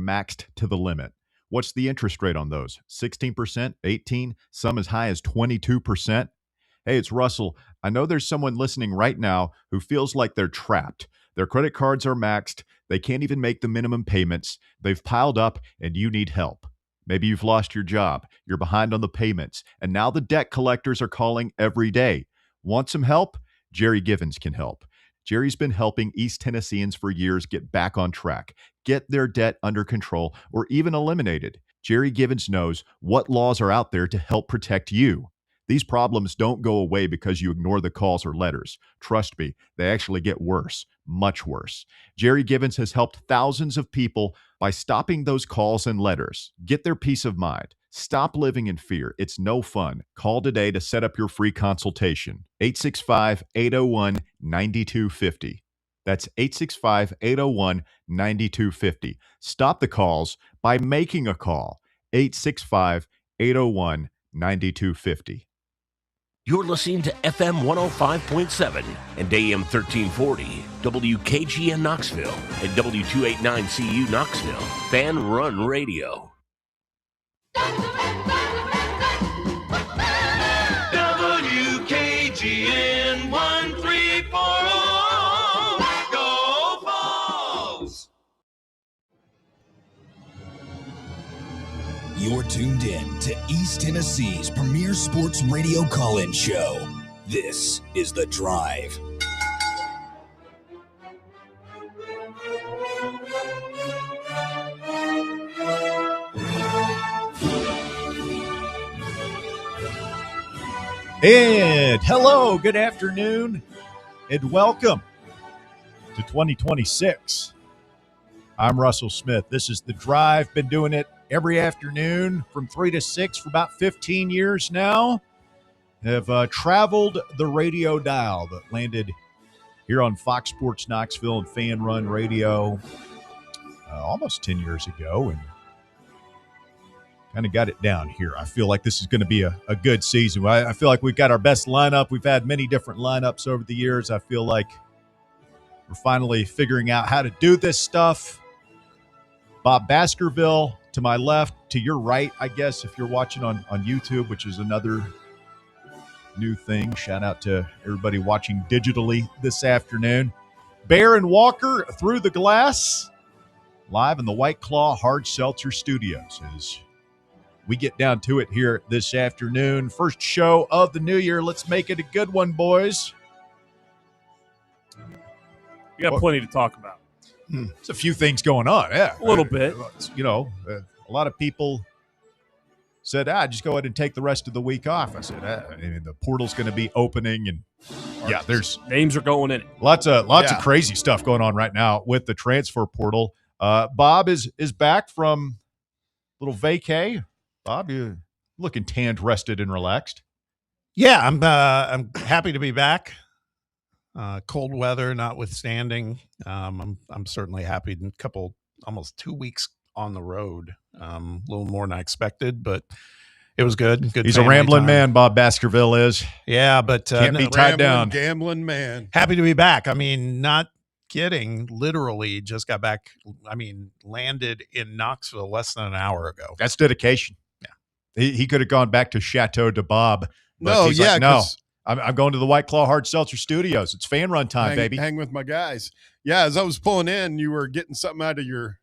maxed to the limit. What's the interest rate on those? 16%, 18, some as high as 22%. Hey, it's Russell. I know there's someone listening right now who feels like they're trapped. Their credit cards are maxed. They can't even make the minimum payments. They've piled up and you need help. Maybe you've lost your job. You're behind on the payments. And now the debt collectors are calling every day. Want some help? Jerry Givens can help. Jerry's been helping East Tennesseans for years get back on track, get their debt under control, or even eliminated. Jerry Givens knows what laws are out there to help protect you. These problems don't go away because you ignore the calls or letters. Trust me, they actually get worse, much worse. Jerry Givens has helped thousands of people by stopping those calls and letters. Get their peace of mind. Stop living in fear. It's no fun. Call today to set up your free consultation. 865-801-9250. That's 865-801-9250. Stop the calls by making a call. 865-801-9250. You're listening to FM 105.7 and AM 1340, WKGN Knoxville, and W289CU Knoxville, Fan Run Radio. WKGN 1340, Go Vols! You're tuned in to East Tennessee's premier sports radio call-in show. This is The Drive. And hello, good afternoon, and welcome to 2026. I'm Russell Smith. This is The Drive. Been doing it every afternoon from 3 to 6 for about 15 years now. Have traveled the radio dial that landed here on Fox Sports Knoxville and Fan Run Radio almost 10 years ago, and kind of got it down here. I feel like this is going to be a good season. I feel like we've got our best lineup. We've had many different lineups over the years. I feel like we're finally figuring out how to do this stuff. Bob Baskerville to my left, to your right, I guess, if you're watching on YouTube, which is another new thing. Shout out to everybody watching digitally this afternoon. Bear and Walker through the glass, live in the White Claw Hard Seltzer Studios as we get down to it here this afternoon. First show of the new year. Let's make it a good one, boys. We got plenty to talk about. There's a few things going on, yeah. A little bit. You know, a lot of people said, just go ahead and take the rest of the week off. I said, the portal's going to be opening, and there's names are going in it. Lots of crazy stuff going on right now with the transfer portal. Bob is back from a little vacay. Bob, you looking tanned, rested, and relaxed. Yeah, I'm happy to be back. Cold weather notwithstanding, I'm certainly happy. Almost 2 weeks on the road, a little more than I expected, but it was good. He's a rambling man, Bob Baskerville is. Yeah, but can't be tied down. Gambling man. Happy to be back. I mean, not kidding. Literally, just got back. I mean, landed in Knoxville less than an hour ago. That's dedication. Yeah, he could have gone back to Chateau de Bob. No, no. I'm going to the White Claw Hard Seltzer Studios. It's fan run time, baby. Hang with my guys. Yeah, as I was pulling in, you were getting something out of the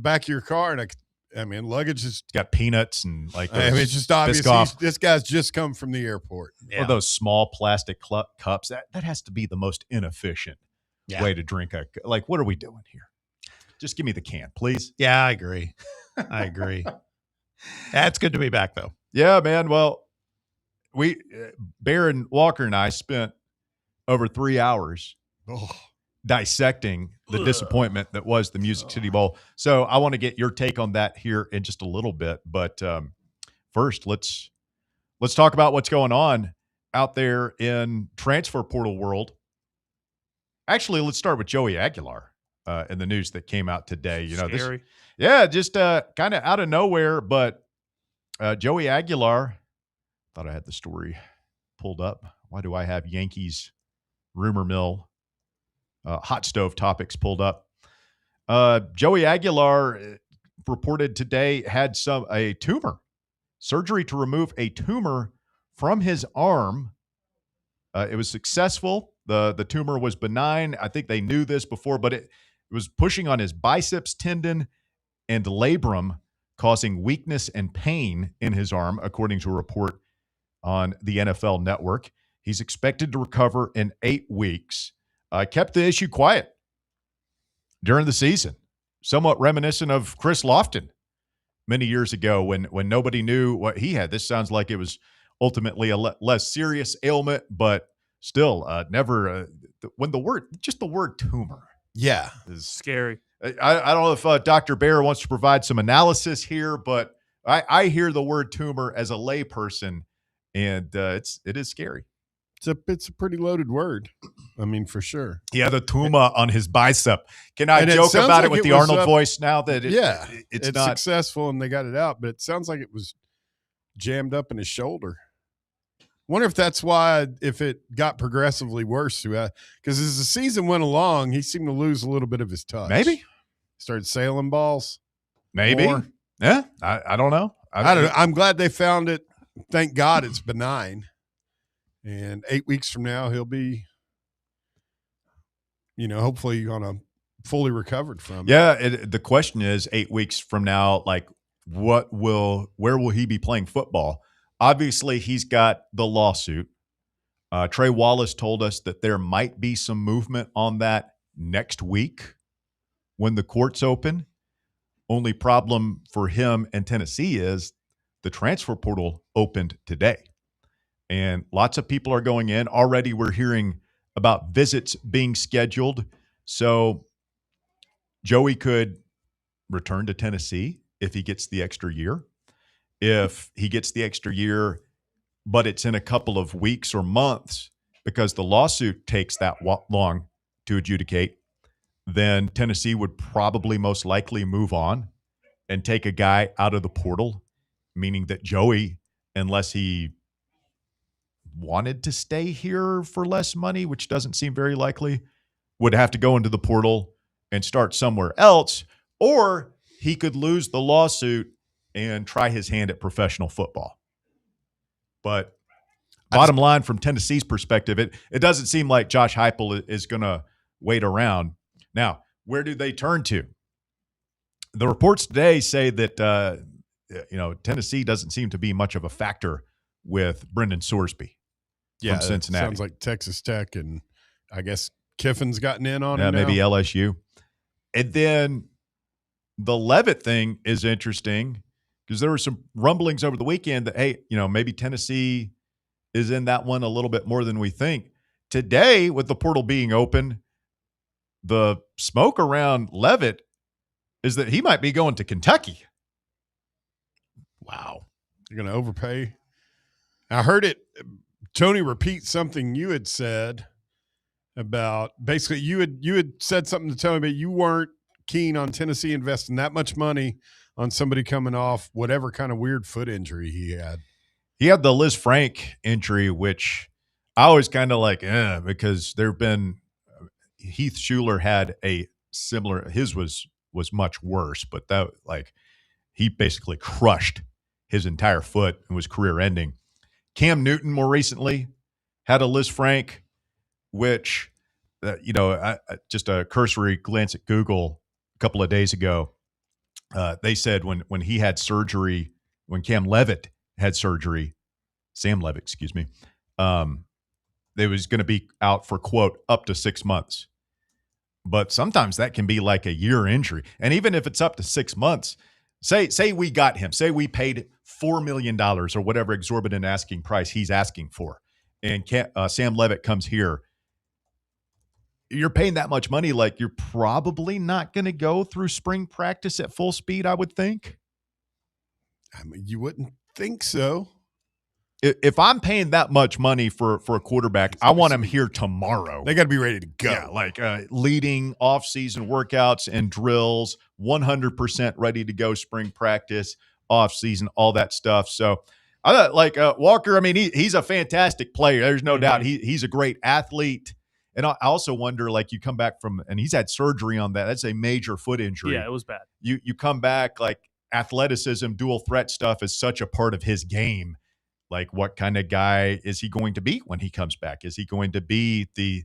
back of your car, and luggage is got peanuts and it's just obvious this guy's just come from the airport. Yeah. Or those small plastic cups. That has to be the most inefficient way to drink what are we doing here? Just give me the can, please. Yeah, I agree. It's good to be back, though. Yeah, man. Well, Bear and Walker and I spent over 3 hours dissecting the disappointment that was the Music City Bowl. So I want to get your take on that here in just a little bit. But first, let's talk about what's going on out there in transfer portal world. Actually, let's start with Joey Aguilar and the news that came out today. You know, scary. Just kind of out of nowhere. But Joey Aguilar. Thought I had the story pulled up. Why do I have Yankees rumor mill hot stove topics pulled up? Joey Aguilar reported today had a tumor, surgery to remove a tumor from his arm. It was successful. The tumor was benign. I think they knew this before, but it was pushing on his biceps tendon and labrum, causing weakness and pain in his arm, according to a report on the NFL Network. He's expected to recover in 8 weeks. Kept the issue quiet during the season, somewhat reminiscent of Chris Lofton many years ago when nobody knew what he had. This sounds like it was ultimately a less serious ailment, but still never when the word tumor is Scary. I don't know if Dr. Bear wants to provide some analysis here, but I hear the word tumor as a layperson, and it is scary. it's a pretty loaded word. I mean, for sure. Yeah, the tumor on his bicep. Can I And it joke sounds about like it with it the was, Arnold voice now that it's not successful and they got it out, but it sounds like it was jammed up in his shoulder. Wonder if that's why, if it got progressively worse, because as the season went along, he seemed to lose a little bit of his touch. maybe Started sailing balls. maybe More. yeah. I don't know. I don't know. I'm glad they found it. Thank God it's benign. And 8 weeks from now, he'll be, hopefully on a fully recovered from it. Yeah, the question is 8 weeks from now, like where will he be playing football? Obviously, he's got the lawsuit. Trey Wallace told us that there might be some movement on that next week when the courts open. Only problem for him and Tennessee is the transfer portal opened today. And lots of people are going in. Already we're hearing about visits being scheduled. So Joey could return to Tennessee if he gets the extra year. If he gets the extra year, but it's in a couple of weeks or months because the lawsuit takes that long to adjudicate, then Tennessee would probably most likely move on and take a guy out of the portal, meaning that Joey, unless he wanted to stay here for less money, which doesn't seem very likely, would have to go into the portal and start somewhere else, or he could lose the lawsuit and try his hand at professional football. But bottom line, from Tennessee's perspective, it doesn't seem like Josh Heupel is going to wait around. Now, where do they turn to? The reports today say that Tennessee doesn't seem to be much of a factor with Brendan Sorsby from Cincinnati. Sounds like Texas Tech, and I guess Kiffin's gotten in on it now. Maybe LSU. And then the Levitt thing is interesting because there were some rumblings over the weekend that, hey, maybe Tennessee is in that one a little bit more than we think. Today, with the portal being open, the smoke around Levitt is that he might be going to Kentucky. Wow. You're going to overpay? I heard it, Tony, repeat something you had said about basically you had said something to Tony, but you weren't keen on Tennessee investing that much money on somebody coming off whatever kind of weird foot injury he had. He had the Liz Frank injury, which I always kind of like, because there have been Heath Schuler had a similar, his was much worse, but that he basically crushed his entire foot and was career ending. Cam Newton more recently had a Liz Frank, which, just a cursory glance at Google a couple of days ago, they said when he had surgery, when Cam Levitt had surgery, Sam Levitt, excuse me, they was going to be out for, quote, up to 6 months. But sometimes that can be like a year injury. And even if it's up to 6 months, say we got him, say we paid $4 million or whatever exorbitant asking price he's asking for, and Sam Levitt comes here, you're paying that much money, like you're probably not going to go through spring practice at full speed, I would think. I mean, you wouldn't think so. If I'm paying that much money for a quarterback, I want him here tomorrow. They got to be ready to go. Yeah, like leading off-season workouts and drills, 100% ready to go spring practice, off-season, all that stuff. So I like Walker. I mean, he's a fantastic player. There's no doubt. He's a great athlete, And I also wonder, like, you come back from, and he's had surgery on that. That's a major foot injury. Yeah, it was bad. You come back, like, athleticism, dual threat stuff is such a part of his game. Like, what kind of guy is he going to be when he comes back? Is he going to be the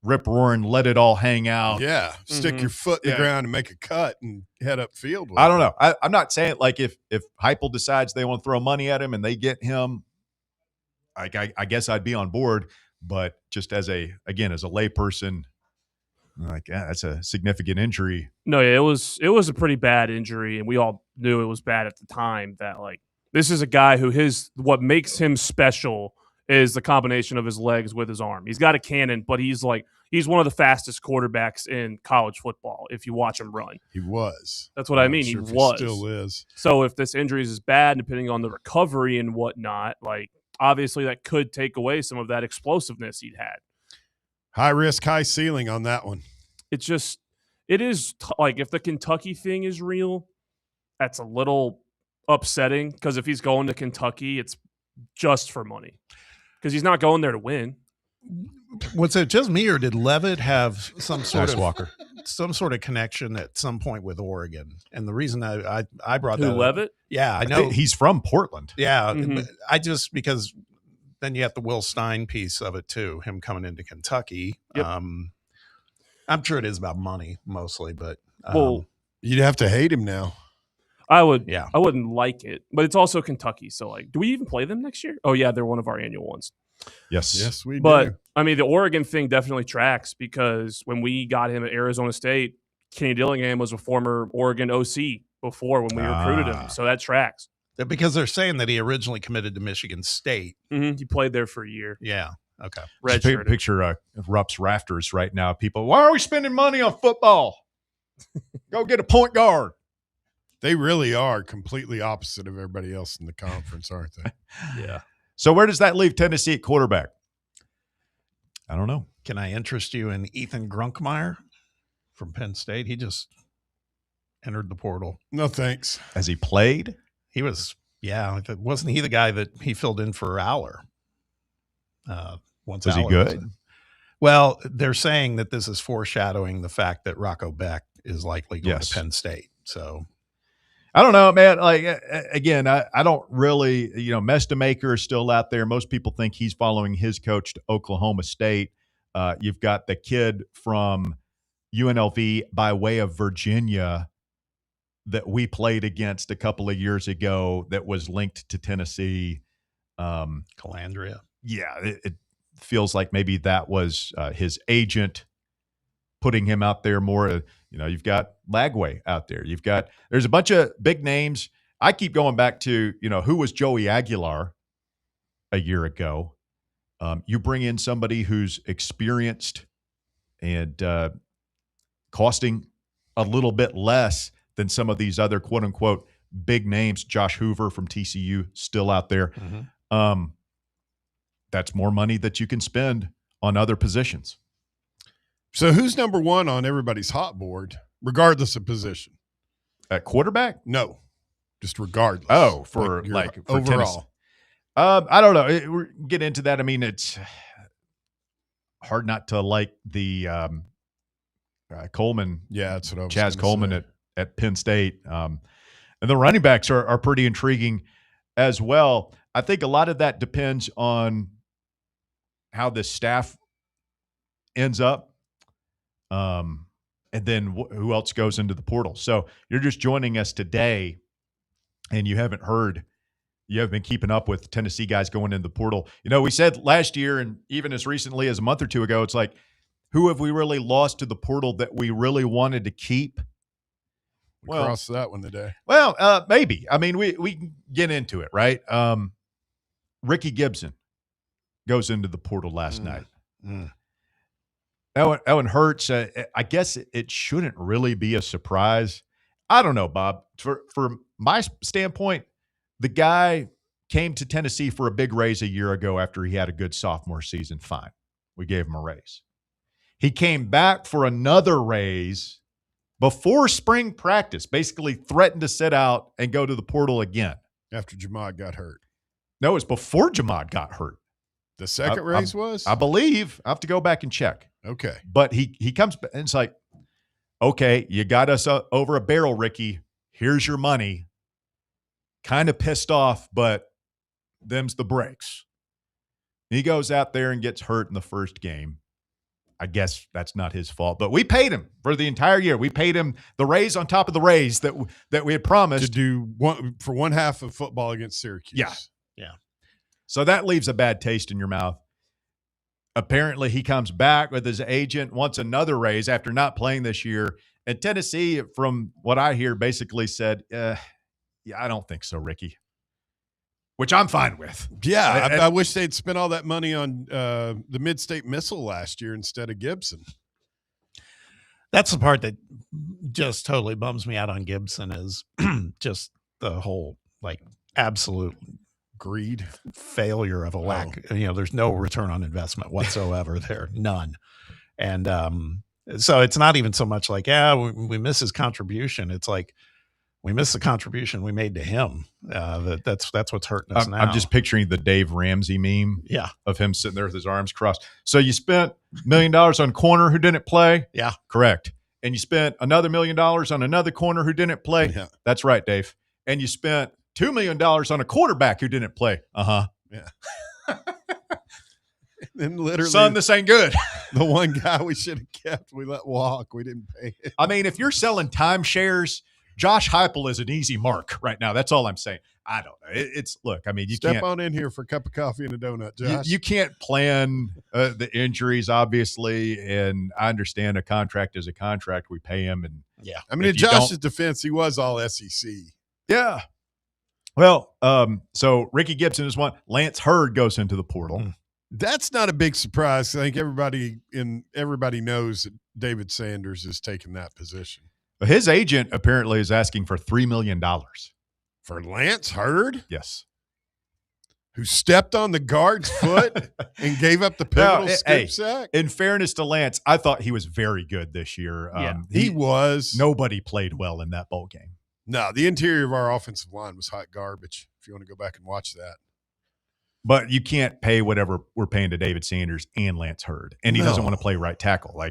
rip roaring, let it all hang out? Yeah, stick your foot in the ground and make a cut and head up field with I don't know. I'm not saying, like, if Heupel decides they want to throw money at him and they get him, like, I guess I'd be on board. But just as a layperson, like, yeah, that's a significant injury. No, yeah, it was a pretty bad injury, and we all knew it was bad at the time. That, like, this is a guy who what makes him special is the combination of his legs with his arm. He's got a cannon, but he's one of the fastest quarterbacks in college football if you watch him run. He was. That's what I mean. Sure, he was. He still is. So if this injury is bad, depending on the recovery and whatnot, like, obviously that could take away some of that explosiveness he'd had. High risk, high ceiling on that one. It is like, if the Kentucky thing is real, that's a little upsetting, because if he's going to Kentucky, it's just for money, because he's not going there to win. Was it just me, or did Levitt have some sort of connection at some point with Oregon? And the reason I brought that Levitt? Yeah, I know he's from Portland. Yeah, because then you have the Will Stein piece of it too, him coming into Kentucky. Yep. I'm sure it is about money mostly, but well, you'd have to hate him now. I would. Yeah, I wouldn't like it, but it's also Kentucky. So, like, do we even play them next year? Oh yeah, they're one of our annual ones. Yes, we do. But I mean, the Oregon thing definitely tracks, because when we got him at Arizona State, Kenny Dillingham was a former Oregon OC before when we recruited him. So that tracks. Because they're saying that he originally committed to Michigan State. Mm-hmm. He played there for a year. Yeah. Okay. Picture Rupp's rafters right now. People, why are we spending money on football? Go get a point guard. They really are completely opposite of everybody else in the conference, aren't they? Yeah. So where does that leave Tennessee at quarterback? I don't know. Can I interest you in Ethan Grunkmeyer from Penn State? He just entered the portal. No, thanks. Has he played? He was, wasn't he the guy that he filled in for Aller? Was he good? Well, they're saying that this is foreshadowing the fact that Rocco Beck is likely going to Penn State. So I don't know, man. Like, again, I don't really, Mestamaker is still out there. Most people think he's following his coach to Oklahoma State. You've got the kid from UNLV by way of Virginia that we played against a couple of years ago that was linked to Tennessee. Calandria. Yeah, it feels like maybe that was his agent putting him out there more. You've got Lagway out there. There's a bunch of big names. I keep going back to, who was Joey Aguilar a year ago? You bring in somebody who's experienced and costing a little bit less than some of these other quote unquote big names. Josh Hoover from TCU still out there. Mm-hmm. That's more money that you can spend on other positions. So who's number one on everybody's hot board, regardless of position? At quarterback? No, just regardless. Oh, for overall. Tennessee. I don't know. We'll get into that. I mean, it's hard not to like the Coleman. Yeah, that's what I was Chaz Coleman at Penn State. And the running backs are pretty intriguing as well. I think a lot of that depends on how the staff ends up. And then who else goes into the portal. So you're just joining us today and you haven't been keeping up with Tennessee guys going into the portal. We said last year and even as recently as a month or two ago, it's like, who have we really lost to the portal that we really wanted to keep? Well, cross that one today. Well, maybe. I mean, we can get into it, right? Ricky Gibson goes into the portal last night. Owen Hurts, I guess it shouldn't really be a surprise. I don't know, Bob. For my standpoint, the guy came to Tennessee for a big raise a year ago after he had a good sophomore season. Fine. We gave him a raise. He came back for another raise before spring practice, basically threatened to sit out and go to the portal again. After Jamad got hurt. No, it's before Jamad got hurt. The second raise was? I believe. I have to go back and check. Okay. But he comes and it's like, okay, you got us over a barrel, Ricky. Here's your money. Kind of pissed off, but them's the breaks. He goes out there and gets hurt in the first game. I guess that's not his fault, but we paid him for the entire year. We paid him the raise on top of the raise that we had promised to do one half of football against Syracuse. Yeah. Yeah. So that leaves a bad taste in your mouth. Apparently, he comes back with his agent, wants another raise after not playing this year. And Tennessee, from what I hear, basically said, yeah, I don't think so, Ricky. Which I'm fine with. Yeah, I wish they'd spent all that money on the Mid-State Missile last year instead of Gibson. That's the part that just totally bums me out on Gibson is just the whole absolute greed failure of a lack. There's no return on investment whatsoever there, none. And so it's not even so much like, we miss his contribution. It's like, we missed the contribution we made to him. That's what's hurting us now. I'm just picturing the Dave Ramsey meme of him sitting there with his arms crossed. So you spent $1 million on corner who didn't play? Yeah. Correct. And you spent another $1 million on another corner who didn't play? Yeah. That's right, Dave. And you spent $2 million on a quarterback who didn't play? Uh-huh. Yeah. And literally, son, this ain't good. The one guy we should have kept, we let walk. We didn't pay him. I mean, if you're selling timeshares, Josh Heupel is an easy mark right now. That's all I'm saying. I don't know. It's look. I mean, you Step can't on in here for a cup of coffee and a donut, Josh. You can't plan the injuries, obviously, and I understand a contract is a contract. We pay him, and I mean, in Josh's defense, he was all SEC. Yeah. Well, so Ricky Gibson is one. Lance Hurd goes into the portal. That's not a big surprise. I think everybody knows that David Sanders is taking that position. His agent apparently is asking for $3 million. For Lance Hurd? Yes. Who stepped on the guard's foot and gave up the pivotal skip sack? In fairness to Lance, I thought he was very good this year. He was. Nobody played well in that bowl game. No, the interior of our offensive line was hot garbage, if you want to go back and watch that. But you can't pay whatever we're paying to David Sanders and Lance Hurd. And he doesn't want to play right tackle.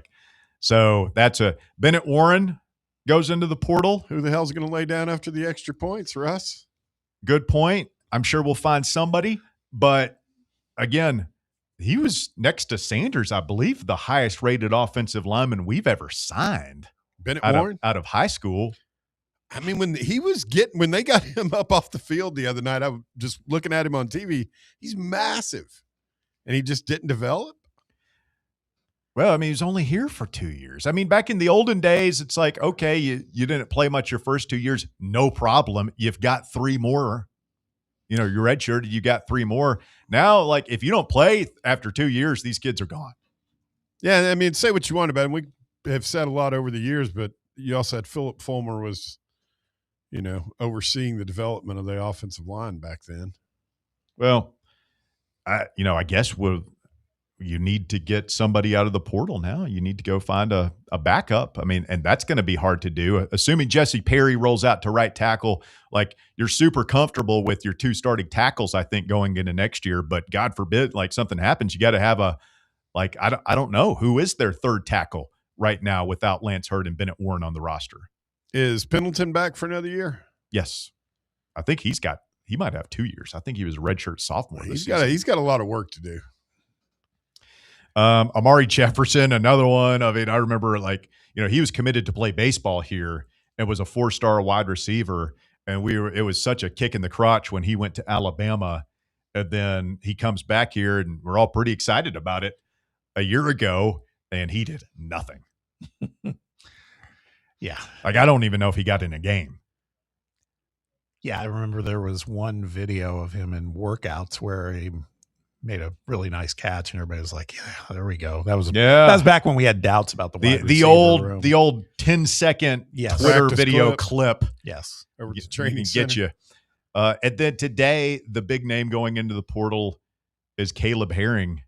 So that's Bennett Warren goes into the portal. Who the hell's going to lay down after the extra points, Russ? Good point. I'm sure we'll find somebody. But again, he was next to Sanders, I believe, the highest rated offensive lineman we've ever signed. Bennett Warren? Out of high school. I mean, when they got him up off the field the other night, I was just looking at him on TV. He's massive. And he just didn't develop. Well, I mean, he was only here for 2 years. I mean, back in the olden days, it's like, okay, you didn't play much your first 2 years. No problem. You've got 3 more. You're redshirted. You got 3 more. Now, if you don't play after 2 years, these kids are gone. Yeah, I mean, say what you want about him. We have said a lot over the years, but you also had Philip Fulmer was, overseeing the development of the offensive line back then. Well, I guess you need to get somebody out of the portal now. You need to go find a backup. I mean, and that's going to be hard to do. Assuming Jesse Perry rolls out to right tackle, you're super comfortable with your 2 starting tackles, I think, going into next year. But God forbid, something happens, you got to have I don't know who is their 3rd tackle right now without Lance Hurd and Bennett Warren on the roster. Is Pendleton back for another year? Yes, I think he might have 2 years. I think he was a redshirt sophomore. He's got a lot of work to do. Amari Jefferson, another one of it. I remember he was committed to play baseball here and was a 4-star wide receiver. And it was such a kick in the crotch when he went to Alabama. And then he comes back here and we're all pretty excited about it a year ago. And he did nothing. Yeah. I don't even know if he got in a game. Yeah. I remember there was one video of him in workouts where he made a really nice catch and everybody was like, yeah, there we go. That was back when we had doubts about the old 10-second Twitter video clip. Yes. Over to training get you. And then today, the big name going into the portal is Caleb Herring.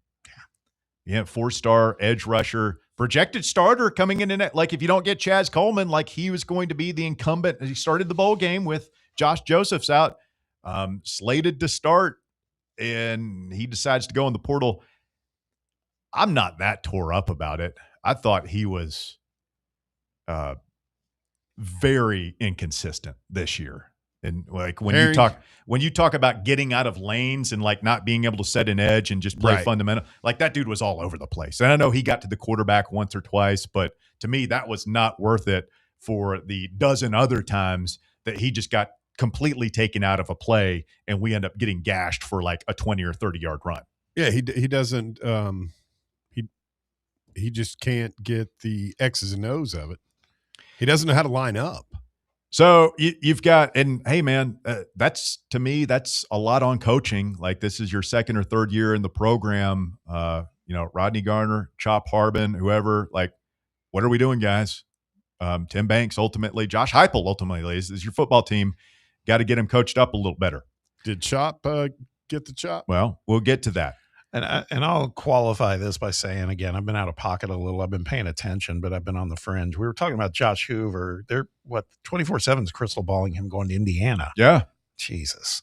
Yeah, 4-star edge rusher, projected starter coming in it. If you don't get Chaz Coleman, he was going to be the incumbent. He started the bowl game with Josh Josephs out, slated to start, and he decides to go in the portal. I'm not that tore up about it. I thought he was very inconsistent this year. And like when you talk about getting out of lanes and like not being able to set an edge and just play fundamental, like that dude was all over the place. And I know he got to the quarterback once or twice, but to me, that was not worth it for the dozen other times that he just got completely taken out of a play and we end up getting gashed for like a 20 or 30 yard run. Yeah, he doesn't he just can't get the X's and O's of it. He doesn't know how to line up. So you've got, and hey man, that's, to me, that's a lot on coaching. Like this is your second or third year in the program. Rodney Garner, Chop Harbin, whoever, like, what are we doing, guys? Tim Banks, ultimately, Josh Heupel, ultimately is your football team. Got to get him coached up a little better. Did Chop get the chop? Well, we'll get to that. And I'll qualify this by saying, again, I've been out of pocket a little. I've been paying attention, but I've been on the fringe. We were talking about Josh Hoover. They're 24/7's crystal balling him going to Indiana. Yeah. Jesus.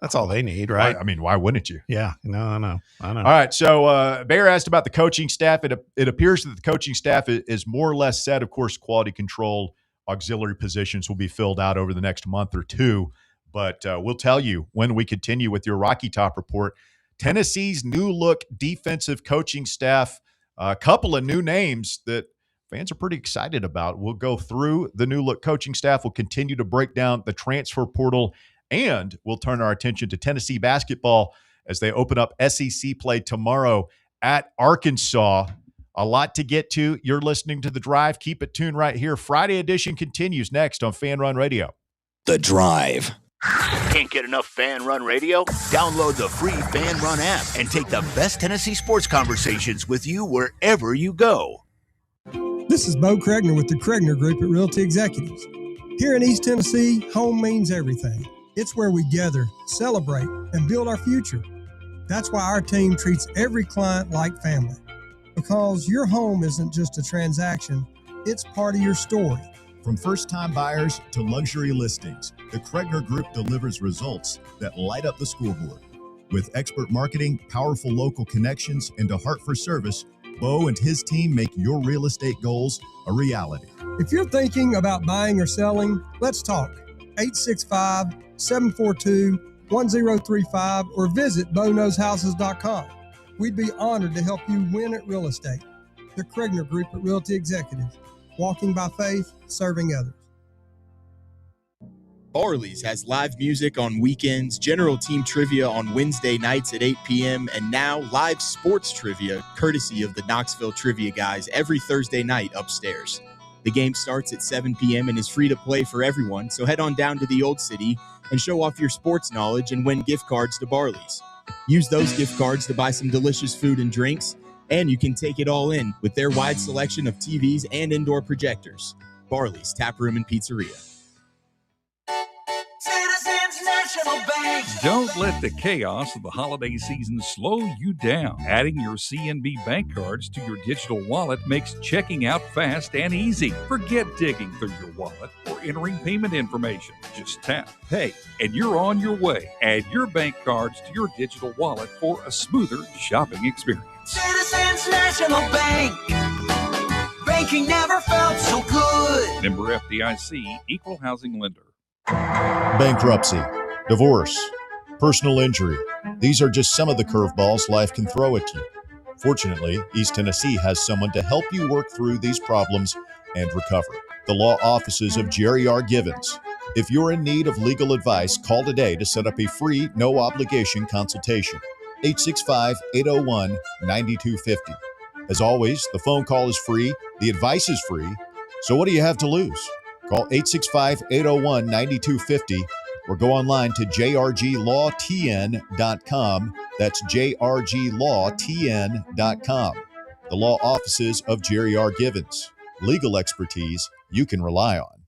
That's all they need, right? I mean, why wouldn't you? Yeah. No, I know. All right. So Bear asked about the coaching staff. It appears that the coaching staff is more or less set. Of course, quality control auxiliary positions will be filled out over the next month or two. But we'll tell you when we continue with your Rocky Top report. Tennessee's new look defensive coaching staff, a couple of new names that fans are pretty excited about. We'll go through the new look coaching staff. We'll continue to break down the transfer portal, and we'll turn our attention to Tennessee basketball as they open up SEC play tomorrow at Arkansas. A lot to get to. You're listening to The Drive. Keep it tuned right here. Friday edition continues next on Fan Run Radio. The Drive. Can't get enough Fan Run Radio? Download the free Fan Run app and take the best Tennessee sports conversations with you wherever you go. This is Bo Kregner with the Kregner Group at Realty Executives. Here in East Tennessee, home means everything. It's where we gather, celebrate, and build our future. That's why our team treats every client like family. Because your home isn't just a transaction, it's part of your story. From first-time buyers to luxury listings, the Kregner Group delivers results that light up the scoreboard. With expert marketing, powerful local connections, and a heart for service, Bo and his team make your real estate goals a reality. If you're thinking about buying or selling, let's talk. 865-742-1035 or visit BoKnowsHouses.com. We'd be honored to help you win at real estate. The Kregner Group at Realty Executives. Walking by faith, serving others. Barley's has live music on weekends, general team trivia on Wednesday nights at 8 p.m., and now live sports trivia, courtesy of the Knoxville Trivia Guys, every Thursday night upstairs. The game starts at 7 p.m. and is free to play for everyone, so head on down to the Old City and show off your sports knowledge and win gift cards to Barley's. Use those gift cards to buy some delicious food and drinks, and you can take it all in with their wide selection of TVs and indoor projectors. Barley's Tap Room and Pizzeria. Citizens National Bank. Don't let the chaos of the holiday season slow you down. Adding your CNB bank cards to your digital wallet makes checking out fast and easy. Forget digging through your wallet or entering payment information. Just tap, pay, and you're on your way. Add your bank cards to your digital wallet for a smoother shopping experience. Citizens National Bank. Banking never felt so good. Member FDIC, Equal Housing Lender. Bankruptcy, divorce, personal injury. These are just some of the curveballs life can throw at you. Fortunately, East Tennessee has someone to help you work through these problems and recover. The law offices of Jerry R. Givens. If you're in need of legal advice, call today to set up a free, no-obligation consultation. 865-801-9250. As always, the phone call is free, the advice is free, so what do you have to lose? Call 865-801-9250 or go online to jrglawtn.com. That's jrglawtn.com. The law offices of Jerry R. Givens. Legal expertise you can rely on.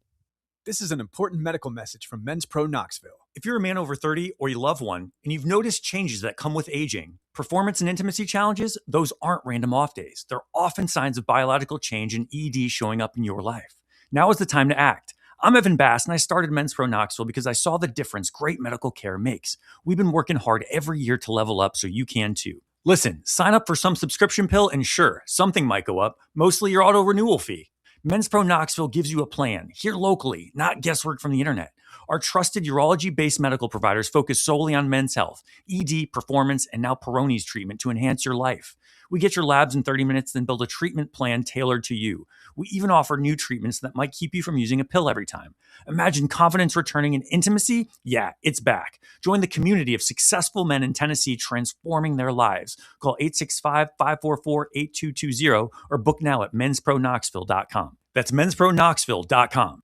This is an important medical message from Men's Pro Knoxville. If you're a man over 30 or you love one, and you've noticed changes that come with aging, performance and intimacy challenges, those aren't random off days. They're often signs of biological change and ED showing up in your life. Now is the time to act. I'm Evan Bass, and I started Men's Pro Knoxville because I saw the difference great medical care makes. We've been working hard every year to level up so you can too. Listen, sign up for some subscription pill and sure, something might go up, mostly your auto renewal fee. Men's Pro Knoxville gives you a plan, here locally, not guesswork from the internet. Our trusted urology-based medical providers focus solely on men's health, ED, performance, and now Peyronie's treatment to enhance your life. We get your labs in 30 minutes, then build a treatment plan tailored to you. We even offer new treatments that might keep you from using a pill every time. Imagine confidence returning and intimacy? Yeah, it's back. Join the community of successful men in Tennessee transforming their lives. Call 865-544-8220 or book now at menspronknoxville.com. That's menspronknoxville.com.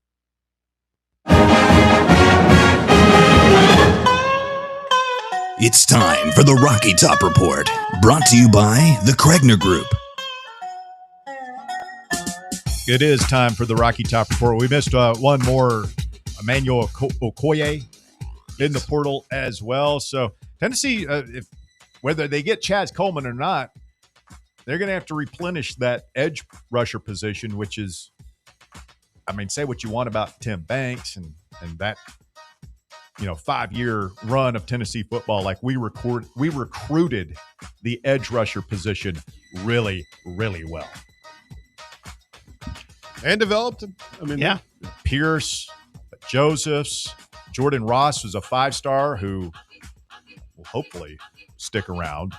It's time for the Rocky Top Report, brought to you by the Kregner Group. It is time for the Rocky Top Report. We missed one more, Emmanuel Okoye in the portal as well. So Tennessee, if whether they get Chaz Coleman or not, they're going to have to replenish that edge rusher position, which is, I mean, say what you want about Tim Banks and that, 5-year run of Tennessee football. Like we recruited the edge rusher position really, really well. And developed him. I mean, yeah. Pierce, Josephs, Jordan Ross was a 5-star who will hopefully stick around.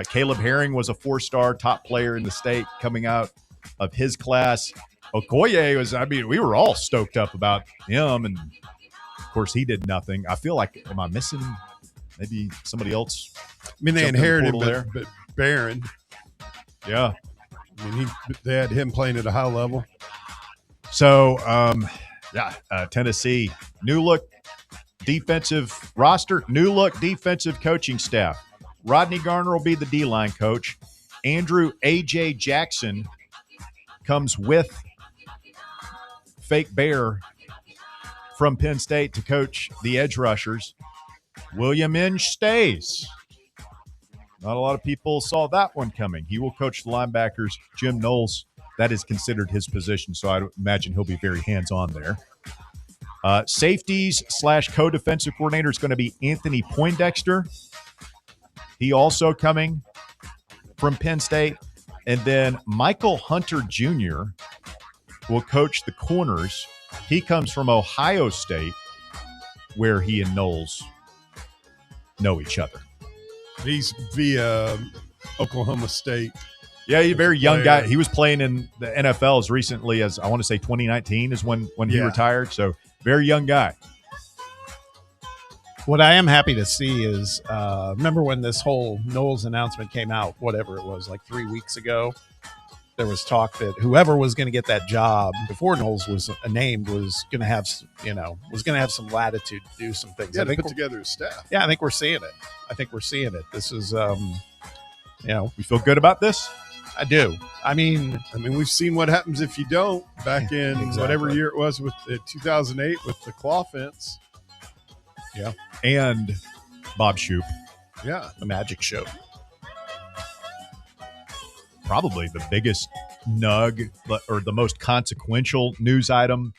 Caleb Herring was a 4-star top player in the state coming out of his class. Okoye was, we were all stoked up about him, and of course he did nothing. I feel like, am I missing maybe somebody else? I mean, they inherited but Barron. Yeah. I mean, they had him playing at a high level. So, Tennessee, new look defensive roster, new look defensive coaching staff. Rodney Garner will be the D-line coach. Andrew A.J. Jackson comes with Fake Bear from Penn State to coach the edge rushers. William Inge stays. Not a lot of people saw that one coming. He will coach the linebackers. Jim Knowles, that is considered his position, so I imagine he'll be very hands-on there. Safeties / co-defensive coordinator is going to be Anthony Poindexter. He also coming from Penn State. And then Michael Hunter Jr. will coach the corners. He comes from Ohio State, where he and Knowles know each other. He's via Oklahoma State. Yeah, he's a very young guy. He was playing in the NFL as recently as, I want to say 2019 is when he retired. So very young guy. What I am happy to see is, remember when this whole Knowles announcement came out, whatever it was, like 3 weeks ago, there was talk that whoever was going to get that job before Knowles was named was going to have, some latitude to do some things. Yeah, to put together his staff. Yeah, I think we're seeing it. This is, you feel good about this? I do. I mean, we've seen what happens if you don't back in whatever year it was with 2008 with the claw fence. Yeah. And Bob Shoop. Yeah. The Magic Show. Probably the biggest nug or the most consequential news item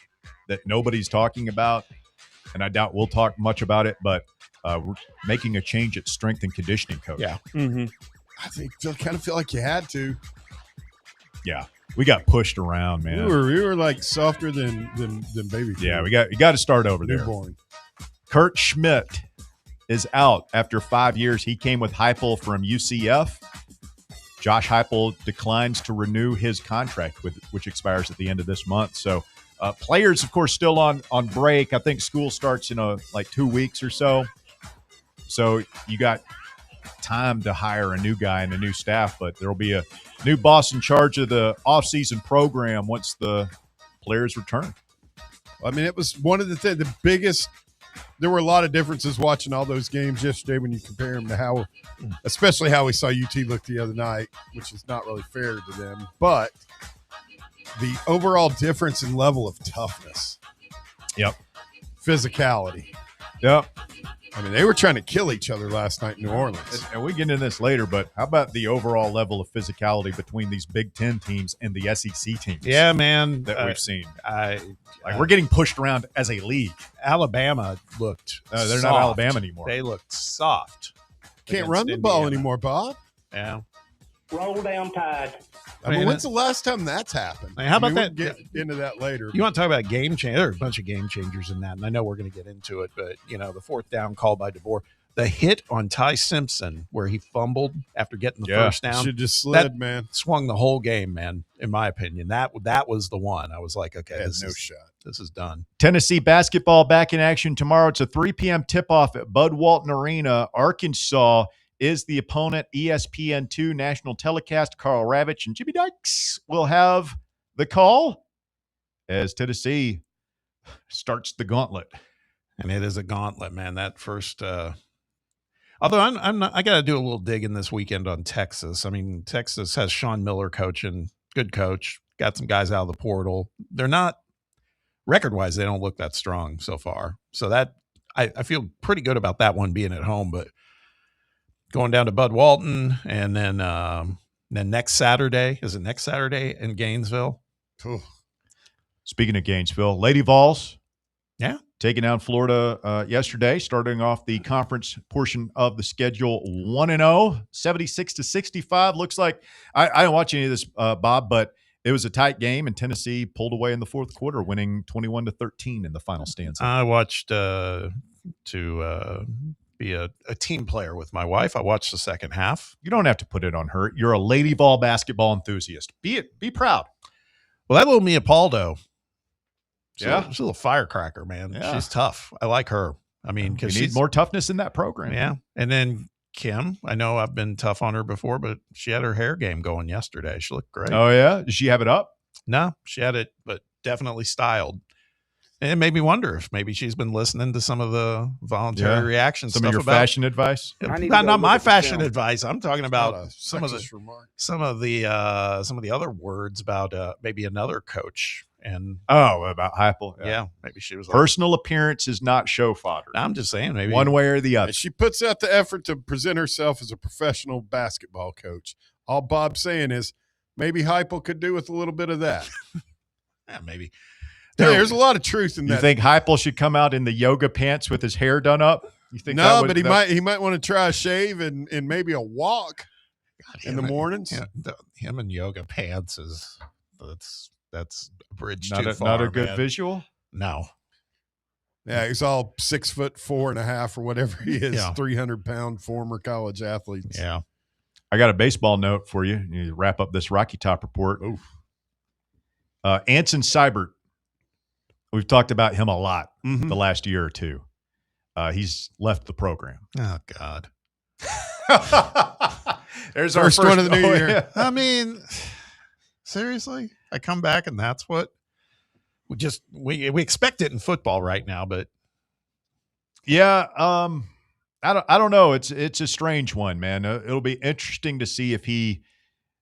that nobody's talking about. And I doubt we'll talk much about it, but we're making a change at strength and conditioning coach. Yeah. Mm-hmm. I kind of feel like you had to. Yeah. We got pushed around, man. We were like softer than baby food. Yeah, you got to start over there. Newborn. Kurt Schmidt is out after 5 years. He came with Heupel from UCF. Josh Heupel declines to renew his contract, which expires at the end of this month. So players, of course, still on break. I think school starts in like 2 weeks or so. So you got time to hire a new guy and a new staff, but there will be a new boss in charge of the offseason program once the players return. I mean, it was one of the biggest. There were a lot of differences watching all those games yesterday when you compare them to especially how we saw UT look the other night, which is not really fair to them. But the overall difference in level of toughness. Yep. Physicality. Yep. I mean, they were trying to kill each other last night in New Orleans. And we get into this later, but how about the overall level of physicality between these Big Ten teams and the SEC teams? Yeah, man. That we've seen. We're we're getting pushed around as a league. Alabama looked they're soft. not Alabama anymore. They looked soft. Can't run the ball anymore, Bob. Yeah. Roll down Tide. I mean, when's the last time that's happened? How about we'll that? Get into that later. You want to talk about game changer? There are a bunch of game changers in that, and I know we're going to get into it, but, the fourth down call by DeVore. The hit on Ty Simpson where he fumbled after getting the first down. Should just slid, man. Swung the whole game, man, in my opinion. That was the one. I was like, okay, this is done. Tennessee basketball back in action tomorrow. It's a 3 p.m. tip-off at Bud Walton Arena. Arkansas is the opponent. ESPN2 national telecast. Carl Ravitch and Jimmy Dykes will have the call as Tennessee starts the gauntlet. And it is a gauntlet, man. That first although I got to do a little digging this weekend on Texas. I mean, Texas has Sean Miller coaching, good coach, got some guys out of the portal. They're not record-wise, they don't look that strong so far. So that I feel pretty good about that one being at home, but going down to Bud Walton and then next Saturday, is it next Saturday in Gainesville? Speaking of Gainesville, Lady Vols. Yeah. Taking down Florida yesterday, starting off the conference portion of the schedule 1-0, 76-65. Looks like I didn't watch any of this, Bob, but it was a tight game, and Tennessee pulled away in the fourth quarter, winning 21-13 in the final stanza. I watched to be a team player with my wife. I watched the second half. You don't have to put it on her. You're a Lady Vol basketball enthusiast. Be proud. Well, that little Mia Paldo. She's a little firecracker, man. Yeah. She's tough. I like her. I mean, because you need more toughness in that program. Yeah. And then Kim, I know I've been tough on her before, but she had her hair game going yesterday. She looked great. Oh, yeah? Did she have it up? No, she had it, but definitely styled. And it made me wonder if maybe she's been listening to some of the voluntary reaction some stuff of your about fashion advice. Not my fashion advice. I'm talking about some of sexist the other words about maybe another coach and about Heupel. Yeah, maybe she was personal appearance is not show fodder. I'm just saying, maybe one way or the other. And she puts out the effort to present herself as a professional basketball coach. All Bob's saying is maybe Heupel could do with a little bit of that. Yeah, maybe. There's a lot of truth in that. You think Heupel should come out in the yoga pants with his hair done up? You think no, but he might want to try a shave and maybe a walk in the mornings. Him and yoga pants is that's a bridge not too a, far. Not a good man. visual. No. Yeah, he's all 6'4.5" or whatever he is. Yeah. 300-pound former college athletes. Yeah. I got a baseball note for you. You wrap up this Rocky Top report. Anson Seibert. We've talked about him a lot the last year or two. He's left the program. Oh, God. There's first our one of the new year. Yeah. I mean, seriously? I come back and that's what we expect it in football right now, but yeah, I don't know. It's a strange one, man. It'll be interesting to see if he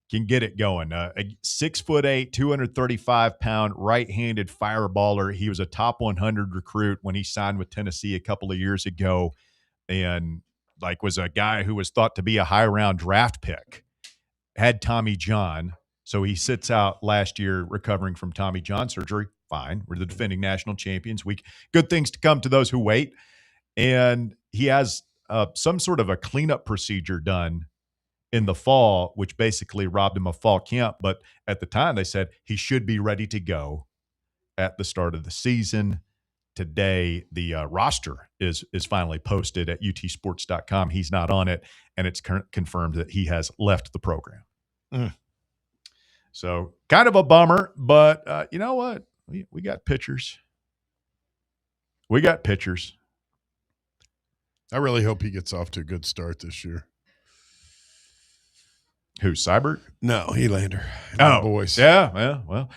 can get it going. A 6'8", 235-pound right-handed fireballer. He was a top 100 recruit when he signed with Tennessee a couple of years ago, and was a guy who was thought to be a high-round draft pick. Had Tommy John, so he sits out last year recovering from Tommy John surgery. Fine, we're the defending national champions. Good things to come to those who wait. And he has some sort of a cleanup procedure done in the fall, which basically robbed him of fall camp. But at the time, they said he should be ready to go at the start of the season. Today, the roster is finally posted at utsports.com. He's not on it, and it's confirmed that he has left the program. So kind of a bummer, but you know what? We got pitchers. We got pitchers. I really hope he gets off to a good start this year. Who, Seibert? No, Helander. Boys. Yeah, well,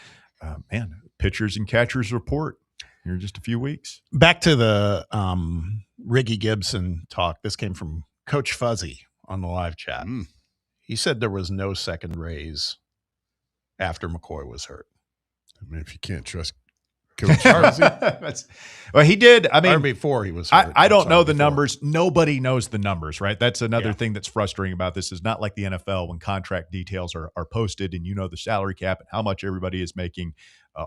man, pitchers and catchers report here in just a few weeks. Back to the Riggy Gibson talk. This came from Coach Fuzzy on the live chat. He said there was no second raise after McCoy was hurt. I mean, if you can't trust Coach Fuzzy. Well, he did. I mean, or before he was hurt. I don't know the numbers. Nobody knows the numbers, right? That's another thing that's frustrating about this. Is not like the NFL when contract details are posted and you know the salary cap and how much everybody is making.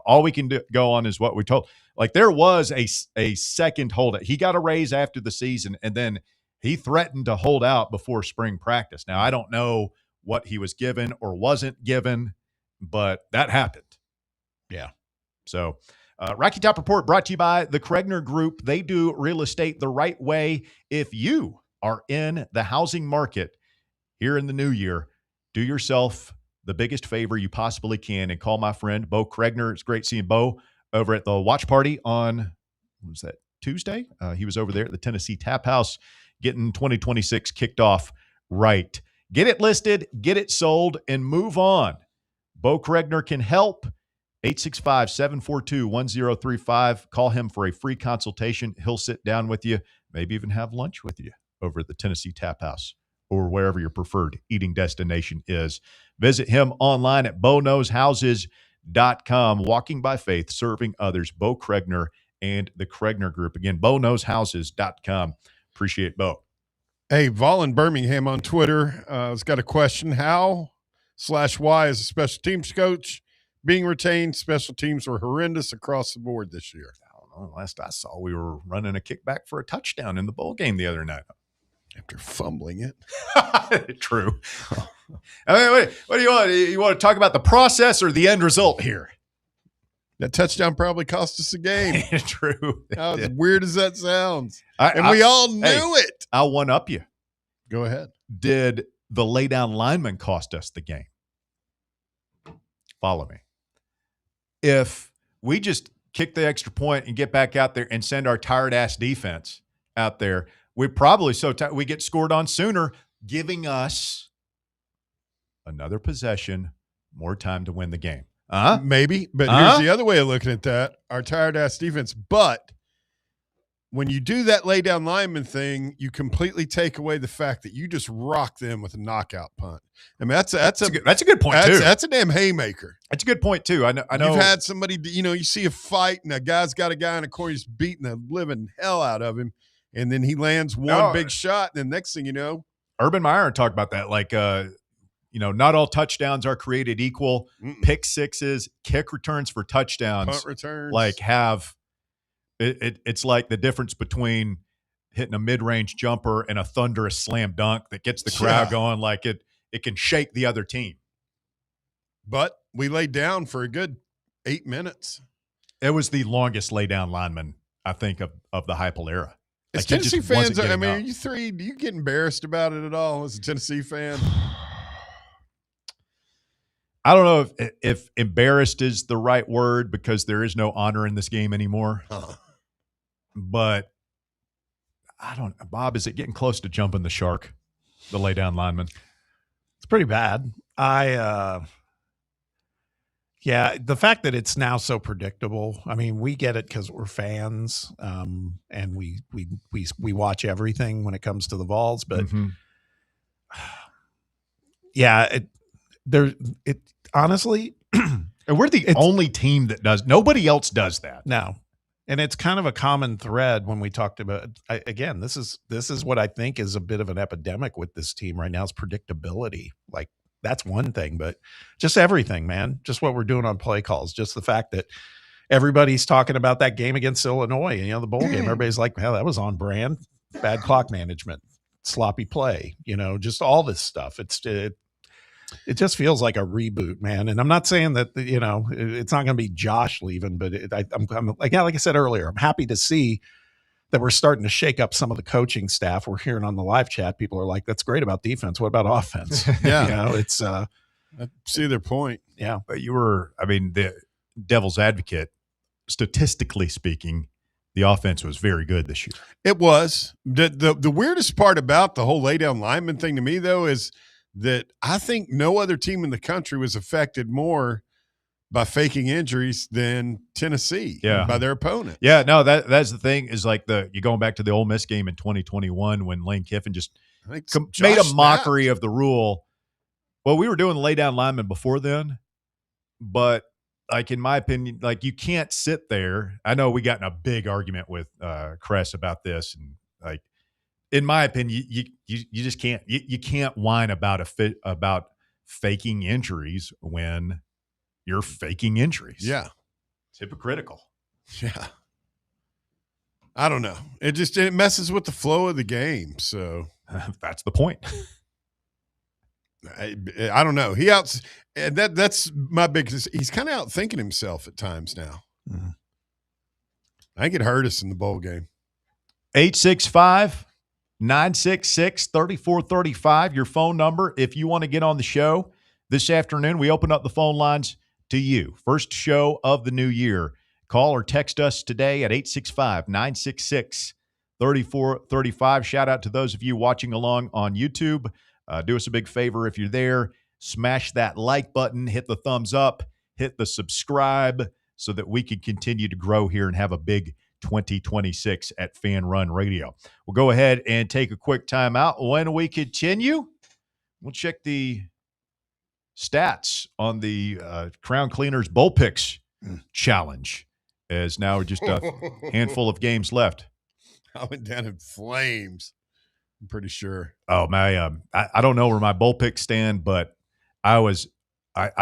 All we can go on is what we told. Like there was a second holdout. He got a raise after the season, and then He threatened to hold out before spring practice. Now, I don't know what he was given or wasn't given, but that happened. Yeah. So, Rocky Top Report brought to you by the Kregner Group. They do real estate the right way. If you are in the housing market here in the new year, do yourself the biggest favor you possibly can and call my friend Bo Kregner. It's great seeing Bo over at the watch party on, what was that, Tuesday? He was over there at the Tennessee Tap House getting 2026 kicked off right. Get it listed, get it sold, and move on. Bo Kregner can help. 865-742-1035. Call him for a free consultation. He'll sit down with you, maybe even have lunch with you over at the Tennessee Tap House or wherever your preferred eating destination is. Visit him online at BoKnowsHouses.com. Walking by faith, serving others. Bo Kregner and the Kregner Group. Again, BoKnowsHouses.com. Appreciate Bo. Hey, Vol in Birmingham on Twitter has got a question. How/why is a special teams coach being retained? Special teams were horrendous across the board this year. I don't know. Last I saw, we were running a kickback for a touchdown in the bowl game the other night. After fumbling it. True. I mean, what do you want? You want to talk about the process or the end result here? That touchdown probably cost us a game. True. How weird as that sounds. We all knew it. I'll one-up you. Go ahead. Did the lay-down lineman cost us the game? Follow me. If we just kick the extra point and get back out there and send our tired-ass defense out there, we probably we get scored on sooner, giving us another possession, more time to win the game. Maybe, but here's the other way of looking at that. Our tired-ass defense. But when you do that lay-down lineman thing, you completely take away the fact that you just rock them with a knockout punt. I mean, that's a good point, too. That's a damn haymaker. That's a good point, too. I know. You've had somebody, you see a fight, and a guy's got a guy in the corner, he's beating the living hell out of him, and then he lands one big shot, and then next thing you know. Urban Meyer talked about that, like, not all touchdowns are created equal. Pick sixes, kick returns for touchdowns. Punt returns. It's like the difference between hitting a mid-range jumper and a thunderous slam dunk that gets the crowd going. Like it can shake the other team. But we laid down for a good 8 minutes. It was the longest lay-down lineman, I think, of the Heupel era. As Tennessee fans, I mean, do you get embarrassed about it at all as a Tennessee fan? I don't know if embarrassed is the right word because there is no honor in this game anymore. But I don't know. Bob, is it getting close to jumping the shark, the lay down lineman? It's pretty bad. The fact that it's now so predictable. I mean, we get it because we're fans, and we watch everything when it comes to the Vols. But honestly, and we're the only team that does. Nobody else does that. No. And it's kind of a common thread when we talked about, again, this is what I think is a bit of an epidemic with this team right now is predictability. Like that's one thing, but just everything, man, just what we're doing on play calls, just the fact that everybody's talking about that game against Illinois, the bowl game. Everybody's like, well, that was on brand, bad clock management, sloppy play, just all this stuff. It just feels like a reboot, man. And I'm not saying that, it's not going to be Josh leaving, but I'm like I said earlier, I'm happy to see that we're starting to shake up some of the coaching staff. We're hearing on the live chat, people are like, that's great about defense. What about offense? Yeah. It's I see their point. Yeah. But the devil's advocate, statistically speaking, the offense was very good this year. It was. The weirdest part about the whole lay down lineman thing to me, though, is that I think no other team in the country was affected more by faking injuries than Tennessee by their opponent. Yeah, no, that's the thing is like you're going back to the Ole Miss game in 2021 when Lane Kiffin just made a mockery of the rule. Well, we were doing the lay down lineman before then, but like in my opinion, like you can't sit there. I know we got in a big argument with Kress about this, and like in my opinion, you just can't you can't whine about about faking injuries when you're faking injuries. Yeah, it's hypocritical. Yeah. I don't know. It messes with the flow of the game. So that's the point. I don't know. That's my biggest. He's kind of outthinking himself at times now. Mm-hmm. I think it hurt us in the bowl game. 865-966-3435, your phone number. If you want to get on the show this afternoon, we open up the phone lines to you. First show of the new year. Call or text us today at 865-966-3435. Shout out to those of you watching along on YouTube. Do us a big favor if you're there. Smash that like button, hit the thumbs up, hit the subscribe so that we can continue to grow here and have a big 2026 at Fan Run Radio. We'll go ahead and take a quick timeout. When we continue, we'll check the stats on the Crown Cleaners Bowl Picks Challenge, as now just a handful of games left. I went down in flames, I'm pretty sure. Oh, my, I don't know where my bowl picks stand, but I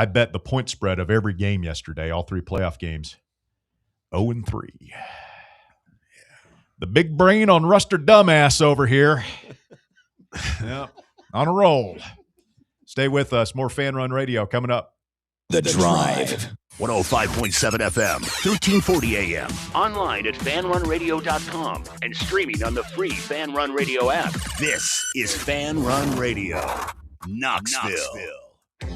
bet the point spread of every game yesterday, all 3 playoff games, 0-3. The big brain on Ruster Dumbass over here. Yeah, on a roll. Stay with us. More Fan Run Radio coming up. The Drive. 105.7 FM, 1340 AM. Online at fanrunradio.com and streaming on the free Fan Run Radio app. This is Fan Run Radio, Knoxville.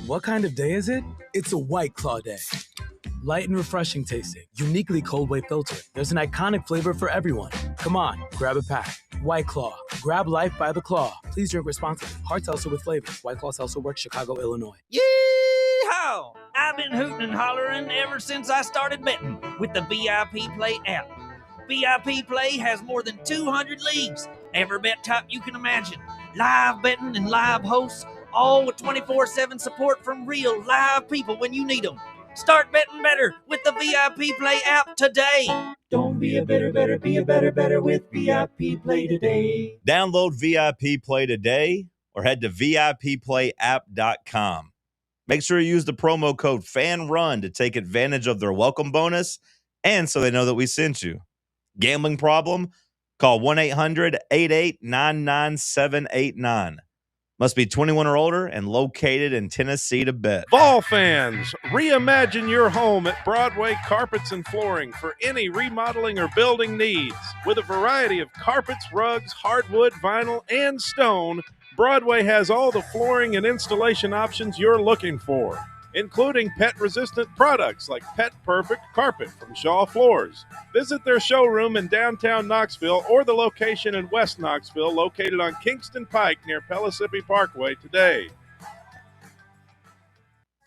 What kind of day is it? It's a White Claw day. Light and refreshing tasting, uniquely cold way filtered. There's an iconic flavor for everyone. Come on, grab a pack. White Claw. Grab life by the claw. Please drink responsibly. Hard seltzer with flavor. White Claw Seltzer Works, Chicago, Illinois. Yeehaw! I've been hooting and hollering ever since I started betting with the VIP Play app. VIP Play has more than 200 leagues. Every bet type you can imagine. Live betting and live hosts, all with 24/7 support from real live people when you need them. Start betting better with the VIP Play app today. Don't be a better, be a better with VIP Play today. Download VIP Play today or head to VIPPlayApp.com. Make sure you use the promo code FANRUN to take advantage of their welcome bonus and so they know that we sent you. Gambling problem? Call 1-800-8899-789. Must be 21 or older and located in Tennessee to bet. Fall fans, reimagine your home at Broadway Carpets and Flooring for any remodeling or building needs. With a variety of carpets, rugs, hardwood, vinyl, and stone, Broadway has all the flooring and installation options you're looking for, including pet-resistant products like Pet Perfect Carpet from Shaw Floors. Visit their showroom in downtown Knoxville or the location in West Knoxville located on Kingston Pike near Pellissippi Parkway today.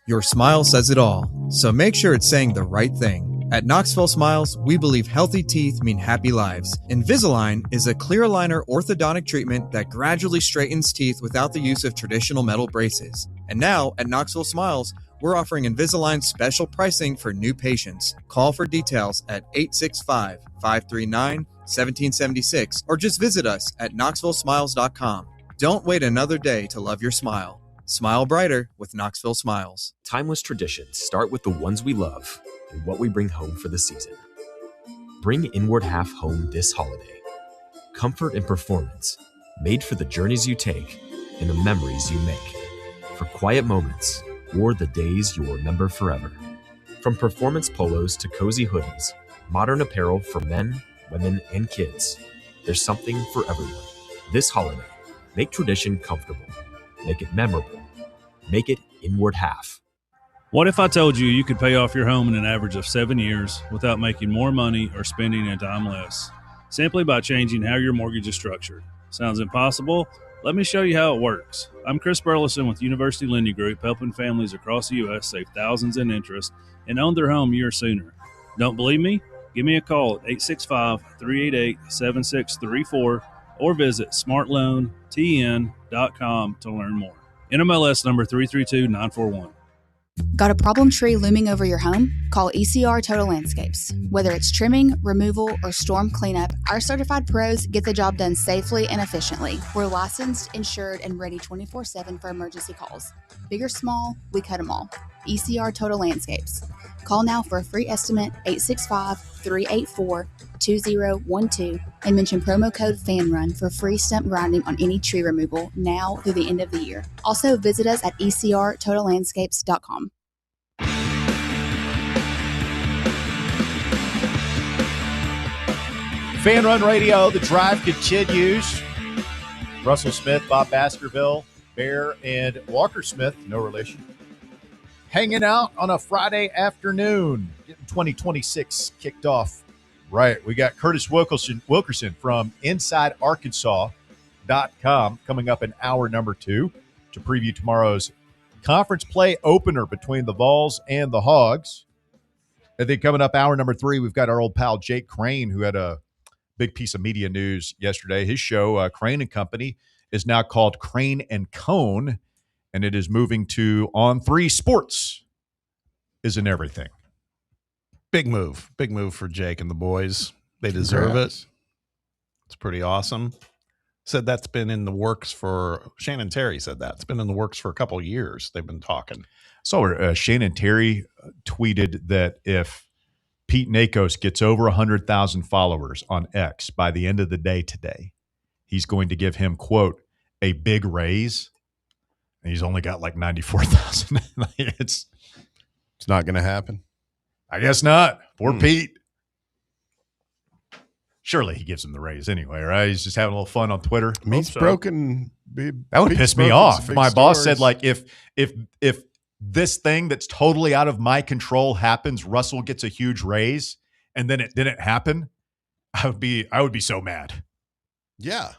Your smile says it all, so make sure it's saying the right thing. At Knoxville Smiles, we believe healthy teeth mean happy lives. Invisalign is a clear aligner orthodontic treatment that gradually straightens teeth without the use of traditional metal braces. And now, at Knoxville Smiles, we're offering Invisalign special pricing for new patients. Call for details at 865-539-1776 or just visit us at knoxvillesmiles.com. Don't wait another day to love your smile. Smile brighter with Knoxville Smiles. Timeless traditions start with the ones we love and what we bring home for the season. Bring Inward Half home this holiday. Comfort and performance, made for the journeys you take and the memories you make. For quiet moments or the days you'll remember forever. From performance polos to cozy hoodies, modern apparel for men, women, and kids, there's something for everyone. This holiday, make tradition comfortable. Make it memorable. Make it Inward Half. What if I told you you could pay off your home in an average of 7 years without making more money or spending any time less, simply by changing how your mortgage is structured? Sounds impossible? Let me show you how it works. I'm Chris Burleson with University Lending Group, helping families across the U.S. save thousands in interest and own their home years sooner. Don't believe me? Give me a call at 865-388-7634 or visit smartloantn.com to learn more. NMLS number 332941. Got a problem tree looming over your home? Call ECR Total Landscapes. Whether it's trimming, removal, or storm cleanup, our certified pros get the job done safely and efficiently. We're licensed, insured, and ready 24/7 for emergency calls. Big or small, we cut them all. ECR Total Landscapes. Call now for a free estimate, 865-384-2012, and mention promo code FANRUN for free stump grinding on any tree removal now through the end of the year. Also, visit us at ecrtotallandscapes.com. Fan Run Radio, the drive continues. Russell Smith, Bob Baskerville, Bear, and Walker Smith, no relation, hanging out on a Friday afternoon, getting 2026 kicked off. Right, we got Curtis Wilkerson from InsideArkansas.com coming up in hour number 2 to preview tomorrow's conference play opener between the Vols and the Hogs. And then coming up hour number 3, we've got our old pal Jake Crane, who had a big piece of media news yesterday. His show, Crane and Company, is now called Crane and Cone, and it is moving to On3 Sports. Isn't everything? Big move for Jake and the boys. They deserve it. It's pretty awesome. Said that's been in the works for, Shannon Terry said that. It's been in the works for a couple of years. They've been talking. So Shannon Terry tweeted that if Pete Nakos gets over 100,000 followers on X by the end of the day today, he's going to give him, quote, a big raise. And he's only got like 94,000. It's not going to happen. I guess not. Poor Pete. Surely he gives him the raise anyway, right? He's just having a little fun on Twitter. Meat's broken. That would piss me off. My boss said, like, if this thing that's totally out of my control happens, Russell gets a huge raise, and then it didn't happen, I would be so mad. Yeah.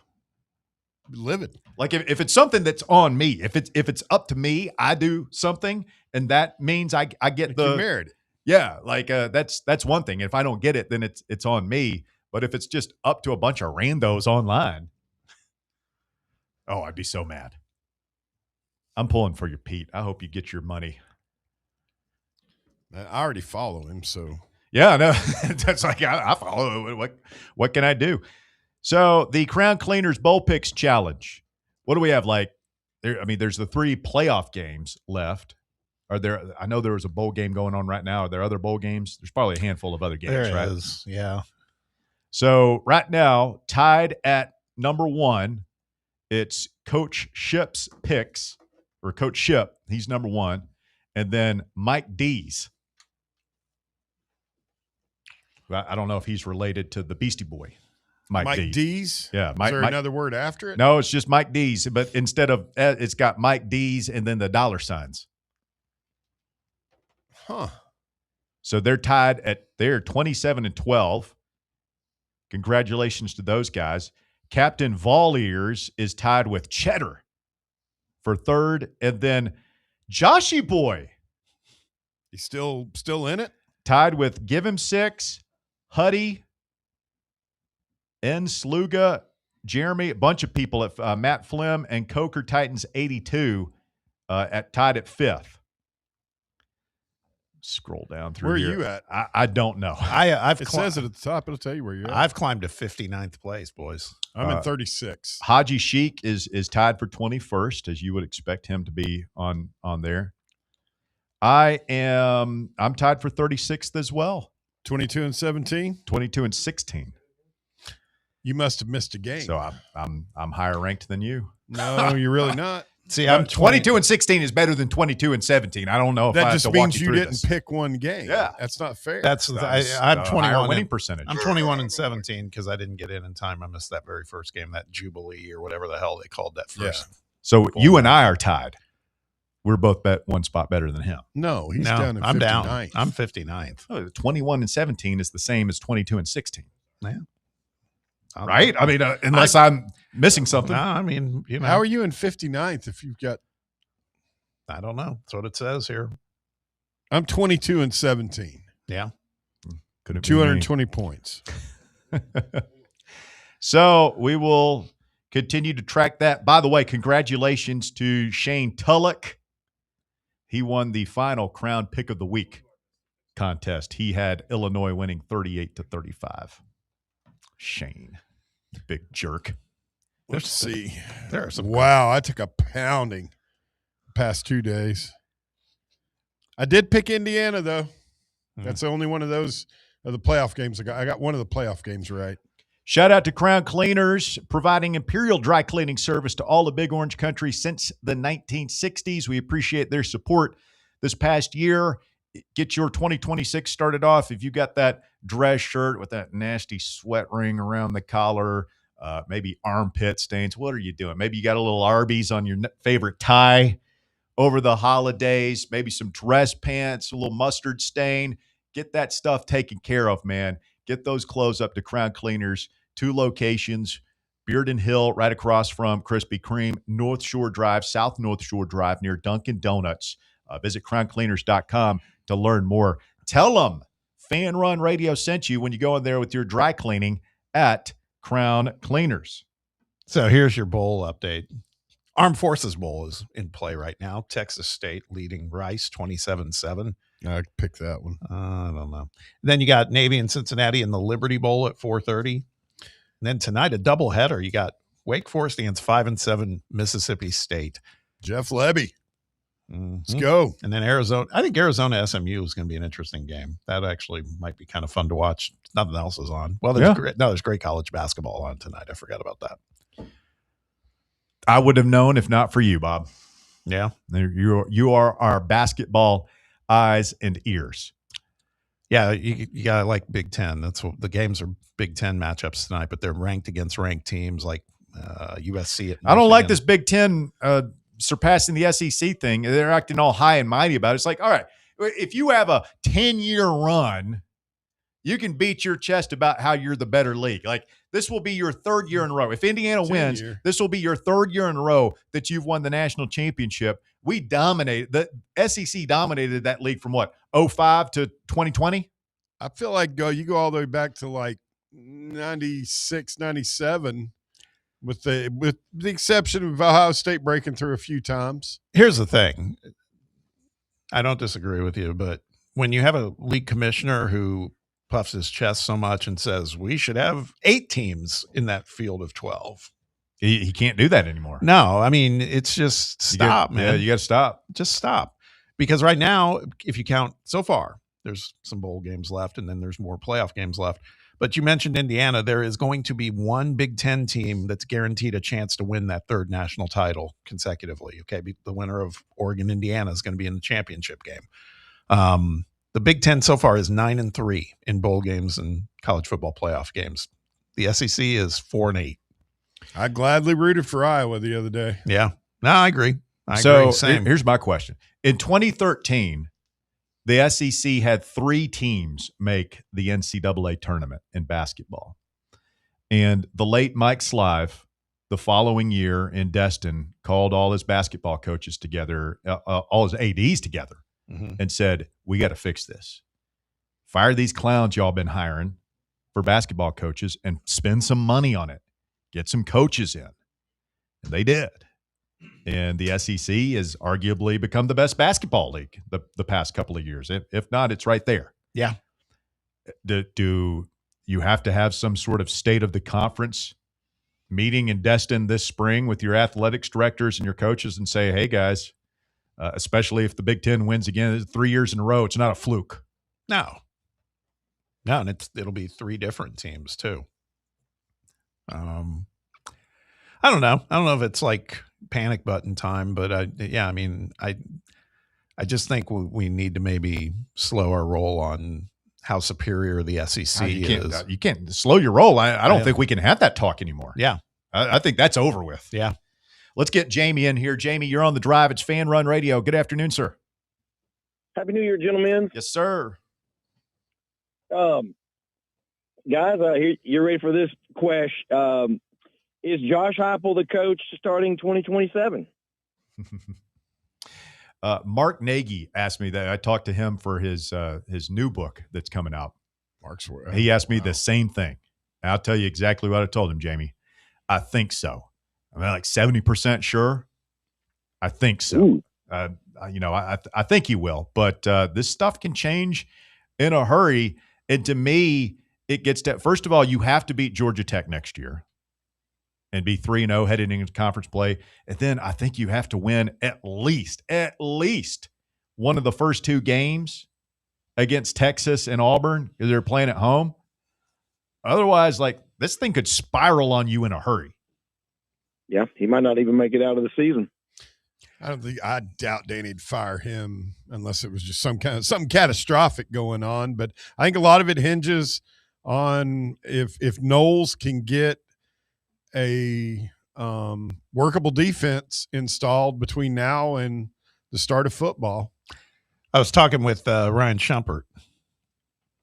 Livid. Like if it's something that's on me, if it's up to me, I do something, and that means I get the merit. Yeah, like that's one thing. If I don't get it, then it's on me. But if it's just up to a bunch of randos online, oh, I'd be so mad. I'm pulling for you, Pete. I hope you get your money. I already follow him, so yeah, no, that's like I follow. What can I do? So the Crown Cleaners Bowl Picks Challenge. What do we have? Like, there's the 3 playoff games left. Are there? I know there was a bowl game going on right now. Are there other bowl games? There's probably a handful of other games, There right? is, yeah. So right now, tied at number 1, it's Coach Ship's picks, or Coach Ship. He's number 1, and then Mike D's. I don't know if he's related to the Beastie Boy. Mike D's? Yeah. Is there another word after it? No, it's just Mike D's, but instead of it's got Mike D's and then the dollar signs. Huh. So they're tied they're 27-12. Congratulations to those guys. Captain Vol Ears is tied with Cheddar for 3rd, and then Joshy Boy. He's still in it? Tied with Give Him 6, Huddy, N. Sluga, Jeremy, a bunch of people at Matt Flim and Coker Titans 82 tied at 5th. Scroll down through Where here. are you at? I don't know. I've it says it at the top. It'll tell you where you're at. I've climbed to 59th place, boys. I'm in 36. Haji Sheik is tied for 21st, as you would expect him to be on there. I'm tied for 36th as well. 22-17? 22-16. You must have missed a game. So I'm higher ranked than you. No, you're really not. See, I'm 22-16 is better than 22-17. I don't know if that I just have to walk means you you through didn't this. pick one game. Yeah, that's not fair. I'm higher 21 winning percentage. I'm 21-17 because I didn't get in time. I missed that very first game, that Jubilee or whatever the hell they called that first. Yeah. So you and I are tied. We're both bet one spot better than him. No, he's down in 59th. I'm down. I'm 59th. Oh, 21-17 is the same as 22-16. Yeah. Right? I mean, unless I'm missing something. No, I mean, you know. How are you in 59th if you've got? I don't know. That's what it says here. I'm 22-17. Yeah. Could have 220 points. So we will continue to track that. By the way, congratulations to Shane Tulloch. He won the final Crown Pick of the Week contest. He had Illinois winning 38-35. Shane, big jerk. Let's see. There are some. Wow, I took a pounding past 2 days. I did pick Indiana, though. That's the only one of those of the playoff games I got. I got one of the playoff games right. Shout out to Crown Cleaners, providing Imperial dry cleaning service to all of Big Orange Country since the 1960s. We appreciate their support this past year. Get your 2026 started off. If you got that dress shirt with that nasty sweat ring around the collar, maybe armpit stains, what are you doing? Maybe you got a little Arby's on your favorite tie over the holidays, maybe some dress pants, a little mustard stain. Get that stuff taken care of, man. Get those clothes up to Crown Cleaners. 2 locations, Bearden Hill, right across from Krispy Kreme, North Shore Drive, South North Shore Drive near Dunkin' Donuts. Visit crowncleaners.com to learn more. Tell them Fan Run Radio sent you when you go in there with your dry cleaning at Crown Cleaners. So here's your bowl update. Armed Forces Bowl is in play right now. Texas State leading Rice 27-7. I picked that one. I don't know. Then you got Navy and Cincinnati in the Liberty Bowl at 4:30. And then tonight, a doubleheader. You got Wake Forest against 5-7 Mississippi State. Jeff Lebby. Mm-hmm. Let's go. And then Arizona. I think Arizona SMU is going to be an interesting game. That actually might be kind of fun to watch. Nothing else is on. Well, there's great college basketball on tonight. I forgot about that. I would have known if not for you, Bob. Yeah. You are our basketball eyes and ears. Yeah, you got to like Big Ten. That's what the games are. Big Ten matchups tonight, but they're ranked against ranked teams like USC. I don't like this Big Ten surpassing the SEC thing. They're acting all high and mighty about it. It's like, all right, if you have a 10-year run, you can beat your chest about how you're the better league. Like, this will be your 3rd year in a row. If Indiana wins, this will be your 3rd year in a row that you've won the national championship. We dominated. The SEC dominated that league from what, 05 to 2020? I feel like you go all the way back to like 96, 97 with the exception of Ohio State breaking through a few times. Here's the thing. I don't disagree with you, but when you have a league commissioner who puffs his chest so much and says we should have 8 teams in that field of 12. He can't do that anymore. No, I mean, it's just stop, man. Yeah, you got to stop. Just stop. Because right now, if you count so far, there's some bowl games left and then there's more playoff games left. But you mentioned Indiana. There is going to be one Big Ten team that's guaranteed a chance to win that 3rd national title consecutively. Okay, the winner of Oregon, Indiana is going to be in the championship game. The Big Ten so far is 9-3 in bowl games and college football playoff games. The SEC is 4-8. I gladly rooted for Iowa the other day. Yeah, no, I agree. I agree. Same. Here's my question. In 2013, the SEC had 3 teams make the NCAA tournament in basketball. And the late Mike Slive, the following year in Destin, called all his basketball coaches together, all his ADs together, and said, we got to fix this. Fire these clowns y'all been hiring for basketball coaches and spend some money on it. Get some coaches in. And they did. And the SEC has arguably become the best basketball league the past couple of years. If not, it's right there. Yeah. Do you have to have some sort of state of the conference meeting in Destin this spring with your athletics directors and your coaches and say, hey, guys, especially if the Big Ten wins again 3 years in a row, it's not a fluke. No, and it'll be 3 different teams too. I don't know. I don't know if it's like panic button time, but I just think we need to maybe slow our roll on how superior the SEC is. You can't slow your roll. I don't think we can have that talk anymore. Yeah. I think that's over with. Yeah. Let's get Jamie in here. Jamie, you're on the drive. It's Fan Run Radio. Good afternoon, sir. Happy New Year, gentlemen. Yes, sir. Guys, you're ready for this question. Is Josh Heupel the coach starting 2027? Mark Nagy asked me that. I talked to him for his new book that's coming out. He asked me the same thing. And I'll tell you exactly what I told him, Jamie. I think so. I'm like 70% sure. I think so. I think he will. But this stuff can change in a hurry. And to me, it gets to, first of all, you have to beat Georgia Tech next year and be 3-0 heading into conference play. And then I think you have to win at least one of the first two games against Texas and Auburn because they're playing at home. Otherwise, like, this thing could spiral on you in a hurry. Yeah, he might not even make it out of the season. I doubt Danny'd fire him unless it was just something catastrophic going on. But I think a lot of it hinges on if Knowles can get a workable defense installed between now and the start of football. I was talking with Ryan Shumpert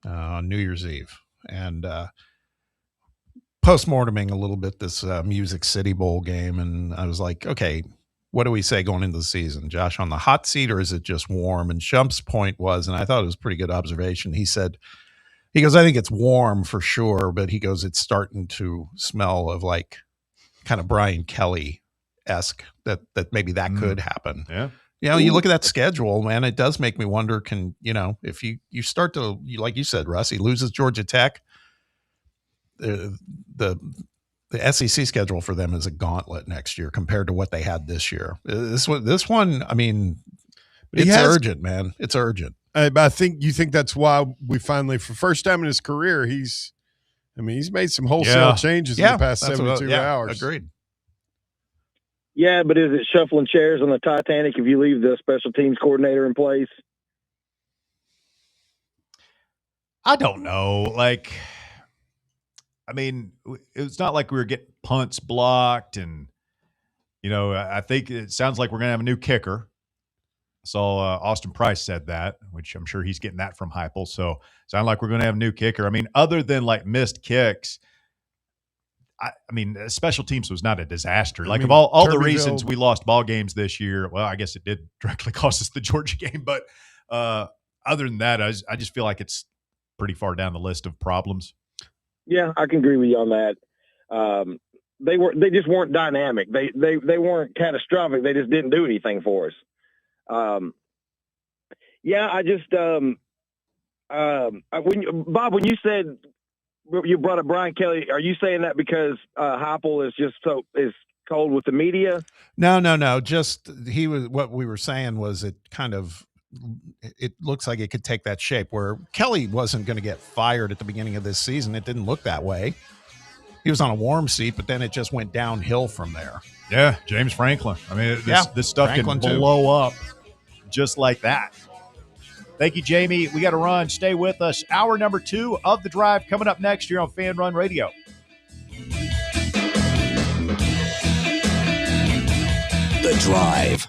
on New Year's Eve and post-morteming a little bit this Music City Bowl game, and I was like, okay, what do we say going into the season? Josh on the hot seat, or is it just warm? And Shump's point was, and I thought it was a pretty good observation, he goes, I think it's warm for sure, but he goes, it's starting to smell of like kind of Brian Kelly-esque that maybe that could happen. Yeah. You know, you look at that schedule, man, it does make me wonder, if you start to, like you said, Russ, he loses Georgia Tech, the SEC schedule for them is a gauntlet next year compared to what they had this year. This one, I mean, it's urgent, man. It's urgent. I think that's why we finally, for the first time in his career, he's made some wholesale changes in the past 72 hours. Agreed. Yeah, but is it shuffling chairs on the Titanic if you leave the special teams coordinator in place? I don't know. Like, I mean, it's not like we were getting punts blocked, and I think it sounds like we're going to have a new kicker. I saw Austin Price said that, which I'm sure he's getting that from Heupel. So sound like we're going to have a new kicker. I mean, other than like missed kicks, I mean, special teams was not a disaster. Like, of all the reasons we lost ball games this year, well, I guess it did directly cost us the Georgia game. But other than that, I just feel like it's pretty far down the list of problems. Yeah, I can agree with you on that. They just weren't dynamic. They weren't catastrophic. They just didn't do anything for us. I just when you said you brought up Brian Kelly, are you saying that because Heupel is cold with the media? No. Just what we were saying was it looks like it could take that shape where Kelly wasn't going to get fired at the beginning of this season. It didn't look that way. He was on a warm seat, but then it just went downhill from there. Yeah, James Franklin. I mean, this stuff Franklin can blow up just like that. Thank you, Jamie. We got to run. Stay with us. Hour number 2 of The Drive coming up next year on Fan Run Radio. The Drive.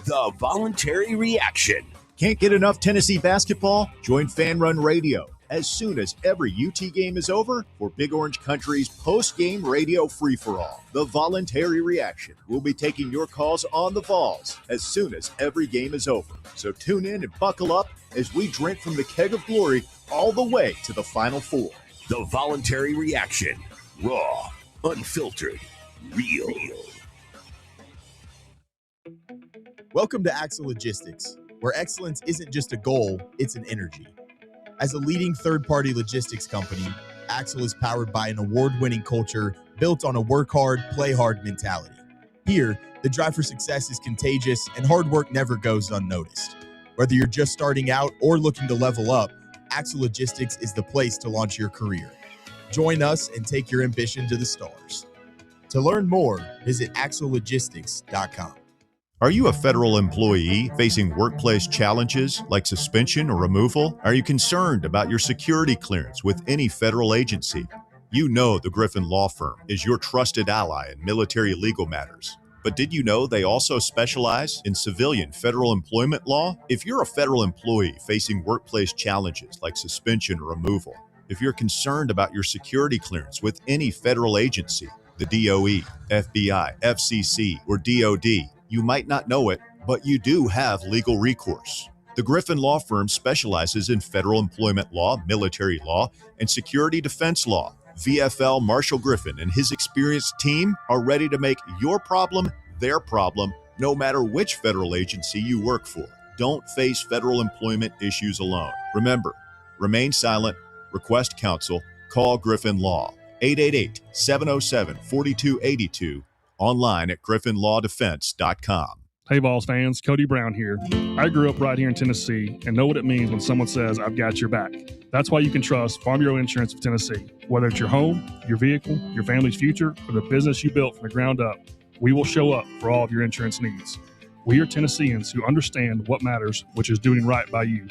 The voluntary reaction. Can't get enough Tennessee basketball? Join Fan Run Radio as soon as every UT game is over for Big Orange Country's post-game radio free-for-all. The voluntary reaction. We'll be taking your calls on the Vols as soon as every game is over. So tune in and buckle up as we drink from the keg of glory all the way to the Final Four. The voluntary reaction. Raw, unfiltered, real. Welcome to Axle Logistics, where excellence isn't just a goal, it's an energy. As a leading third-party logistics company, Axle is powered by an award-winning culture built on a work-hard, play-hard mentality. Here, the drive for success is contagious and hard work never goes unnoticed. Whether you're just starting out or looking to level up, Axle Logistics is the place to launch your career. Join us and take your ambition to the stars. To learn more, visit axlelogistics.com. Are you a federal employee facing workplace challenges like suspension or removal? Are you concerned about your security clearance with any federal agency? You know the Griffin Law Firm is your trusted ally in military legal matters. But did you know they also specialize in civilian federal employment law? If you're a federal employee facing workplace challenges like suspension or removal, if you're concerned about your security clearance with any federal agency, the DOE, FBI, FCC, or DOD, you might not know it, but you do have legal recourse. The Griffin Law Firm specializes in federal employment law, military law, and security defense law. VFL Marshall Griffin and his experienced team are ready to make your problem their problem, no matter which federal agency you work for. Don't face federal employment issues alone. Remember, remain silent, request counsel, call Griffin Law, 888-707-4282, online at griffinlawdefense.com. Hey, Vols fans, Cody Brown here. I grew up right here in Tennessee and know what it means when someone says, I've got your back. That's why you can trust Farm Bureau Insurance of Tennessee. Whether it's your home, your vehicle, your family's future, or the business you built from the ground up, we will show up for all of your insurance needs. We are Tennesseans who understand what matters, which is doing right by you.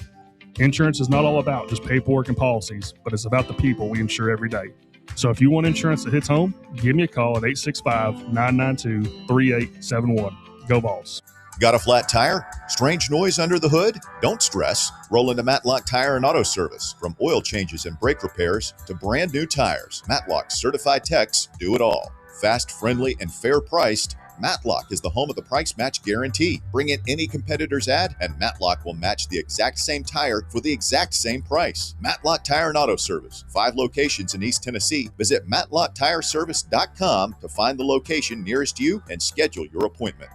Insurance is not all about just paperwork and policies, but it's about the people we insure every day. So if you want insurance that hits home, give me a call at 865-992-3871. Go Vols. Got a flat tire? Strange noise under the hood? Don't stress. Roll into Matlock Tire and Auto Service. From oil changes and brake repairs to brand new tires, Matlock's certified techs do it all. Fast, friendly, and fair priced, Matlock is the home of the price match guarantee. Bring in any competitor's ad and Matlock will match the exact same tire for the exact same price. Matlock Tire and Auto Service. 5 locations in East Tennessee. Visit matlocktireservice.com to find the location nearest you and schedule your appointment.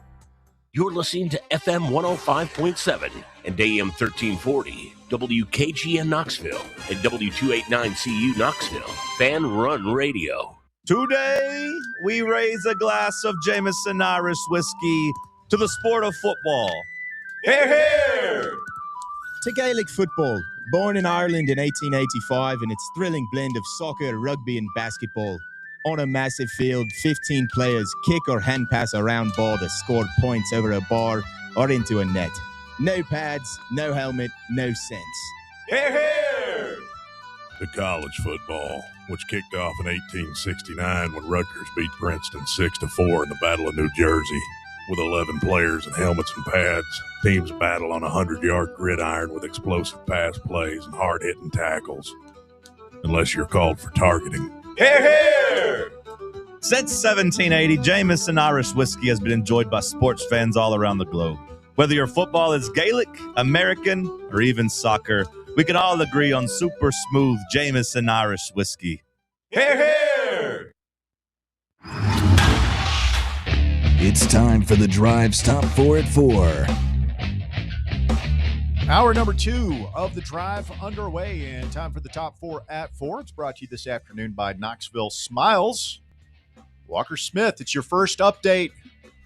You're listening to FM 105.7 and AM 1340, WKGN Knoxville, and W289CU Knoxville, Fan Run Radio. Today, we raise a glass of Jameson Irish whiskey to the sport of football. Hear, hear! To Gaelic football, born in Ireland in 1885 in its thrilling blend of soccer, rugby and basketball. On a massive field, 15 players kick or hand pass a round ball to score points over a bar or into a net. No pads, no helmet, no sense. Hear, hear! To college football, which kicked off in 1869 when Rutgers beat Princeton 6-4 in the Battle of New Jersey. With 11 players and helmets and pads, teams battle on a 100-yard gridiron with explosive pass plays and hard-hitting tackles. Unless you're called for targeting. Hear, hear! Since 1780, Jameson Irish whiskey has been enjoyed by sports fans all around the globe. Whether your football is Gaelic, American, or even soccer, we can all agree on super smooth Jameson Irish whiskey. Hear, hear! It's time for the Drive's Top 4 at 4. Hour number 2 of the drive underway, and time for the top 4 at 4. It's brought to you this afternoon by Knoxville Smiles. Walker Smith, it's your first update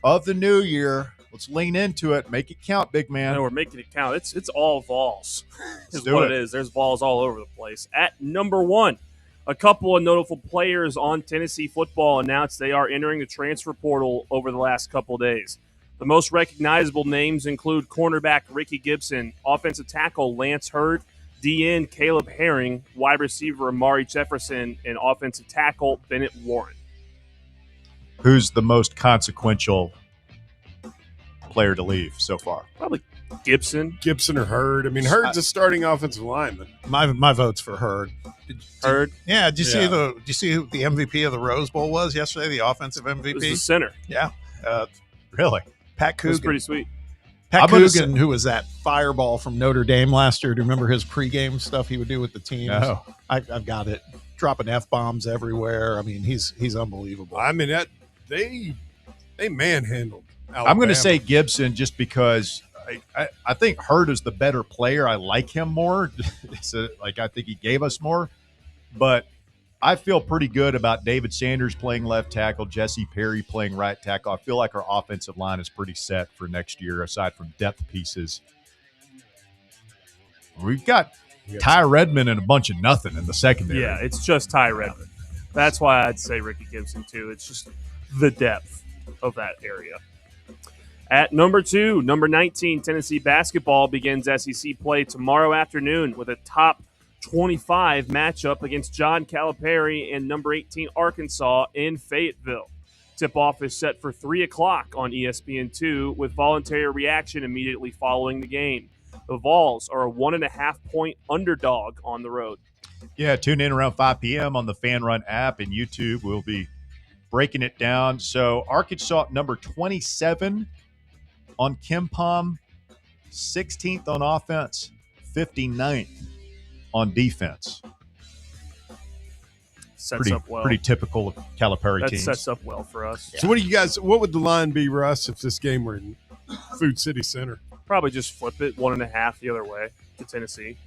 of the new year. Let's lean into it. Make it count, big man. No, we're making it count. It's all Vols. Let's Is do what it. it is. There's Vols all over the place. At number 1, a couple of notable players on Tennessee football announced they are entering the transfer portal over the last couple of days. The most recognizable names include cornerback Ricky Gibson, offensive tackle Lance Hurd, DN Caleb Herring, wide receiver Amari Jefferson, and offensive tackle Bennett Warren. Who's the most consequential player to leave so far? Probably Gibson. Gibson or Hurd. I mean, Hurd's a starting offensive lineman. My vote's for Hurd. Hurd? Yeah. Did you see who the MVP of the Rose Bowl was yesterday? The offensive MVP. It was the center. Yeah. Really? Pat It Coogan. was pretty sweet. Pat I'm gonna Coogan, who was that fireball from Notre Dame last year. Do you remember his pregame stuff he would do with the teams? No. I've got it. Dropping F-bombs everywhere. I mean, he's unbelievable. I mean, they manhandled Alabama. I'm going to say Gibson just because I think Hurd is the better player. I like him more. I think he gave us more. But I feel pretty good about David Sanders playing left tackle, Jesse Perry playing right tackle. I feel like our offensive line is pretty set for next year, aside from depth pieces. We've got Ty Redmond and a bunch of nothing in the secondary. Yeah, it's just Ty Redmond. That's why I'd say Ricky Gibson, too. It's just the depth of that area. At number 2, number 19, Tennessee basketball begins SEC play tomorrow afternoon with a top 25 matchup against John Calipari and number 18 Arkansas in Fayetteville. Tip-off is set for 3 o'clock on ESPN2 with voluntary reaction immediately following the game. The Vols are a 1.5-point underdog on the road. Yeah, tune in around 5 p.m. on the Fan Run app and YouTube. We'll be breaking it down. So Arkansas, number 27 on KenPom, 16th on offense, 59th on defense. Sets up well. Pretty typical of Calipari That teams. sets up well for us. So what would the line be, Russ, if this game were in Food City Center? Probably just flip it 1.5 the other way to Tennessee.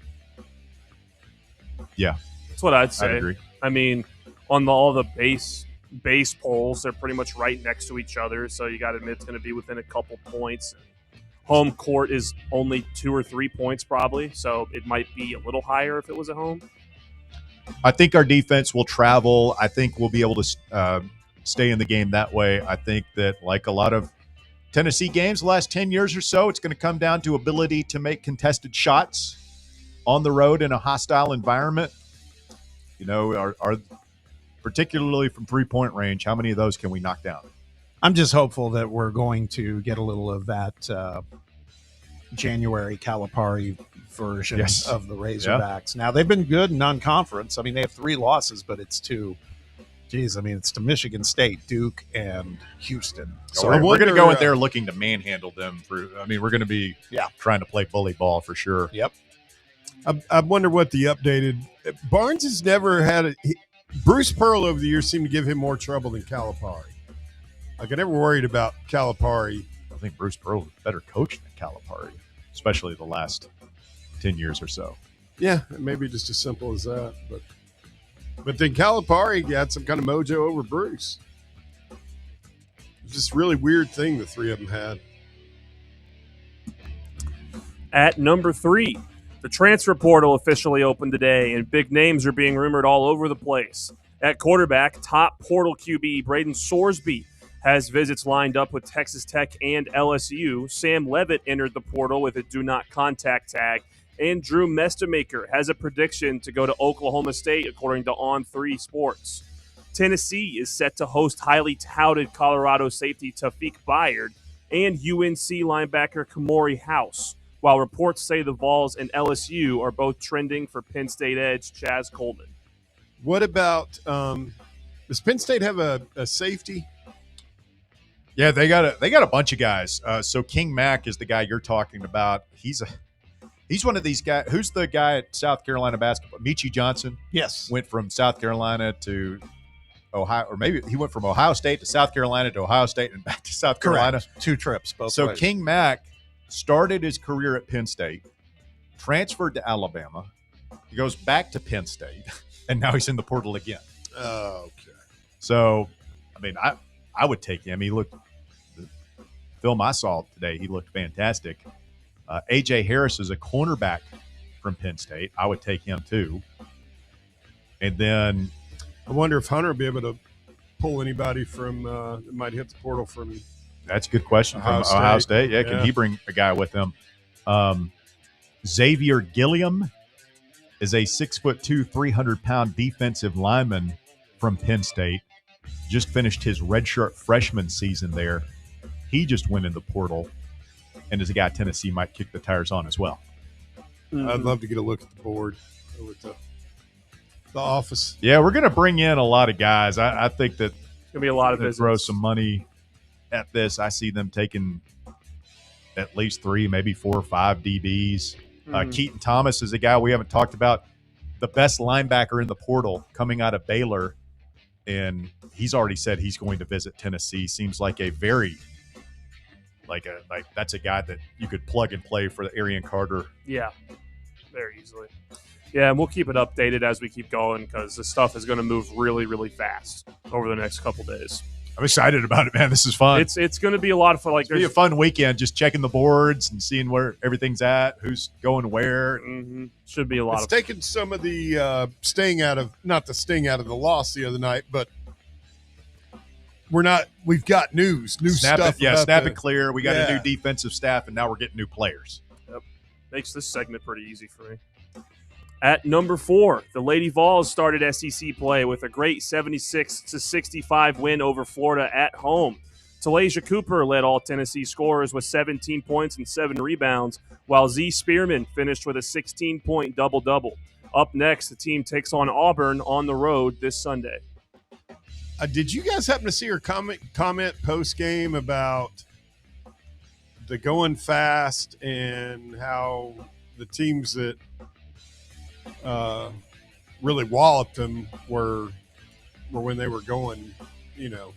Yeah. That's what I'd say. agree. I mean, on all the base base polls, they're pretty much right next to each other, so you got to admit it's going to be within a couple points. Home court is only 2 or 3 points probably, so it might be a little higher if it was at home. I think our defense will travel. I think we'll be able to stay in the game that way. I think that, like a lot of Tennessee games the last 10 years or so, it's going to come down to ability to make contested shots on the road in a hostile environment. You know, are particularly from three-point range, how many of those can we knock down? I'm just hopeful that we're going to get a little of that January Calipari version of the Razorbacks. Now, they've been good in non-conference. I mean, they have 3 losses, but it's to Michigan State, Duke, and Houston. So we're going to go in there looking to manhandle them. We're going to be trying to play bully ball for sure. Yep. I wonder what the updated – Barnes has never had Bruce Pearl over the years seemed to give him more trouble than Calipari. Like, I never worried about Calipari. I think Bruce Pearl is a better coach than Calipari, especially the last 10 years or so. Yeah, maybe just as simple as that. But then Calipari got some kind of mojo over Bruce. It's just a really weird thing the three of them had. At number 3, the transfer portal officially opened today, and big names are being rumored all over the place. At quarterback, top portal QB Braden Sorsby has visits lined up with Texas Tech and LSU. Sam Levitt entered the portal with a do not contact tag. And Drew Mestemaker has a prediction to go to Oklahoma State, according to On3 Sports. Tennessee is set to host highly touted Colorado safety Taufik Bayard and UNC linebacker Kamori House, while reports say the Vols and LSU are both trending for Penn State edge Chaz Coleman. What about does Penn State have a safety? Yeah, they got a bunch of guys. So King Mack is the guy you're talking about. He's one of these guys. Who's the guy at South Carolina basketball? Michi Johnson. Yes. Went from South Carolina to Ohio, or maybe he went from Ohio State to South Carolina to Ohio State and back to South Carolina. Correct. 2 trips, both So ways. King Mack started his career at Penn State, transferred to Alabama. He goes back to Penn State, and now he's in the portal again. Oh, okay. So, I would take him. He looked, the film I saw today, he looked fantastic. A.J. Harris is a cornerback from Penn State. I would take him too. And then I wonder if Hunter will be able to pull anybody from that might hit the portal from. That's a good question from Ohio State. Yeah, can he bring a guy with him? Xavier Gilliam is a 6'2", 300-pound defensive lineman from Penn State. Just finished his redshirt freshman season there. He just went in the portal, and is a guy Tennessee might kick the tires on as well. I'd love to get a look at the board over at the office. Yeah, we're going to bring in a lot of guys. I think that it's going to be a lot of visits. Throw some money at this. I see them taking at least 3, maybe 4 or 5 DBs. Keaton Thomas is a guy we haven't talked about, the best linebacker in the portal coming out of Baylor, and he's already said he's going to visit Tennessee. Seems like a very that's a guy that you could plug and play for the Arian Carter. Yeah, very easily. Yeah, and we'll keep it updated as we keep going because this stuff is going to move really, really fast over the next couple days. I'm excited about it, man. This is fun. It's going to be a lot of fun. Like, it's be a fun weekend, just checking the boards and seeing where everything's at, who's going where. Mm-hmm. Should be a lot it's taking some of the sting out of the loss the other night, but we've got new stuff. Snap it clear. We got a new defensive staff, and now we're getting new players. Yep. Makes this segment pretty easy for me. At number 4, the Lady Vols started SEC play with a great 76-65 win over Florida at home. Talasia Cooper led all Tennessee scorers with 17 points and 7 rebounds, while Z Spearman finished with a 16-point double-double. Up next, the team takes on Auburn on the road this Sunday. Did you guys happen to see her comment post-game about the going fast and how the teams that really walloped them were when they were going,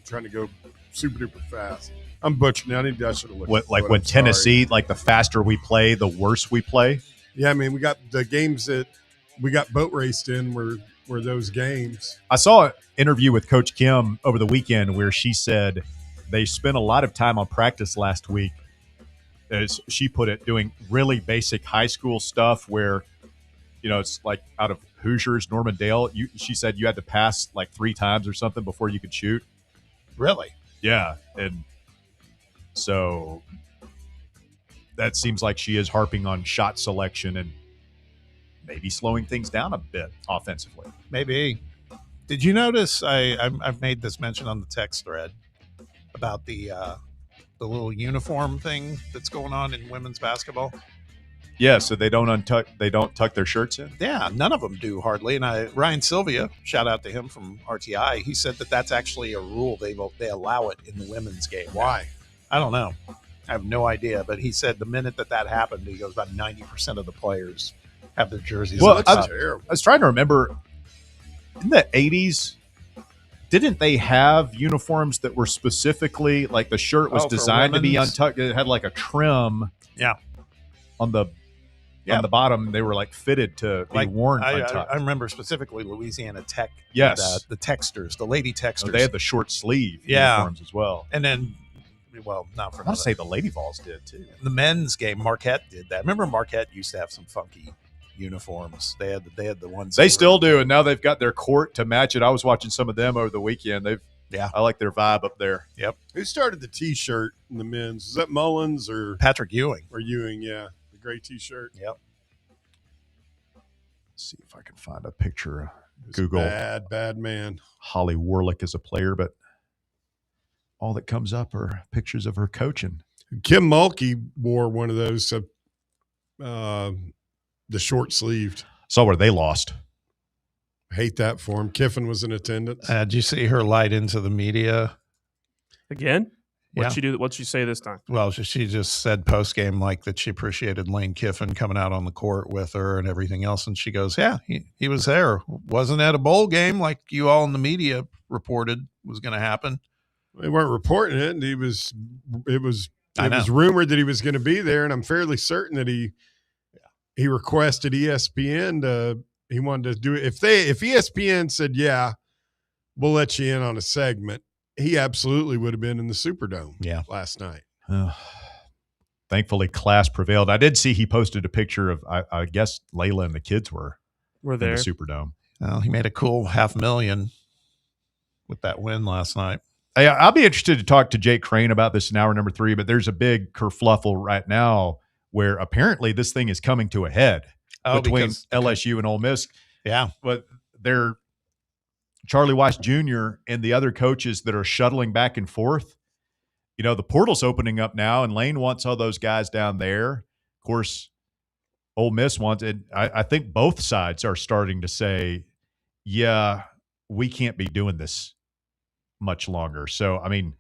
trying to go super duper fast? I'm butchering. I should have looked. When Tennessee, the faster we play, the worse we play. Yeah, we got the games that we got boat raced in were were those games. I saw an interview with Coach Kim over the weekend where she said they spent a lot of time on practice last week, as she put it, doing really basic high school stuff where, it's like out of Hoosiers, Norman Dale. She said you had to pass like 3 times or something before you could shoot. Really? Yeah. And so that seems like she is harping on shot selection and maybe slowing things down a bit offensively. Maybe. Did you notice I've made this mention on the text thread about the little uniform thing that's going on in women's basketball? Yeah, so they don't tuck their shirts in? Yeah, none of them do hardly. And Ryan Sylvia, shout out to him from RTI, he said that that's actually a rule. They allow it in the women's game. Why? I don't know. I have no idea. But he said the minute that happened, he goes, about 90% of the players have their jerseys. Well, up. I was trying to remember, in the 80s, didn't they have uniforms that were specifically, like the shirt was designed to be untucked? It had like a trim on the bottom. They were like fitted to be worn untucked. I remember specifically Louisiana Tech. Yes. The Texters, the Lady Texters. They had the short sleeve uniforms as well. And then, well, not for I want to say the Lady Vols did too. The men's game, Marquette did that. Remember Marquette used to have some funky uniforms. They had the ones. They still do, and now they've got their court to match it. I was watching some of them over the weekend. I like their vibe up there. Yep. Who started the T-shirt in the men's? Is that Mullins or Patrick Ewing? Or Ewing, yeah, the gray T-shirt. Yep. Let's see if I can find a picture. Google bad man. Holly Warlick as a player, but all that comes up are pictures of her coaching. Kim Mulkey wore one of those, the short sleeved. Saw where they lost. Hate that for him. Kiffin was in attendance. Did you see her light into the media again? What'd Yeah. she do? What'd she say this time? Well, she just said post game that she appreciated Lane Kiffin coming out on the court with her and everything else, and she goes, "Yeah, he was there. Wasn't at a bowl game like you all in the media reported was going to happen." They weren't reporting it, and it was I know. rumored that he was going to be there, and I'm fairly certain that he requested ESPN he wanted to do it. If ESPN said, "Yeah, we'll let you in on a segment," he absolutely would have been in the Superdome last night. Thankfully, class prevailed. I did see he posted a picture of, I guess, Layla and the kids were there in the Superdome. Well, he made a cool $500,000 with that win last night. Hey, I'll be interested to talk to Jake Crane about this in hour number 3, but there's a big kerfluffle right now where apparently this thing is coming to a head between LSU and Ole Miss. Yeah. But they're Charlie Weiss Jr. and the other coaches that are shuttling back and forth. The portal's opening up now, and Lane wants all those guys down there. Of course, Ole Miss wants it. I think both sides are starting to say, yeah, we can't be doing this much longer. So, I mean,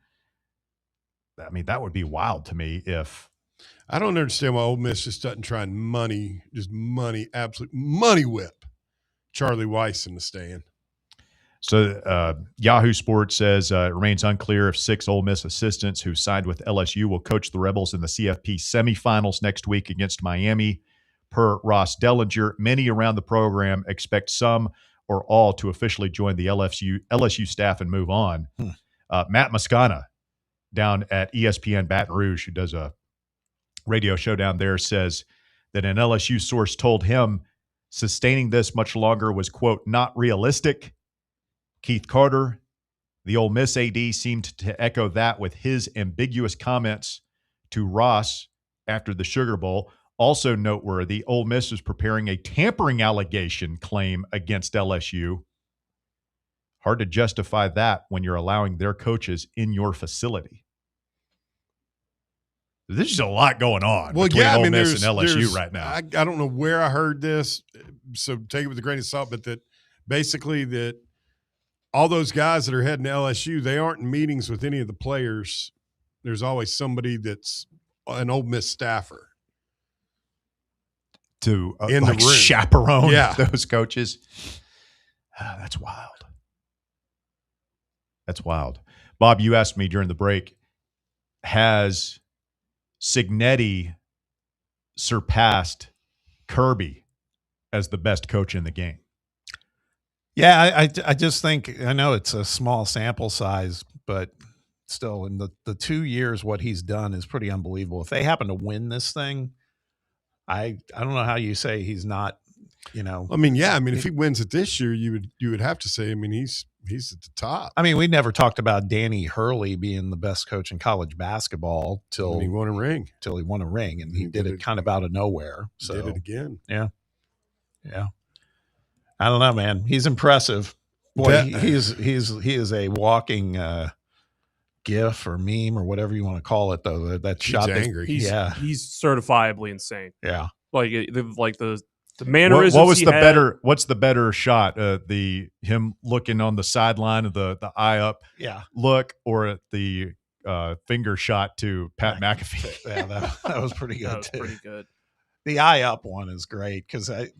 that would be wild to me if. I don't understand why Ole Miss just doesn't try and absolute money whip Charlie Weiss in the stand. So Yahoo Sports says it remains unclear if 6 Ole Miss assistants who signed with LSU will coach the Rebels in the CFP semifinals next week against Miami. Per Ross Dellinger, many around the program expect some or all to officially join the LSU staff and move on. Matt Moscana down at ESPN Baton Rouge, who does a radio show down there, says that an LSU source told him sustaining this much longer was, quote, not realistic. Keith Carter, the Ole Miss AD, seemed to echo that with his ambiguous comments to Ross after the Sugar Bowl. Also noteworthy, Ole Miss is preparing a tampering allegation claim against LSU. Hard to justify that when you're allowing their coaches in your facility. There's just a lot going on between Ole Miss and LSU right now. I don't know where I heard this, so take it with a grain of salt, but that basically that all those guys that are heading to LSU, they aren't in meetings with any of the players. There's always somebody that's an Ole Miss staffer to in the room. Chaperone those coaches. That's wild. That's wild. Bob, you asked me during the break, has Cignetti surpassed Kirby as the best coach in the game? Yeah, I just think, I know it's a small sample size, but still in the 2 years, what he's done is pretty unbelievable. If they happen to win this thing, I don't know how you say he's not, I mean, yeah. I mean, if he wins it this year, you would have to say, I mean, he's at the top. I mean, we never talked about Danny Hurley being the best coach in college basketball till he won a ring. Till he won a ring, and he did it kind of out of nowhere. So did it again. Yeah. I don't know, man. He's impressive. Boy, he is a walking GIF or meme or whatever you want to call it. Though that shot, angry. He's certifiably insane. Yeah, like the mannerisms. What was the better? What's the better shot? Him looking on the sideline of the eye up, look, or the finger shot to Pat McAfee? Yeah, that was pretty good. That was pretty good. The eye up one is great because we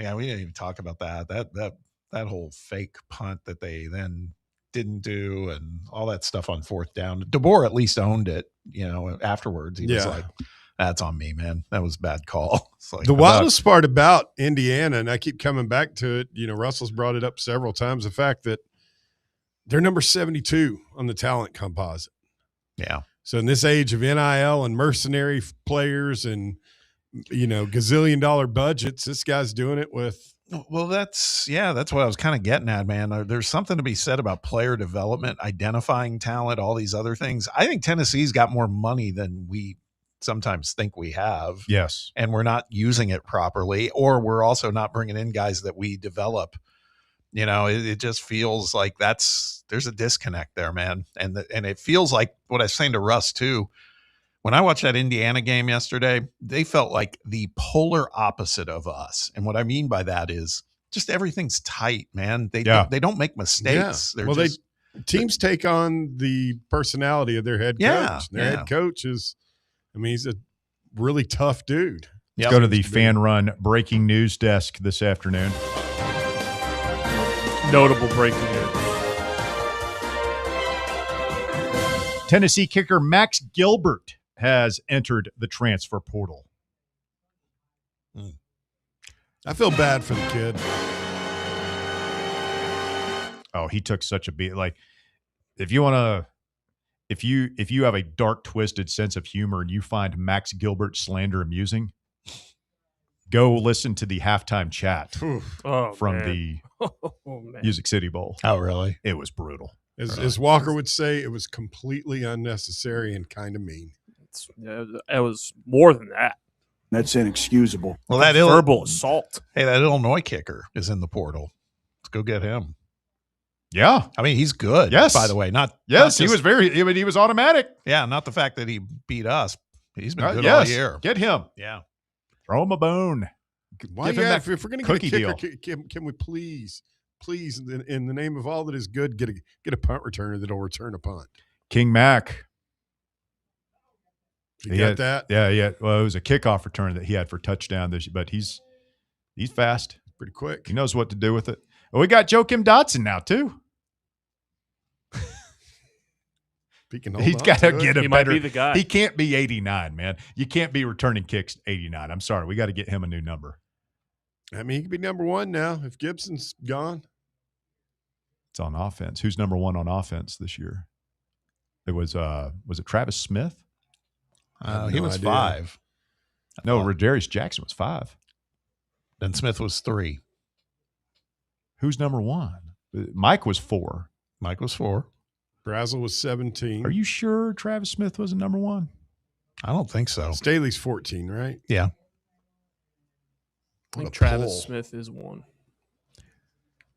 didn't even talk about that whole fake punt that they then didn't do and all that stuff on fourth down. DeBoer at least owned it, afterwards. He was like, that's on me, man. That was a bad call. It's like, the wildest part about Indiana, and I keep coming back to it, Russell's brought it up several times, the fact that they're number 72 on the talent composite. Yeah. So in this age of NIL and mercenary players and, gazillion-dollar budgets, this guy's doing it with. Well, that's what I was kind of getting at, man. There's something to be said about player development, identifying talent, all these other things. I think Tennessee's got more money than we sometimes think we have. Yes. And we're not using it properly, or we're also not bringing in guys that we develop. It just feels like there's a disconnect there, man. And it feels like what I was saying to Russ too. When I watched that Indiana game yesterday, they felt like the polar opposite of us. And what I mean by that is just everything's tight, man. They don't make mistakes. Yeah. Teams take on the personality of their head coach. Their head coach is, he's a really tough dude. Let's go to the Fan Run breaking news desk this afternoon. Notable breaking news. Tennessee kicker Max Gilbert has entered the transfer portal. I feel bad for the kid. Oh, he took such a beat. Like, if you have a dark, twisted sense of humor and you find Max Gilbert slander amusing, go listen to the halftime chat from the Music City Bowl. Oh, really? It was brutal. As Walker would say, it was completely unnecessary and kind of mean. It was more than that. That's inexcusable. Well, that verbal assault. Hey, that Illinois kicker is in the portal. Let's go get him. Yeah, I mean, he's good. Yes, by the way, he was he was automatic. Yeah, not the fact that he beat us. He's been good all year. Get him. Yeah, throw him a bone. Why? Yeah, if we're going to get a kicker, can we please, in the name of all that is good, get a punt returner that'll return a punt. King Mac. You got that? Yeah. Well, it was a kickoff return that he had for touchdown but he's fast. Pretty quick. He knows what to do with it. Well, we got Joakim Dotson now too. He's got to get a better. Might be the guy. He can't be 89, man. You can't be returning kicks 89. I'm sorry. We got to get him a new number. I mean, he could be number one now if Gibson's gone. It's on offense. Who's number one on offense this year? It was it Travis Smith? He was 5. No, Rodarius Jackson was 5. Then Smith was 3. Who's number 1? Mike was 4. Mike was 4. Brazel was 17. Are you sure Travis Smith was a number 1? I don't think so. Staley's 14, right? Yeah. I think Travis Smith is 1.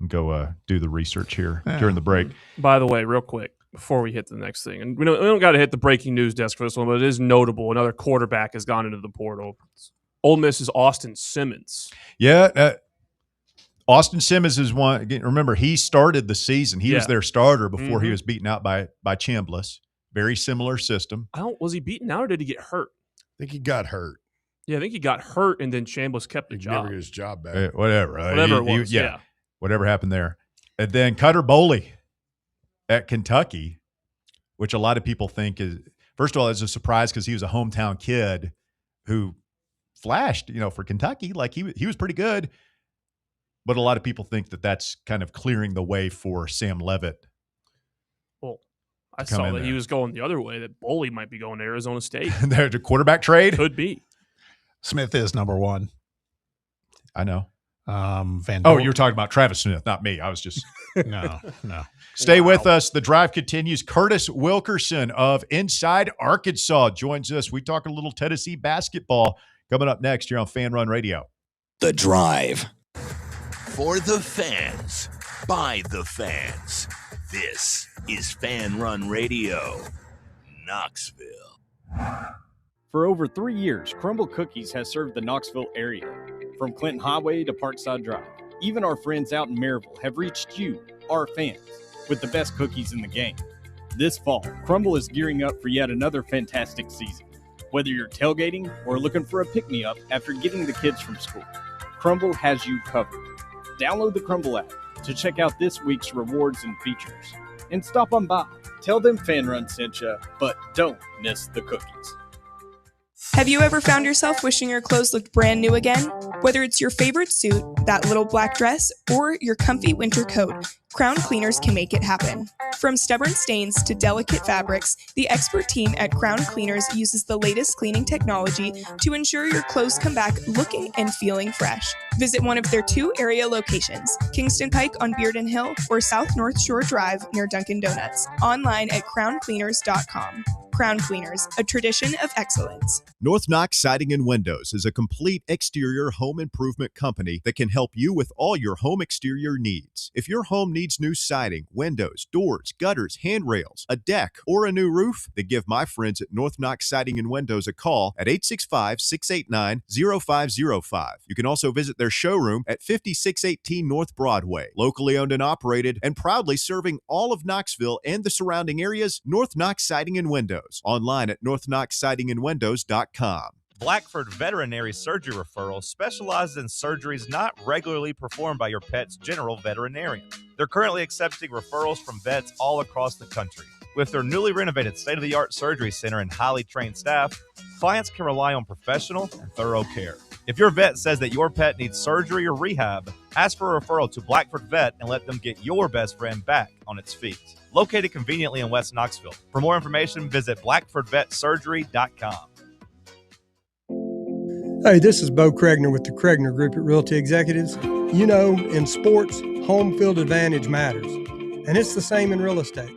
Go do the research here during the break. By the way, real quick, before we hit the next thing, and we don't got to hit the breaking news desk for this one, but it is notable. Another quarterback has gone into the portal. Ole Miss's Austin Simmons. Yeah, Austin Simmons is one. Remember, he started the season. He was their starter before he was beaten out by Chambliss. Very similar system. Was he beaten out or did he get hurt? I think he got hurt. Yeah, I think he got hurt, and then Chambliss kept the job. Never get his job back. Whatever it was. Yeah. Whatever happened there. And then Cutter Boley at Kentucky, which a lot of people think is, first of all, is a surprise because he was a hometown kid who flashed, for Kentucky. Like he was pretty good. But a lot of people think that that's kind of clearing the way for Sam Leavitt. Well, I come saw in that there. he was going the other way, that Boley might be going to Arizona State. There's a quarterback trade? Could be. Smith is number one. I know. Van Oh, Dor- you're talking about Travis Smith, not me. I was just no. Stay with us. The drive continues. Curtis Wilkerson of Inside Arkansas joins us. We talk a little Tennessee basketball coming up next here on Fan Run Radio. The Drive. For the fans, by the fans. This is Fan Run Radio, Knoxville. For over 3 years, Crumble Cookies has served the Knoxville area. From Clinton Highway to Parkside Drive, even our friends out in Maryville have reached you, our fans, with the best cookies in the game. This fall, Crumble is gearing up for yet another fantastic season. Whether you're tailgating or looking for a pick-me-up after getting the kids from school, Crumble has you covered. Download the Crumble app to check out this week's rewards and features. And stop on by. Tell them Fan Run sent you, but don't miss the cookies. Have you ever found yourself wishing your clothes looked brand new again? Whether it's your favorite suit, that little black dress, or your comfy winter coat, Crown Cleaners can make it happen. From stubborn stains to delicate fabrics, the expert team at Crown Cleaners uses the latest cleaning technology to ensure your clothes come back looking and feeling fresh. Visit one of their 2 area locations, Kingston Pike on Bearden Hill or South North Shore Drive near Dunkin' Donuts. Online at crowncleaners.com. Crown Cleaners, a tradition of excellence. North Knox Siding and Windows is a complete exterior home improvement company that can help you with all your home exterior needs. If your home needs new siding, windows, doors, gutters, handrails, a deck, or a new roof, then give my friends at North Knox Siding and Windows a call at 865-689-0505. You can also visit their showroom at 5618 North Broadway. Locally owned and operated and proudly serving all of Knoxville and the surrounding areas, North Knox Siding and Windows. Online at northknoxsidingandwindows.com. Blackford Veterinary Surgery Referral specializes in surgeries not regularly performed by your pet's general veterinarian. They're currently accepting referrals from vets all across the country. With their newly renovated state-of-the-art surgery center and highly trained staff, clients can rely on professional and thorough care. If your vet says that your pet needs surgery or rehab, ask for a referral to Blackford Vet and let them get your best friend back on its feet. Located conveniently in West Knoxville. For more information, visit blackfordvetsurgery.com. Hey, this is Bo Kregner with the Kregner Group at Realty Executives. You know, in sports, home field advantage matters, and it's the same in real estate.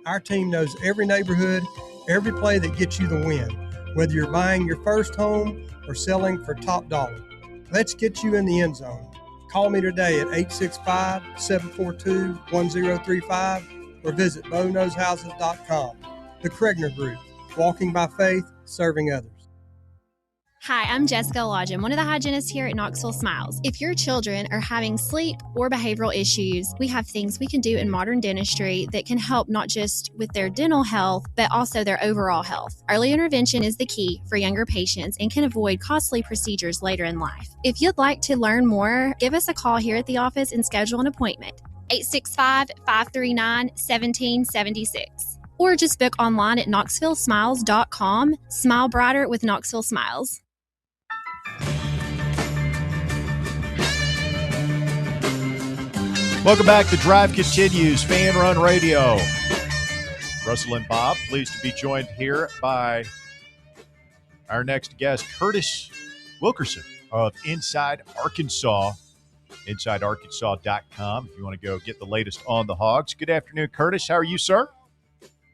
Our team knows every neighborhood, every play that gets you the win, whether you're buying your first home or selling for top dollar. Let's get you in the end zone. Call me today at 865-742-1035 or visit BoKnowsHouses.com. The Kregner Group, walking by faith, serving others. Hi, I'm Jessica Lodgen, one of the hygienists here at Knoxville Smiles. If your children are having sleep or behavioral issues, we have things we can do in modern dentistry that can help not just with their dental health, but also their overall health. Early intervention is the key for younger patients and can avoid costly procedures later in life. If you'd like to learn more, give us a call here at the office and schedule an appointment. 865-539-1776. Or just book online at knoxvillesmiles.com. Smile brighter with Knoxville Smiles. Welcome back. The drive continues. Fan Run Radio. Russell and Bob, pleased to be joined here by our next guest, Curtis Wilkerson of Inside Arkansas. InsideArkansas.com if you want to go get the latest on the Hogs. Good afternoon, Curtis. How are you, sir?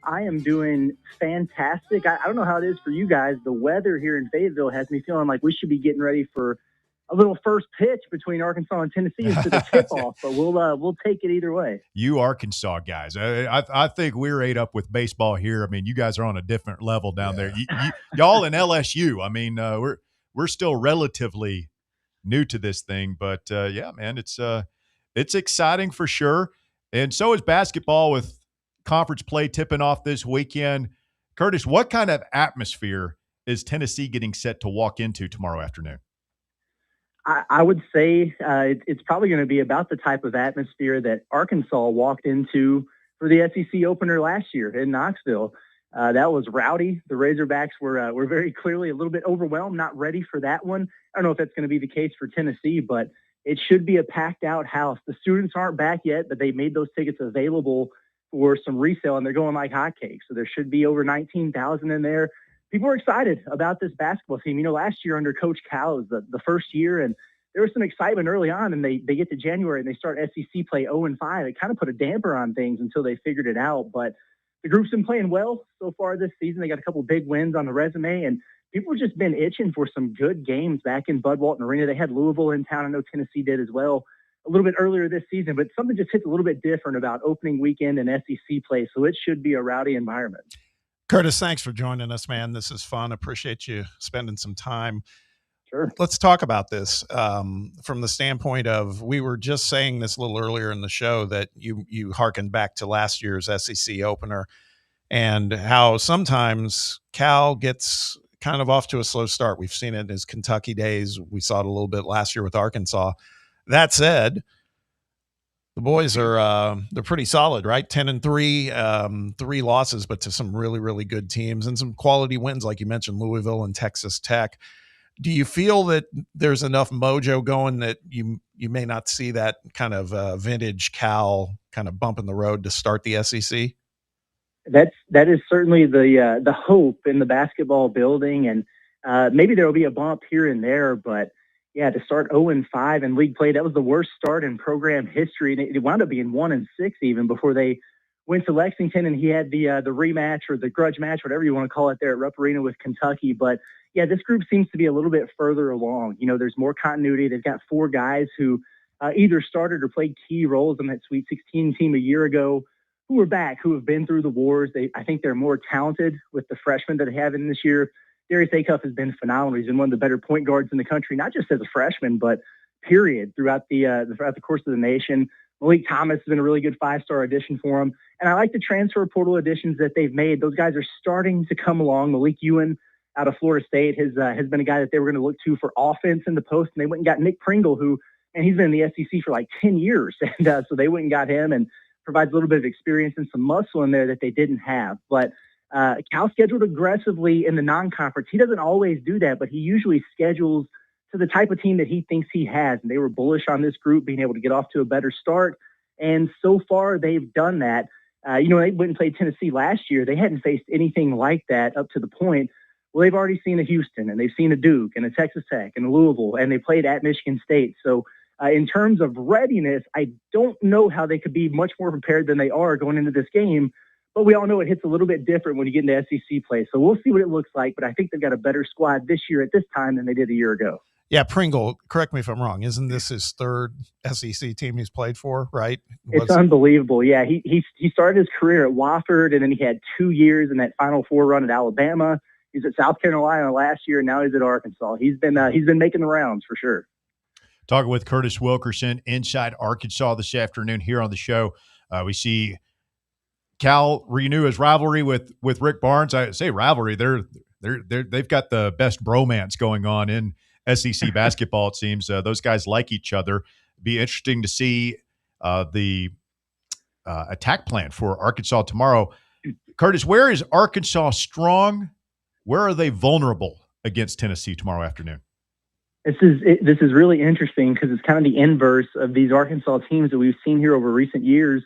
I am doing fantastic. I don't know how it is for you guys. The weather here in Fayetteville has me feeling like we should be getting ready for a little first pitch between Arkansas and Tennessee instead of tip-off, but we'll take it either way. You Arkansas guys. I think we're ate up with baseball here. I mean, you guys are on a different level down there. Y'all in LSU. I mean, we're still relatively new to this thing, but yeah, man, it's exciting for sure. And so is basketball with conference play tipping off this weekend. Curtis, what kind of atmosphere is Tennessee getting set to walk into tomorrow afternoon? I would say it's probably going to be about the type of atmosphere that Arkansas walked into for the SEC opener last year in Knoxville. That was rowdy. The Razorbacks were very clearly a little bit overwhelmed, not ready for that one. I don't know if that's going to be the case for Tennessee, but it should be a packed out house. The students aren't back yet, but they made those tickets available for some resale, and they're going like hotcakes. So there should be over 19,000 in there. People are excited about this basketball team. Last year under Coach Cal was the first year, and there was some excitement early on, and they get to January and they start SEC play 0-5. It kind of put a damper on things until they figured it out. But the group's been playing well so far this season. They got a couple big wins on the resume, and people have just been itching for some good games back in Bud Walton Arena. They had Louisville in town. I know Tennessee did as well a little bit earlier this season, but something just hits a little bit different about opening weekend and SEC play. So it should be a rowdy environment. Curtis, thanks for joining us, man. This is fun. Appreciate you spending some time. Sure. Let's talk about this from the standpoint of, we were just saying this a little earlier in the show that you hearkened back to last year's SEC opener and how sometimes Cal gets kind of off to a slow start. We've seen it in his Kentucky days. We saw it a little bit last year with Arkansas. That said, the boys are they're pretty solid, right? 10-3, 3 losses, but to some really, really good teams and some quality wins, like you mentioned, Louisville and Texas Tech. Do you feel that there's enough mojo going that you may not see that kind of vintage Cal kind of bump in the road to start the SEC? That is certainly the hope in the basketball building, and maybe there will be a bump here and there, but yeah, to start 0-5 in league play, that was the worst start in program history, and it wound up being 1-6 even before they went to Lexington, and he had the rematch or the grudge match, whatever you want to call it, there at Rupp Arena with Kentucky. But yeah, this group seems to be a little bit further along. There's more continuity. They've got 4 guys who either started or played key roles in that Sweet 16 team a year ago, who are back, who have been through the wars. I think they're more talented with the freshmen that they have in this year. Darius Acuff has been phenomenal. He's been one of the better point guards in the country, not just as a freshman, but period throughout the course of the nation. Malik Thomas has been a really good 5-star addition for him. And I like the transfer portal additions that they've made. Those guys are starting to come along. Malik Ewan out of Florida State has been a guy that they were going to look to for offense in the post. And they went and got Nick Pringle, and he's been in the SEC for like 10 years. And so they went and got him and provides a little bit of experience and some muscle in there that they didn't have. But Cal scheduled aggressively in the non-conference. He doesn't always do that, but he usually schedules to the type of team that he thinks he has. And they were bullish on this group being able to get off to a better start. And so far they've done that. They went and played Tennessee last year. They hadn't faced anything like that up to the point. Well, they've already seen a Houston, and they've seen a Duke and a Texas Tech and a Louisville, and they played at Michigan State. So in terms of readiness, I don't know how they could be much more prepared than they are going into this game. But we all know it hits a little bit different when you get into SEC play. So we'll see what it looks like. But I think they've got a better squad this year at this time than they did a year ago. Yeah, Pringle, correct me if I'm wrong. Isn't this his 3rd SEC team he's played for, right? It's unbelievable. Yeah, he started his career at Wofford, and then he had 2 years in that Final Four run at Alabama. He's at South Carolina last year, and now he's at Arkansas. He's been making the rounds for sure. Talking with Curtis Wilkerson inside Arkansas this afternoon here on the show. We see Cal renew his rivalry with Rick Barnes. I say rivalry. They've got the best bromance going on in SEC basketball. It seems those guys like each other. Be interesting to see the attack plan for Arkansas tomorrow. Curtis, where is Arkansas strong? Where are they vulnerable against Tennessee tomorrow afternoon? This is really interesting because it's kind of the inverse of these Arkansas teams that we've seen here over recent years.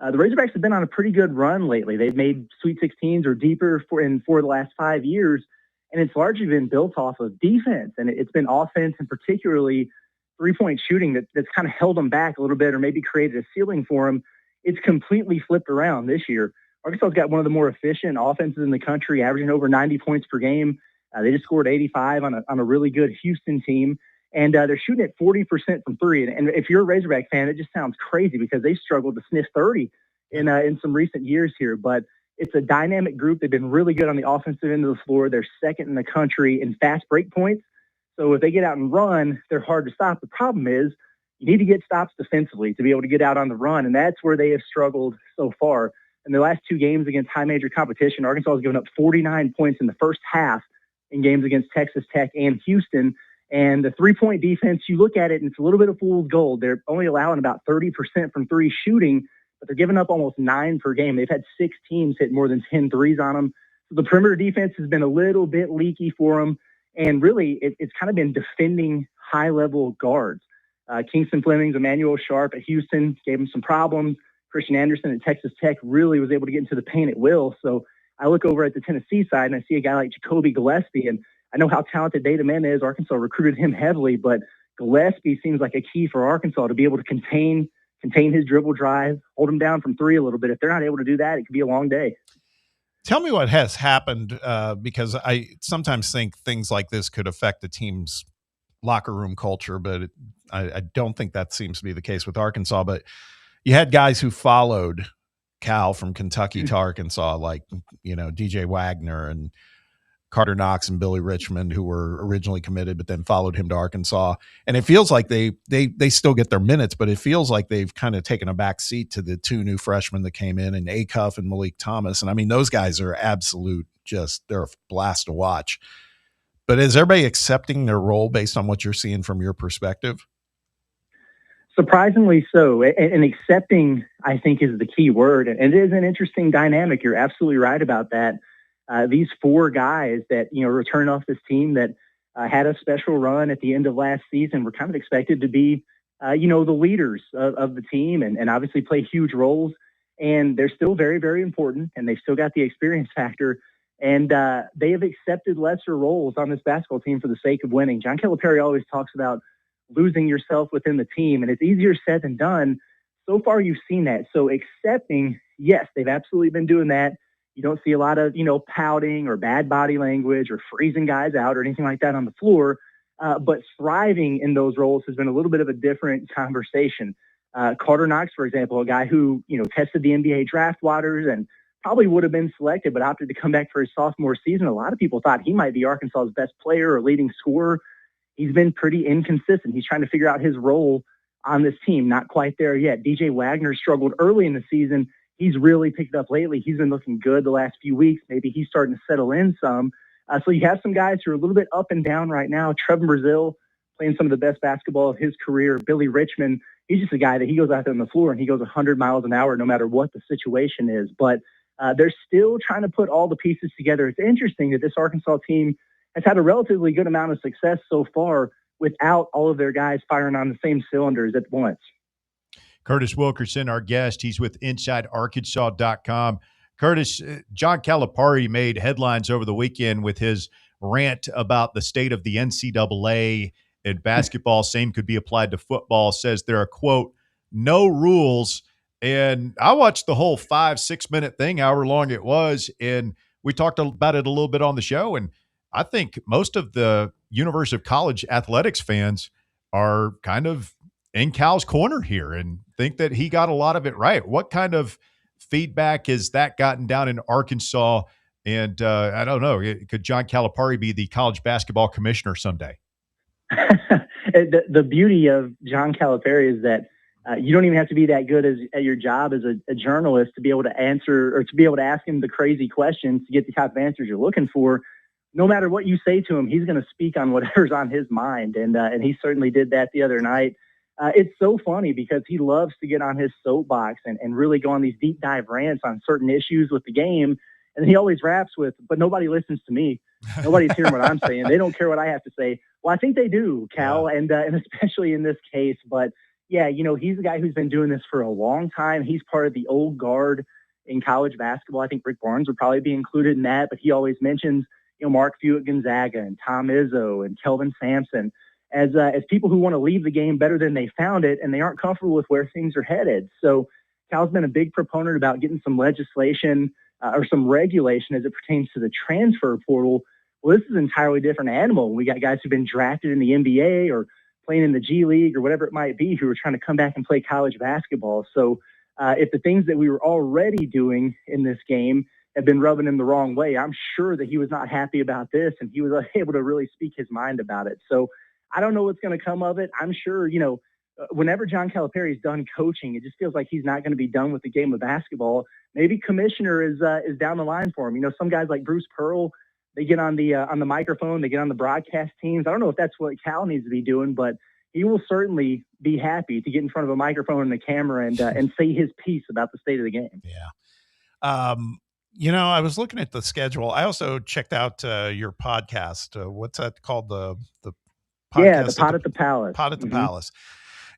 The Razorbacks have been on a pretty good run lately. They've made Sweet 16s or deeper for the last 5 years, and it's largely been built off of defense. And it's been offense and particularly three-point shooting that's kind of held them back a little bit or maybe created a ceiling for them. It's completely flipped around this year. Arkansas's got one of the more efficient offenses in the country, averaging over 90 points per game. They just scored 85 on a really good Houston team. And they're shooting at 40% from three. And if you're a Razorback fan, it just sounds crazy because they struggled to sniff 30 in some recent years here. But it's a dynamic group. They've been really good on the offensive end of the floor. They're second in the country in fast break points. So if they get out and run, they're hard to stop. The problem is you need to get stops defensively to be able to get out on the run. And that's where they have struggled so far. In the last 2 games against high major competition, Arkansas has given up 49 points in the first half in games against Texas Tech and Houston. And the three-point defense, you look at it, and it's a little bit of fool's gold. They're only allowing about 30% from three shooting, but they're giving up almost 9 per game. They've had 6 teams hit more than 10 threes on them. So the perimeter defense has been a little bit leaky for them. And really, it's kind of been defending high-level guards. Kingston Flemings, Emmanuel Sharp at Houston gave him some problems. Christian Anderson at Texas Tech really was able to get into the paint at will. So I look over at the Tennessee side and I see a guy like Jacoby Gillespie, and I know how talented Data Man is. Arkansas recruited him heavily, but Gillespie seems like a key for Arkansas to be able to contain his dribble drive, hold him down from three a little bit. If they're not able to do that, it could be a long day. Tell me what has happened, because I sometimes think things like this could affect the team's locker room culture, but I don't think that seems to be the case with Arkansas. But you had guys who followed Cal from Kentucky to Arkansas, like, DJ Wagner and Carter Knox and Billy Richmond, who were originally committed but then followed him to Arkansas. And it feels like they still get their minutes, but it feels like they've kind of taken a back seat to the two new freshmen that came in, and Acuff and Malik Thomas. And I mean, those guys are they're a blast to watch. But is everybody accepting their role based on what you're seeing from your perspective? Surprisingly so. And accepting, I think, is the key word. And it is an interesting dynamic. You're absolutely right about that. These four guys that, return off this team that had a special run at the end of last season were kind of expected to be, the leaders of the team and obviously play huge roles. And they're still very, very important, and they've still got the experience factor. And they have accepted lesser roles on this basketball team for the sake of winning. John Calipari always talks about losing yourself within the team, and it's easier said than done. So far, you've seen that. So accepting, yes, they've absolutely been doing that. You don't see a lot of, pouting or bad body language or freezing guys out or anything like that on the floor. But thriving in those roles has been a little bit of a different conversation. Carter Knox, for example, a guy who, tested the NBA draft waters and probably would have been selected, but opted to come back for his sophomore season. A lot of people thought he might be Arkansas's best player or leading scorer. He's been pretty inconsistent. He's trying to figure out his role on this team. Not quite there yet. DJ Wagner struggled early in the season. He's really picked up lately. He's been looking good the last few weeks. Maybe he's starting to settle in some. So you have some guys who are a little bit up and down right now. Trevin Brazile playing some of the best basketball of his career. Billy Richmond, he's just a guy that he goes out there on the floor and he goes 100 miles an hour no matter what the situation is. But they're still trying to put all the pieces together. It's interesting that this Arkansas team has had a relatively good amount of success so far without all of their guys firing on the same cylinders at once. Curtis Wilkerson, our guest. He's with InsideArkansas.com. Curtis, John Calipari made headlines over the weekend with his rant about the state of the NCAA in basketball. Same could be applied to football. Says there are, quote, no rules. And I watched the whole 5-6 minute thing, however long it was, and we talked about it a little bit on the show. And I think most of the University of College athletics fans are kind of in Cal's corner here and think that he got a lot of it right. What kind of feedback has that gotten down in Arkansas? And I don't know, could John Calipari be the college basketball commissioner someday? The beauty of John Calipari is that you don't even have to be that good at your job as a journalist to be able to answer or to be able to ask him the crazy questions to get the type of answers you're looking for. No matter what you say to him, he's going to speak on whatever's on his mind. And he certainly did that the other night. It's so funny because he loves to get on his soapbox and really go on these deep dive rants on certain issues with the game. And he always raps with, but nobody listens to me. Nobody's hearing what I'm saying. They don't care what I have to say. Well, I think they do, Cal, and especially in this case. But yeah, he's a guy who's been doing this for a long time. He's part of the old guard in college basketball. I think Rick Barnes would probably be included in that, but he always mentions, Mark Few at Gonzaga and Tom Izzo and Kelvin Sampson as people who want to leave the game better than they found it, and they aren't comfortable with where things are headed. So Cal's been a big proponent about getting some legislation or some regulation as it pertains to the transfer portal. Well, this is an entirely different animal. We got guys who've been drafted in the NBA or playing in the G League or whatever it might be who are trying to come back and play college basketball. So if the things that we were already doing in this game have been rubbing him the wrong way, I'm sure that he was not happy about this, and he was able to really speak his mind about it. So I don't know what's going to come of it. I'm sure, whenever John Calipari is done coaching, it just feels like he's not going to be done with the game of basketball. Maybe commissioner is down the line for him. Some guys like Bruce Pearl, they get on the microphone, they get on the broadcast teams. I don't know if that's what Cal needs to be doing, but he will certainly be happy to get in front of a microphone and a camera and say his piece about the state of the game. Yeah. I was looking at the schedule. I also checked out your podcast. What's that called? The podcast the Pod at the Palace. Pod at the Palace.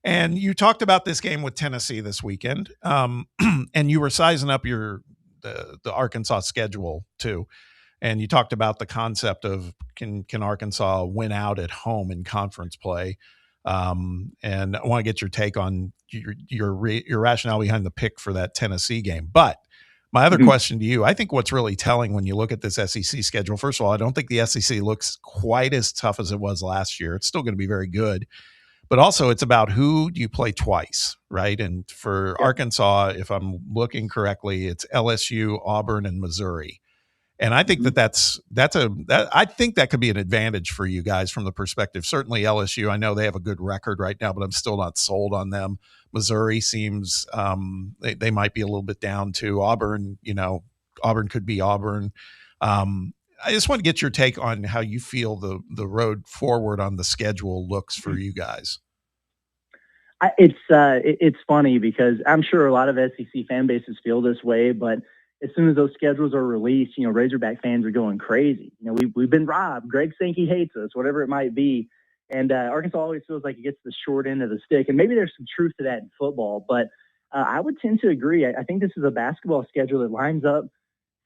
And you talked about this game with Tennessee this weekend, and you were sizing up the Arkansas schedule too. And you talked about the concept of can Arkansas win out at home in conference play? And I want to get your take on your rationale behind the pick for that Tennessee game. But my other question to you, I think what's really telling when you look at this SEC schedule, first of all, I don't think the SEC looks quite as tough as it was last year. It's still going to be very good. But also it's about who do you play twice, right? And for Arkansas, if I'm looking correctly, it's LSU, Auburn, and Missouri. And I think I think that could be an advantage for you guys from the perspective. Certainly LSU, I know they have a good record right now, but I'm still not sold on them. Missouri seems they might be a little bit down too. Auburn, Auburn could be Auburn. I just want to get your take on how you feel the road forward on the schedule looks for you guys. It's funny because I'm sure a lot of SEC fan bases feel this way, but as soon as those schedules are released, Razorback fans are going crazy. We've been robbed. Greg Sankey hates us, whatever it might be. And Arkansas always feels like it gets the short end of the stick. And maybe there's some truth to that in football, but I would tend to agree. I think this is a basketball schedule that lines up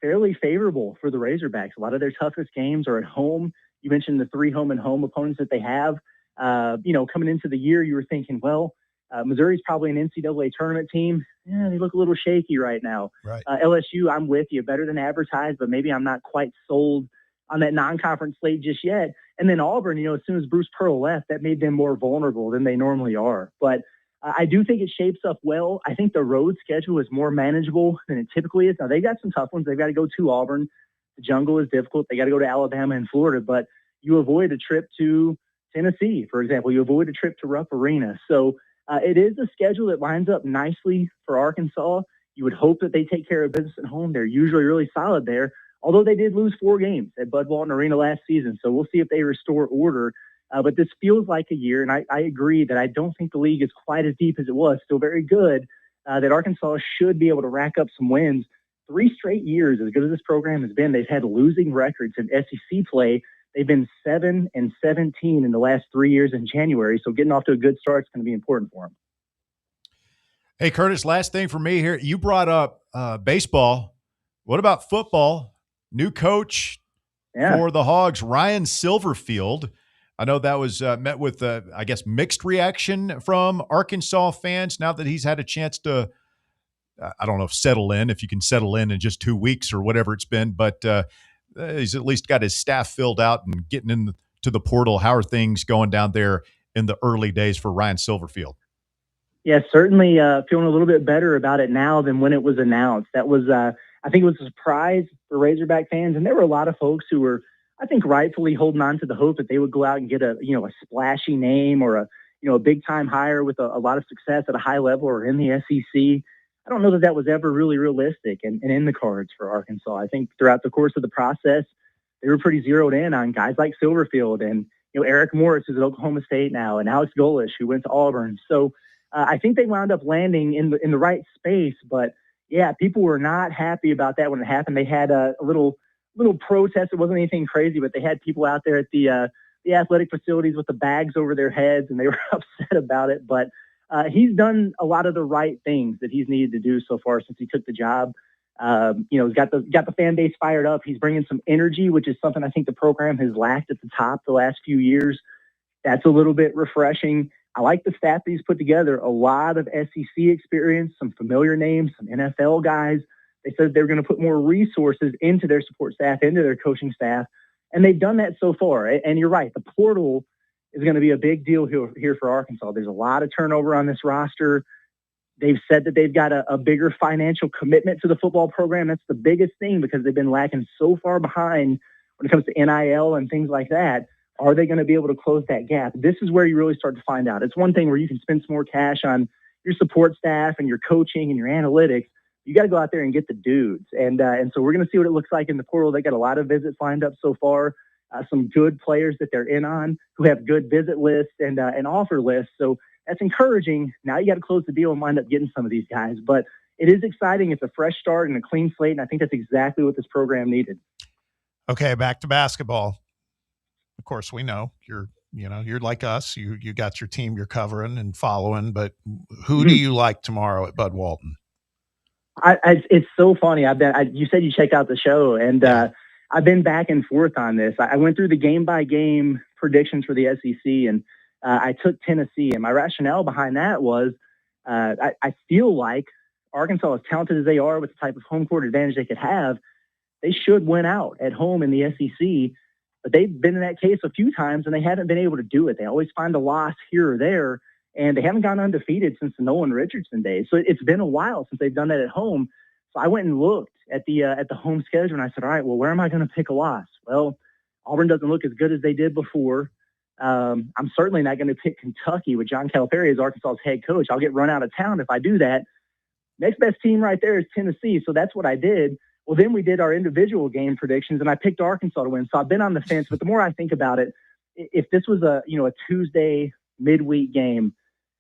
fairly favorable for the Razorbacks. A lot of their toughest games are at home. You mentioned the 3 home and home opponents that they have. Coming into the year, you were thinking, well, Missouri's probably an NCAA tournament team. Yeah, they look a little shaky right now. Right. LSU, I'm with you, better than advertised, but maybe I'm not quite sold on that non-conference slate just yet. And then Auburn, as soon as Bruce Pearl left, that made them more vulnerable than they normally are. But I do think it shapes up well. I think the road schedule is more manageable than it typically is. Now, they got some tough ones. They've got to go to Auburn. The jungle is difficult. They got to go to Alabama and Florida, but you avoid a trip to Tennessee, for example. You avoid a trip to Rupp Arena. So it is a schedule that lines up nicely for Arkansas. You would hope that they take care of business at home. They're usually really solid there, although they did lose 4 games at Bud Walton Arena last season. So we'll see if they restore order. But this feels like a year, and I agree that I don't think the league is quite as deep as it was, still very good, that Arkansas should be able to rack up some wins. 3 straight years, as good as this program has been, they've had losing records in SEC play. They've been 7-17 in the last 3 years in January, so getting off to a good start is going to be important for them. Hey, Curtis, last thing for me here. You brought up baseball. What about football? New coach for the Hogs, Ryan Silverfield. I know that was met with, I guess, mixed reaction from Arkansas fans now that he's had a chance to, I don't know if settle in, if you can settle in just 2 weeks or whatever it's been, but he's at least got his staff filled out and getting into the portal. How are things going down there in the early days for Ryan Silverfield? Yeah, certainly feeling a little bit better about it now than when it was announced. That was, I think it was a surprise for Razorback fans, and there were a lot of folks who were, I think, rightfully holding on to the hope that they would go out and get a splashy name or a big time hire with a lot of success at a high level or in the SEC. I don't know that was ever really realistic and in the cards for Arkansas. I think throughout the course of the process, they were pretty zeroed in on guys like Silverfield and Eric Morris, who's at Oklahoma State now, and Alex Golish, who went to Auburn. So I think they wound up landing in the right space. But yeah, people were not happy about that when it happened. They had a little protest. It wasn't anything crazy, but they had people out there at the athletic facilities with the bags over their heads, and they were upset about it. But he's done a lot of the right things that he's needed to do so far since he took the job. He's got the fan base fired up. He's bringing some energy, which is something I think the program has lacked at the top the last few years. That's a little bit refreshing. I like the staff that he's put together. A lot of SEC experience, some familiar names, some NFL guys. They said they were going to put more resources into their support staff, into their coaching staff, and they've done that so far. And you're right, the portal is going to be a big deal here for Arkansas. There's a lot of turnover on this roster. They've said that they've got a bigger financial commitment to the football program. That's the biggest thing because they've been lacking so far behind when it comes to NIL and things like that. Are they going to be able to close that gap? This is where you really start to find out. It's one thing where you can spend some more cash on your support staff and your coaching and your analytics. You got to go out there and get the dudes. And so we're going to see what it looks like in the portal. They got a lot of visits lined up so far, some good players that they're in on who have good visit lists and offer lists. So that's encouraging. Now you got to close the deal and wind up getting some of these guys. But it is exciting. It's a fresh start and a clean slate, and I think that's exactly what this program needed. Okay, back to basketball. Of course, we know you're you're like us. You got your team you're covering and following, but who do you like tomorrow at Bud Walton? It's so funny. You said you checked out the show, and I've been back and forth on this. I went through the game by game predictions for the SEC, and I took Tennessee. And my rationale behind that was I feel like Arkansas, as talented as they are with the type of home court advantage they could have, they should win out at home in the SEC. But they've been in that case a few times, and they haven't been able to do it. They always find a loss here or there, and they haven't gone undefeated since the Nolan Richardson days. So it's been a while since they've done that at home. So I went and looked at the home schedule, and I said, all right, well, where am I going to pick a loss? Well, Auburn doesn't look as good as they did before. I'm certainly not going to pick Kentucky with John Calipari as Arkansas's head coach. I'll get run out of town if I do that. Next best team right there is Tennessee, so that's what I did. Well, then we did our individual game predictions, and I picked Arkansas to win. So I've been on the fence, but the more I think about it, if this was a Tuesday midweek game,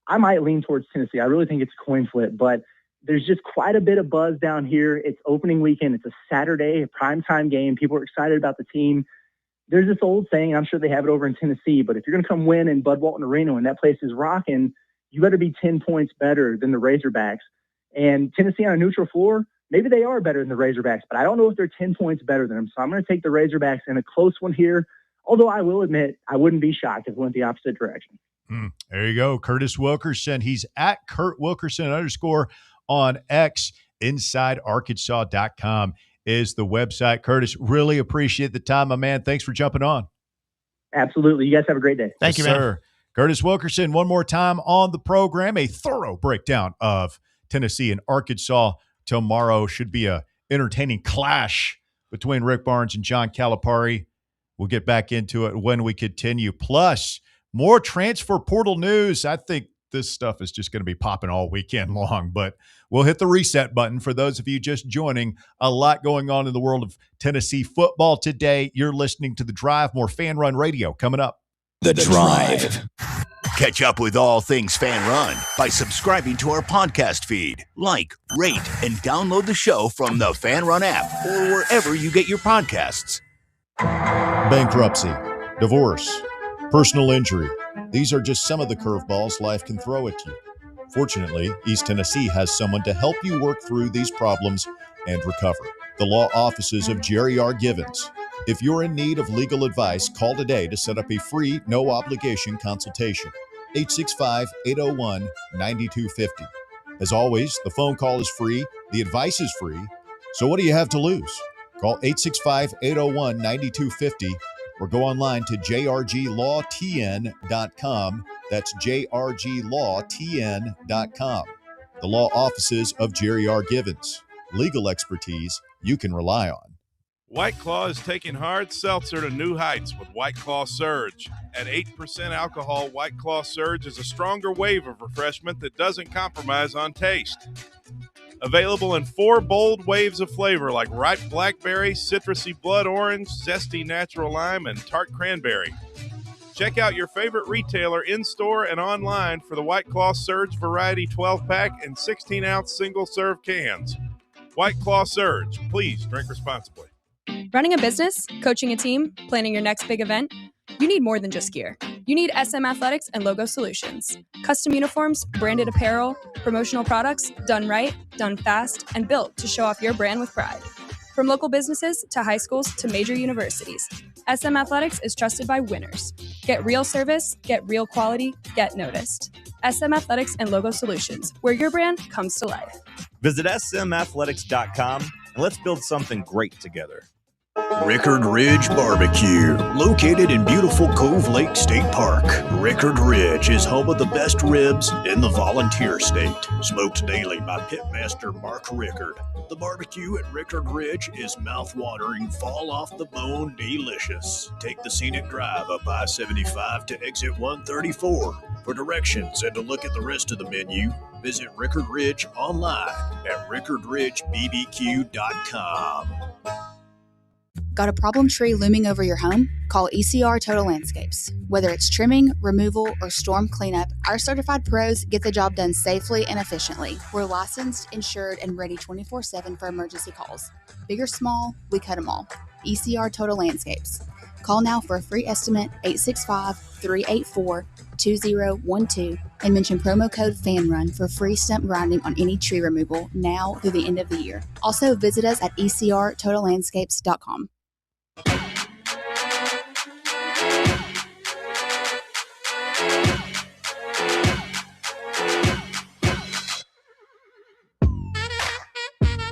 I might lean towards Tennessee. I really think it's a coin flip, but there's just quite a bit of buzz down here. It's opening weekend. It's a Saturday, a primetime game. People are excited about the team. There's this old saying, and I'm sure they have it over in Tennessee, but if you're going to come win in Bud Walton Arena when that place is rocking, you better be 10 points better than the Razorbacks. And Tennessee on a neutral floor, maybe they are better than the Razorbacks, but I don't know if they're 10 points better than them. So I'm going to take the Razorbacks in a close one here, although I will admit I wouldn't be shocked if it went the opposite direction. There you go. Curtis Wilkerson. He's at Kurt Wilkerson _ on X. InsideArkansas.com is the website. Curtis, really appreciate the time, my man. Thanks for jumping on. Absolutely. You guys have a great day. Thank you, man. Sir. Curtis Wilkerson, one more time on the program. A thorough breakdown of Tennessee and Arkansas tomorrow. Should be a entertaining clash between Rick Barnes and John Calipari. We'll get back into it when we continue. Plus, more transfer portal news. I think this stuff is just going to be popping all weekend long, but we'll hit the reset button for those of you just joining. A lot going on in the world of Tennessee football today. You're listening to The Drive. More Fan Run Radio coming up. The Drive. Catch up with all things Fan Run by subscribing to our podcast feed. Like, rate, and download the show from the Fan Run app or wherever you get your podcasts. Bankruptcy, divorce, personal injury. These are just some of the curveballs life can throw at you. Fortunately, East Tennessee has someone to help you work through these problems and recover. The law offices of Jerry R. Givens. If you're in need of legal advice, call today to set up a free, no-obligation consultation. 865-801-9250. As always, the phone call is free, the advice is free, so what do you have to lose? Call 865-801-9250 or go online to jrglawtn.com. That's jrglawtn.com. The law offices of Jerry R. Givens. Legal expertise you can rely on. White Claw is taking hard seltzer to new heights with White Claw Surge. At 8% alcohol, White Claw Surge is a stronger wave of refreshment that doesn't compromise on taste. Available in 4 bold waves of flavor like ripe blackberry, citrusy blood orange, zesty natural lime, and tart cranberry. Check out your favorite retailer in-store and online for the White Claw Surge Variety 12-pack and 16-ounce single-serve cans. White Claw Surge. Please drink responsibly. Running a business, coaching a team, planning your next big event, you need more than just gear. You need SM Athletics and Logo Solutions. Custom uniforms, branded apparel, promotional products, done right, done fast, and built to show off your brand with pride. From local businesses to high schools to major universities, SM Athletics is trusted by winners. Get real service, get real quality, get noticed. SM Athletics and Logo Solutions, where your brand comes to life. Visit smathletics.com and let's build something great together. Rickard Ridge Barbecue, located in beautiful Cove Lake State Park. Rickard Ridge is home of the best ribs in the volunteer state. Smoked daily by pitmaster Mark Rickard. The barbecue at Rickard Ridge is mouth-watering, fall-off-the-bone delicious. Take the scenic drive up I-75 to exit 134. For directions and to look at the rest of the menu, visit Rickard Ridge online at rickardridgebbq.com. Got a problem tree looming over your home? Call ECR Total Landscapes. Whether it's trimming, removal, or storm cleanup, our certified pros get the job done safely and efficiently. We're licensed, insured, and ready 24/7 for emergency calls. Big or small, we cut them all. ECR Total Landscapes. Call now for a free estimate 865-384-2012 and mention promo code FANRUN for free stump grinding on any tree removal now through the end of the year. Also visit us at ecrtotallandscapes.com.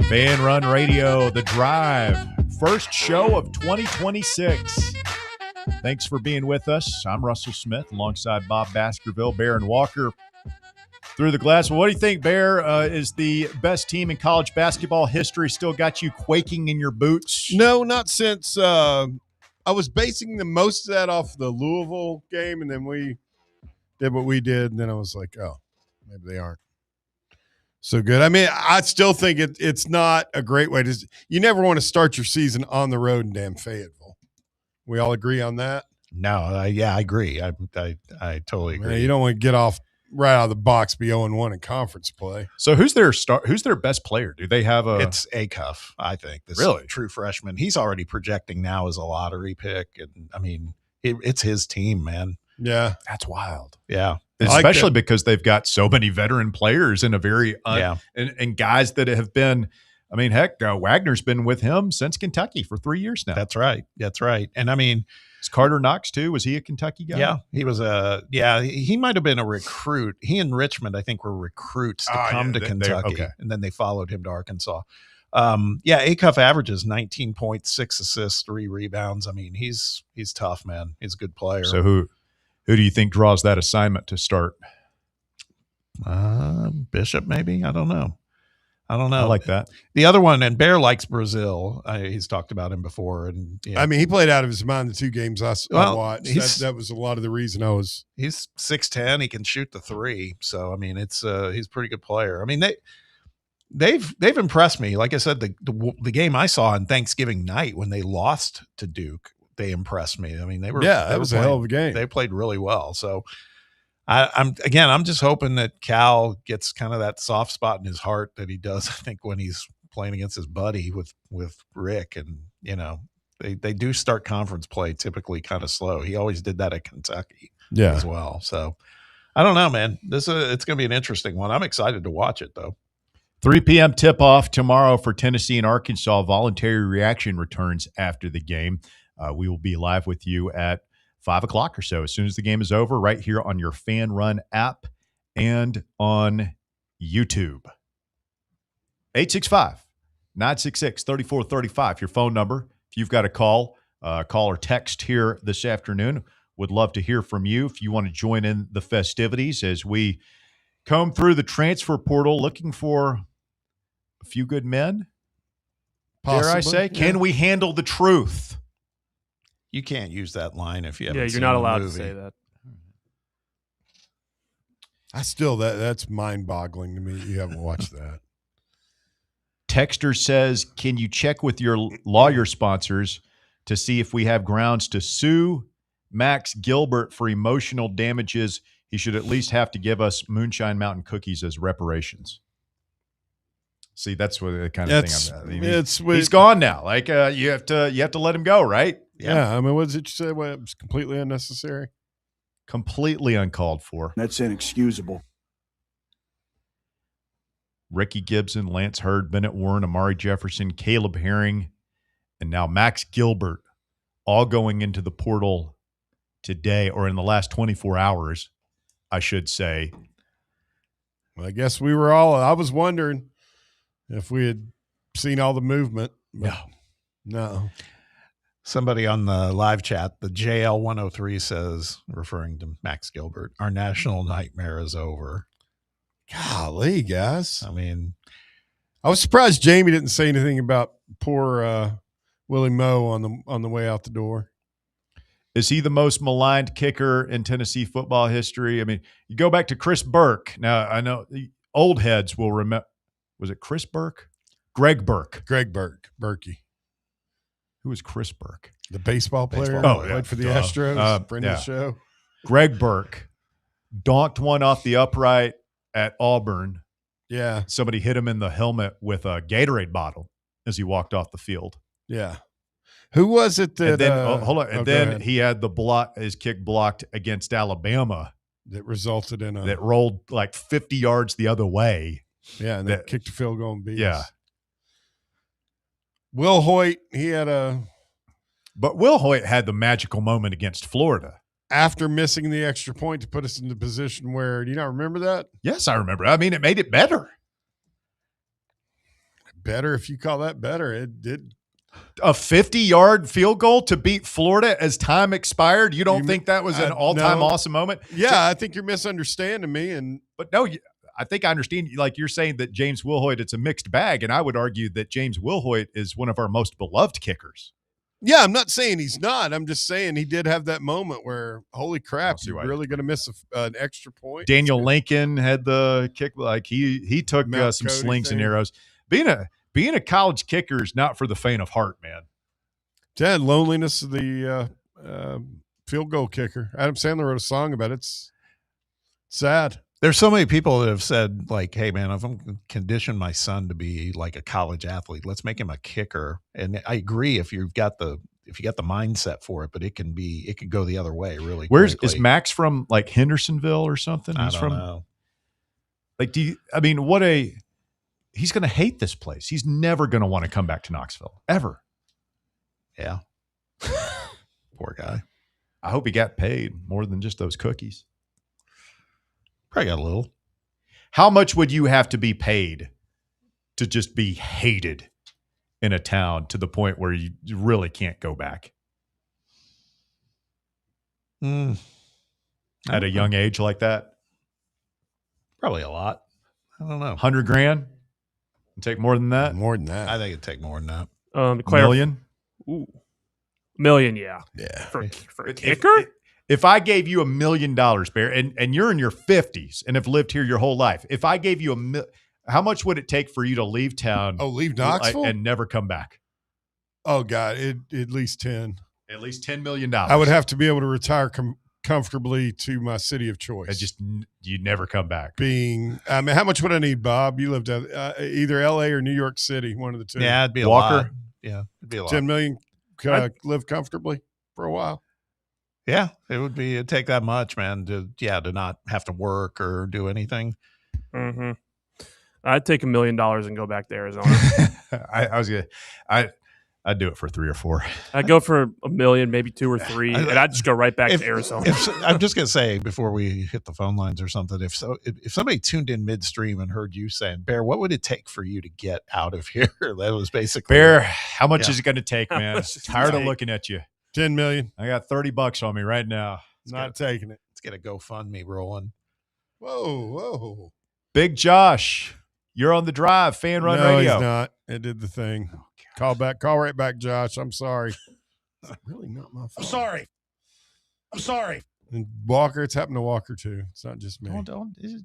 Fan Run Radio, The Drive, first show of 2026. Thanks for being with us. I'm Russell Smith alongside Bob Baskerville, Bear and Walker. Through the glass. Well, what do you think, Bear? Is the best team in college basketball history still got you quaking in your boots? No, not since I was basing the most of that off the Louisville game, and then we did what we did, and then I was like, oh, maybe they aren't so good. I mean, I still think it's not a great way to – you never want to start your season on the road in damn Fayetteville. We all agree on that? No, I agree. I totally agree. Man, you don't want to get off right out of the box, be 0-1 in conference play. So who's their best player? Do they have a – It's Acuff, I think. This really? True freshman. He's already projecting now as a lottery pick. And I mean, it's his team, man. Yeah. That's wild. Yeah. Especially because they've got so many veteran players and a very and guys that have been, I mean, heck, Wagner's been with him since Kentucky for 3 years now. That's right. And I mean, is Carter Knox too? Was he a Kentucky guy? Yeah, he was he might have been a recruit. He and Richmond, I think, were recruits to come to Kentucky, and then they followed him to Arkansas. Acuff averages 19 points, 6 assists, 3 rebounds. I mean, he's tough, man. He's a good player. So who do you think draws that assignment to start? Bishop, maybe. I don't know. I like that. The other one, and Bear likes Brazil. He's talked about him before, and I mean, he played out of his mind the 2 games I watched. That was a lot of the reason I was. He's 6'10". He can shoot the 3. So I mean, he's a pretty good player. I mean, they've impressed me. Like I said, the game I saw on Thanksgiving night when they lost to Duke, they impressed me. I mean, they were that was a hell of a game. They played really well. So I'm just hoping that Cal gets kind of that soft spot in his heart that he does, I think, when he's playing against his buddy with Rick. And, you know, they do start conference play typically kind of slow. He always did that at Kentucky as well. So I don't know, man. It's going to be an interesting one. I'm excited to watch it, though. 3 p.m. tip-off tomorrow for Tennessee and Arkansas. Voluntary reaction returns after the game. We will be live with you at 5 o'clock or so as soon as the game is over, right here on your Fan Run app and on YouTube. 865-966-3435, your phone number. If you've got a call or text here this afternoon, would love to hear from you. If you want to join in the festivities as we comb through the transfer portal looking for a few good men, dare I say, can we handle the truth? You can't use that line if you haven't you're seen not the allowed movie. to say that. I still that's mind-boggling to me. You haven't watched that. Texter says, can you check with your lawyer sponsors to see if we have grounds to sue Max Gilbert for emotional damages? He should at least have to give us Moonshine Mountain cookies as reparations. See, that's what the kind of thing I'm. I mean, he's gone now. Like you have to let him go, right? Yeah. I mean, what did you say? Well, it was completely unnecessary. Completely uncalled for. That's inexcusable. Ricky Gibson, Lance Hurd, Bennett Warren, Amari Jefferson, Caleb Herring, and now Max Gilbert, all going into the portal today, or in the last 24 hours, I should say. Well, I guess I was wondering if we had seen all the movement. No. Somebody on the live chat, the JL103 says, referring to Max Gilbert, our national nightmare is over. Golly, guys. I mean, I was surprised Jamie didn't say anything about poor Willie Moe on the way out the door. Is he the most maligned kicker in Tennessee football history? I mean, you go back to Chris Burke. Now, I know the old heads will remember. Was it Chris Burke? Greg Burke. Berkey. Who was Chris Burke? The baseball player. Played for the Astros. Friend of the show. Greg Burke donked one off the upright at Auburn. Yeah. Somebody hit him in the helmet with a Gatorade bottle as he walked off the field. Yeah. Who was it that? And then hold on, and go then ahead. he had his kick blocked against Alabama that resulted in that rolled like 50 yards the other way. Yeah, and they kicked a field goal and beat Yeah. us. Will Hoyt, but Will Hoyt had the magical moment against Florida. After missing the extra point to put us in the position where, do you not remember that? Yes, I remember. I mean, it made it better. Better, if you call that better. It did. A 50-yard field goal to beat Florida as time expired. You don't think that was an all-time no. awesome moment? Yeah, I think you're misunderstanding me. But no, I think I understand. Like you're saying that James Wilhoit, it's a mixed bag, and I would argue that James Wilhoit is one of our most beloved kickers. Yeah, I'm not saying he's not. I'm just saying he did have that moment where, holy crap, you're really going to miss an extra point. Daniel Lincoln had the kick. Like he took some Cody slings thing. and arrows. Being a college kicker is not for the faint of heart, man. Dad, loneliness of the field goal kicker. Adam Sandler wrote a song about it. It's sad. There's so many people that have said, like, hey, man, if I'm going to condition my son to be like a college athlete, let's make him a kicker. And I agree if you got the mindset for it, but it can go the other way really quickly. Is Max from like Hendersonville or something? I don't know. Like, he's going to hate this place. He's never going to want to come back to Knoxville ever. Yeah. Poor guy. I hope he got paid more than just those cookies. Probably got a little. How much would you have to be paid to just be hated in a town to the point where you really can't go back? At a young age like that? Probably a lot. I don't know. $100,000? Take more than that? More than that. I think it'd take more than that. $1 million? Ooh. $1 million, yeah. Yeah. For a kicker? If I gave you $1 million, Bear, and you're in your 50s and have lived here your whole life, if I gave you how much would it take for you to leave town? Leave Knoxville? And never come back? Oh, God, at least 10. At least $10 million. I would have to be able to retire comfortably to my city of choice. You'd never come back. How much would I need, Bob? You lived at either L.A. or New York City, one of the two. Yeah, it'd be a Walker? lot. Yeah, it'd be a lot. 10 million. Could I live comfortably for a while? Yeah, it'd take that much, man, to not have to work or do anything. Mm-hmm. I'd take $1 million and go back to Arizona. I'd do it for 3 or 4. I'd go for $1 million, maybe 2 or 3, and I'd just go right back to Arizona. I'm just gonna say before we hit the phone lines or something, if somebody tuned in midstream and heard you saying, Bear, what would it take for you to get out of here? That was basically Bear. How much is it going to take, man? Tired of looking at you. 10 million. I got $30 on me right now. Not taking it. Let's get a GoFundMe rolling. Whoa. Big Josh, you're on the drive. Fan Run Radio. He's not. It did the thing. Call right back, Josh. I'm sorry. It's really not my fault. I'm sorry. And Walker, it's happened to Walker too. It's not just me.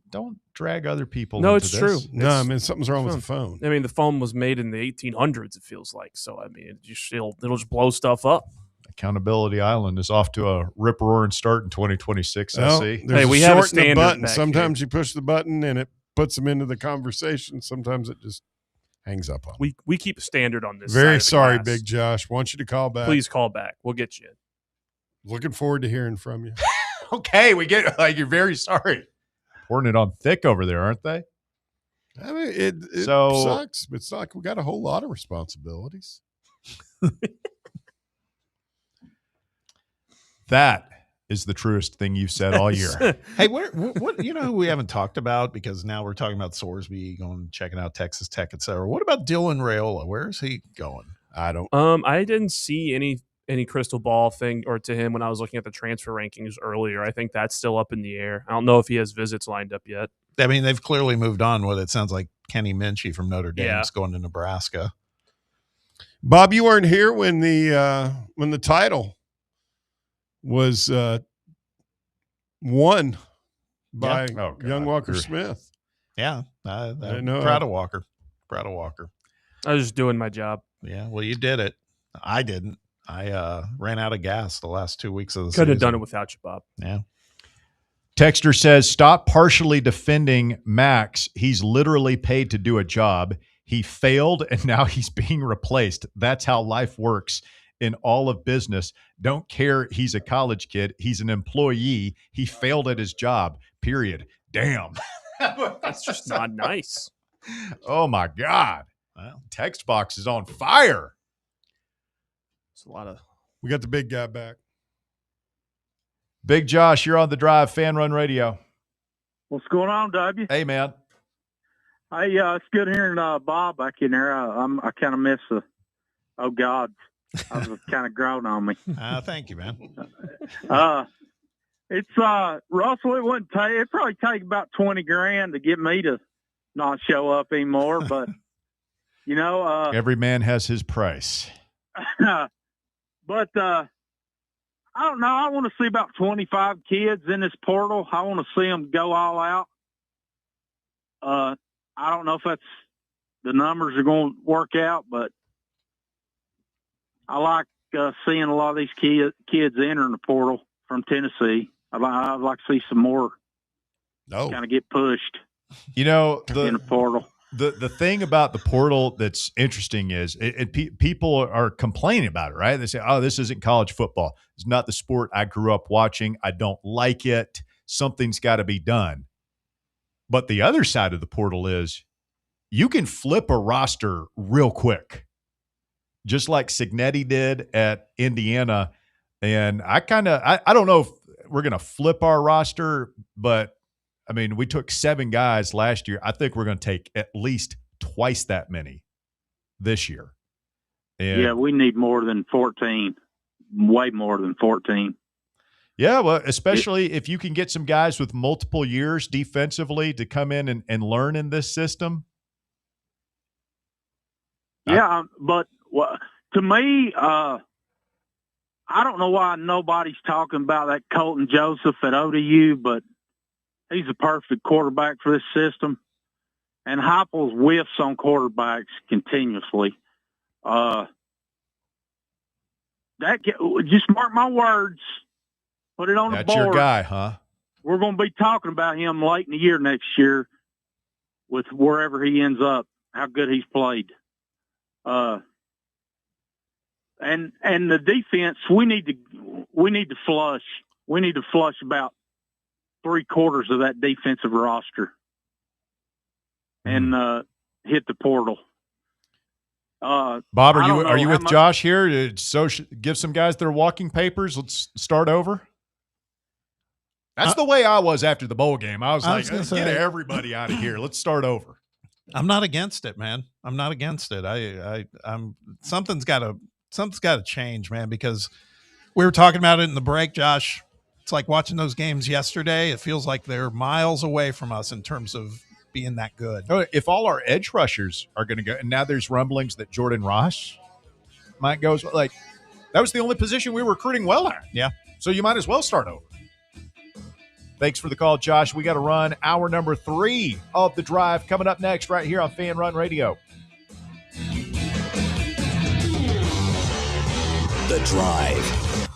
Don't drag other people. No, into it's this. true. No, I mean something's wrong with the phone. I mean, the phone was made in the 1800s. It feels like. So I mean, it'll just blow stuff up. Accountability Island is off to a rip-roaring start in 2026. I see. There's we a have a short and standard button. back Sometimes you push the button and it puts them into the conversation. Sometimes it just hangs up on. We keep a standard on this. Very side sorry, of the glass. Big Josh. Want you to call back. Please call back. We'll get you. Looking forward to hearing from you. Okay, we get you're very sorry. Pouring it on thick over there, aren't they? I mean, it So- sucks, but it's not like we got a whole lot of responsibilities. That is the truest thing you've said all year. Hey, what who we haven't talked about, because now we're talking about Sorsby going checking out Texas Tech, et cetera. What about Dylan Raiola? Where is he going? I don't. I didn't see any crystal ball thing or to him when I was looking at the transfer rankings earlier. I think that's still up in the air. I don't know if he has visits lined up yet. I mean, they've clearly moved on with it. Sounds like Kenny Minchie from Notre Dame is going to Nebraska. Bob, you weren't here when the title was won by young Walker Smith. Yeah, I know. Proud of Walker. Proud of Walker. I was just doing my job. Yeah, well, you did it. I didn't. I ran out of gas the last 2 weeks of the season. Couldn't have done it without you, Bob. Yeah. Texter says, stop partially defending Max. He's literally paid to do a job. He failed, and now he's being replaced. That's how life works in all of business. Don't care he's a college kid. He's an employee. He failed at his job, period. Damn. That's just not nice. Oh, my God. Well, text box is on fire. It's a lot of. We got the big guy back. Big Josh, you're on the drive, Fan Run Radio. What's going on, W? Hey, man. Hey, it's good hearing Bob back in there. I kind of miss the God. I was kind of growing on me. Thank you, man. It's Russell. It'd probably take about $20,000 to get me to not show up anymore. But you know, every man has his price. But I don't know. I want to see about 25 kids in this portal. I want to see them go all out. I don't know if the numbers are going to work out, but I like seeing a lot of these kids entering the portal from Tennessee. I'd like to see some more kind of get pushed. You know, in the portal. The thing about the portal that's interesting is people are complaining about it, right? They say, oh, this isn't college football. It's not the sport I grew up watching. I don't like it. Something's got to be done. But the other side of the portal is you can flip a roster real quick, just like Cignetti did at Indiana. And I don't know if we're going to flip our roster, but I mean, we took 7 guys last year. I think we're going to take at least twice that many this year. And yeah, we need more than 14, way more than 14. Yeah, well, especially if you can get some guys with multiple years defensively to come in and learn in this system. Yeah, but to me, I don't know why nobody's talking about that Colton Joseph at ODU, but he's a perfect quarterback for this system. And Heupel's whiffs on quarterbacks continuously. Just mark my words. Put it on the board. That's your guy, huh? We're going to be talking about him late in the year next year with wherever he ends up, how good he's played. And the defense, we need to flush. We need to flush about 3/4 of that defensive roster and hit the portal. Bob, are you with Josh here? So give some guys their walking papers. Let's start over. That's the way I was after the bowl game. I was like, get everybody out of here. Let's start over. I'm not against it, man. I'm not against it. I'm something's got to change, man, because we were talking about it in the break, Josh. It's like watching those games yesterday. It feels like they're miles away from us in terms of being that good. If all our edge rushers are going to go, and now there's rumblings that Jordan Ross might go, like that was the only position we were recruiting well at. Yeah. So you might as well start over. Thanks for the call, Josh. We got to run hour number 3 of the drive coming up next right here on Fan Run Radio. The Drive.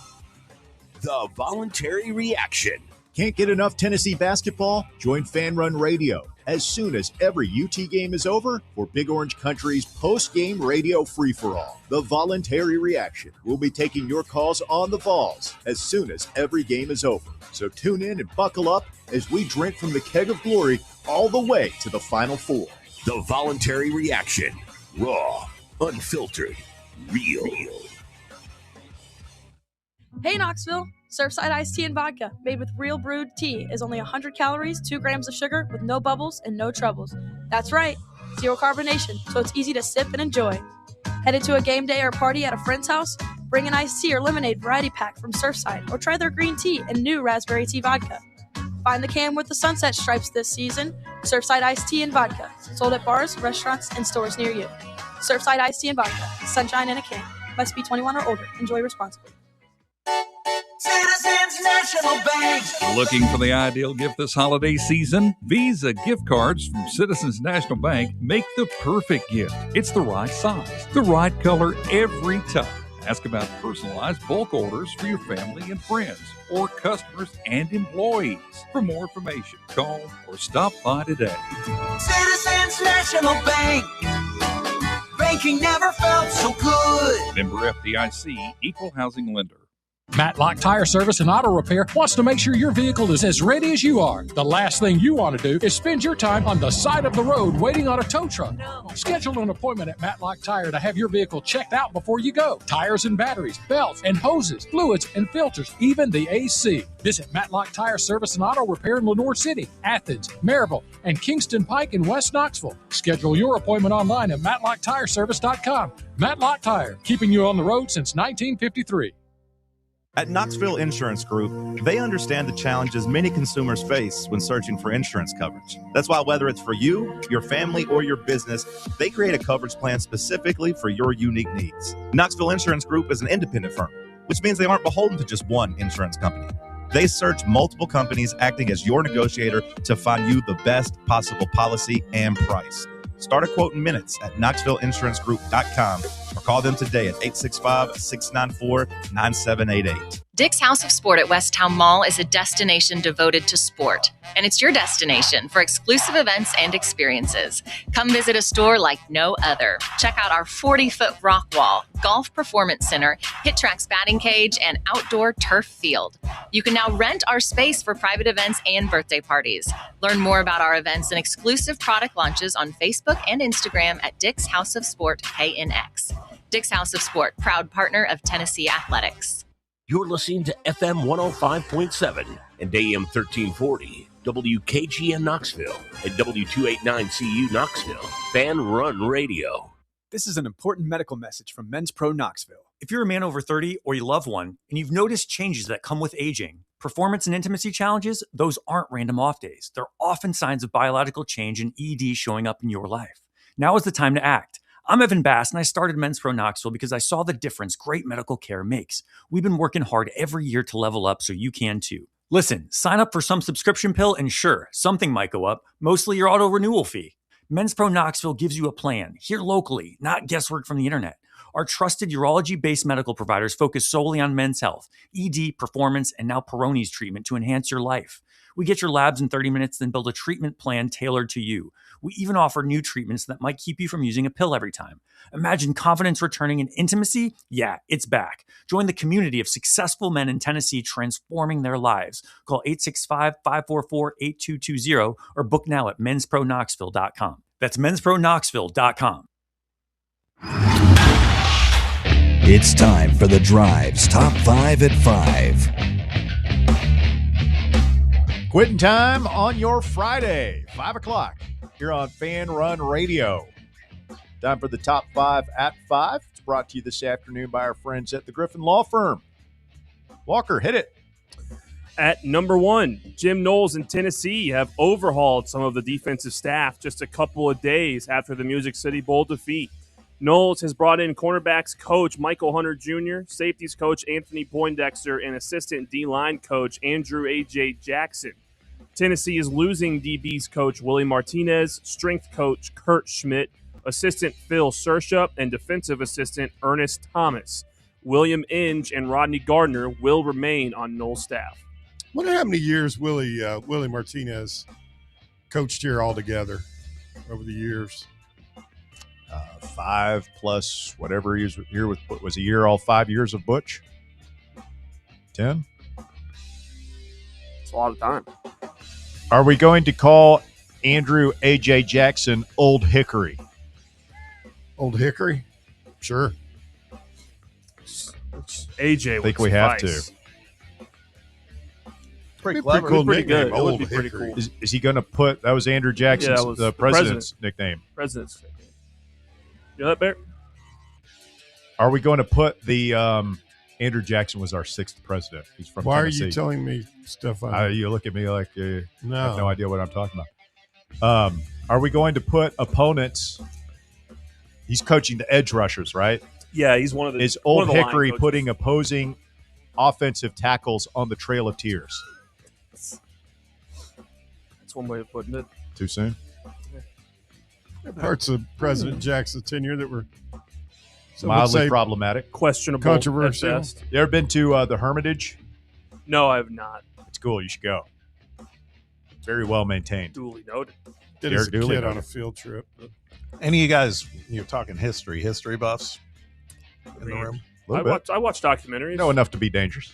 The voluntary reaction. Can't get enough Tennessee basketball? Join Fan Run Radio as soon as every UT game is over for Big Orange Country's post-game radio free-for-all. The Voluntary Reaction. We'll be taking your calls on the Vols as soon as every game is over. So tune in and buckle up as we drink from the keg of glory all the way to the Final Four. The Voluntary Reaction. Raw, unfiltered, real. Hey, Knoxville. Surfside iced tea and vodka, made with real brewed tea, is only 100 calories, 2 grams of sugar, with no bubbles and no troubles. That's right, 0 carbonation, so it's easy to sip and enjoy. Headed to a game day or party at a friend's house? Bring an iced tea or lemonade variety pack from Surfside, or try their green tea and new raspberry tea vodka. Find the can with the sunset stripes this season. Surfside iced tea and vodka, sold at bars, restaurants, and stores near you. Surfside iced tea and vodka, sunshine in a can. Must be 21 or older. Enjoy responsibly. Citizens National Bank. Looking for the ideal gift this holiday season? Visa gift cards from Citizens National Bank make the perfect gift. It's the right size, the right color every time. Ask about personalized bulk orders for your family and friends or customers and employees. For more information, call or stop by today. Citizens National Bank. Banking never felt so good. Member FDIC, Equal Housing Lender. Matlock Tire Service and Auto Repair wants to make sure your vehicle is as ready as you are. The last thing you want to do is spend your time on the side of the road waiting on a tow truck. Schedule an appointment at Matlock Tire to have your vehicle checked out before you go. Tires and batteries, belts and hoses, fluids and filters, even the AC. Visit Matlock Tire Service and Auto Repair in Lenoir City, Athens, Maryville, and Kingston Pike in West Knoxville. Schedule your appointment online at MatlockTireService.com. Matlock Tire, keeping you on the road since 1953. At Knoxville Insurance Group, they understand the challenges many consumers face when searching for insurance coverage. That's why whether it's for you, your family, or your business, they create a coverage plan specifically for your unique needs. Knoxville Insurance Group is an independent firm, which means they aren't beholden to just one insurance company. They search multiple companies, acting as your negotiator to find you the best possible policy and price. Start a quote in minutes at KnoxvilleInsuranceGroup.com or call them today at 865-694-9788. Dick's House of Sport at West Town Mall is a destination devoted to sport, and it's your destination for exclusive events and experiences. Come visit a store like no other. Check out our 40-foot rock wall, golf performance center, Hit Tracks batting cage, and outdoor turf field. You can now rent our space for private events and birthday parties. Learn more about our events and exclusive product launches on Facebook and Instagram at Dick's House of Sport KNX. Dick's House of Sport, proud partner of Tennessee Athletics. You're listening to FM 105.7 and AM 1340, WKGN Knoxville, and W289CU Knoxville, Fan Run Radio. This is an important medical message from Men's Pro Knoxville. If you're a man over 30 or you love one, and you've noticed changes that come with aging, performance and intimacy challenges, those aren't random off days. They're often signs of biological change and ED showing up in your life. Now is the time to act. I'm Evan Bass, and I started Men's Pro Knoxville because I saw the difference great medical care makes. We've been working hard every year to level up so you can too. Listen, sign up for some subscription pill, and sure, something might go up, mostly your auto renewal fee. Men's Pro Knoxville gives you a plan, here locally, not guesswork from the internet. Our trusted urology-based medical providers focus solely on men's health, ED, performance, and now Peyronie's treatment to enhance your life. We get your labs in 30 minutes, then build a treatment plan tailored to you. We even offer new treatments that might keep you from using a pill every time. Imagine confidence returning in intimacy? Yeah, it's back. Join the community of successful men in Tennessee transforming their lives. Call 865-544-8220 or book now at menspronknoxville.com. That's menspronknoxville.com. It's time for The Drive's Top 5 at 5. Quitting time on your Friday, 5 o'clock, here on Fan Run Radio. Time for the top 5 at 5. It's brought to you this afternoon by our friends at the Griffin Law Firm. Walker, hit it. At number 1, Jim Knowles in Tennessee have overhauled some of the defensive staff just a couple of days after the Music City Bowl defeat. Knowles has brought in cornerbacks coach Michael Hunter Jr., safeties coach Anthony Poindexter, and assistant D-line coach Andrew A.J. Jackson. Tennessee is losing DBs coach Willie Martinez, strength coach Kurt Schmidt, assistant Phil Sershup, and defensive assistant Ernest Thomas. William Inge and Rodney Gardner will remain on Knowles' staff. Wonder how many years Willie Martinez coached here altogether over the years. 5 plus whatever he was here with. Was a year, all 5 years of Butch? 10? It's a lot of time. Are we going to call Andrew A.J. Jackson Old Hickory? Old Hickory? Sure. AJ, I think we have to. Pretty clever. Cool pretty nickname, good. It would Old be pretty Hickory. cool. Is he going to put, that was Andrew Jackson's, that was the president's nickname. President's nickname. You know that, Bear? Are we going to put the, Andrew Jackson was our 6th president. He's from Why Tennessee. are you telling me stuff? I You look at me like you No. have no idea what I'm talking about. Are we going to put opponents? He's coaching the edge rushers, right? Yeah, he's one of the. Is one Old of the line Hickory coaches. putting opposing offensive tackles on the Trail of Tears? That's one way of putting it. Too soon? parts of President Jackson's tenure that were some would Mildly say problematic. Questionable. controversial. at best. You ever been to the Hermitage? No, I have not. It's cool. You should go. Very well maintained. Duly noted. Did Derek as a Dooley kid did on a it. field trip. Any of you guys, you're talking history buffs in the room? I watch documentaries. You know enough to be dangerous.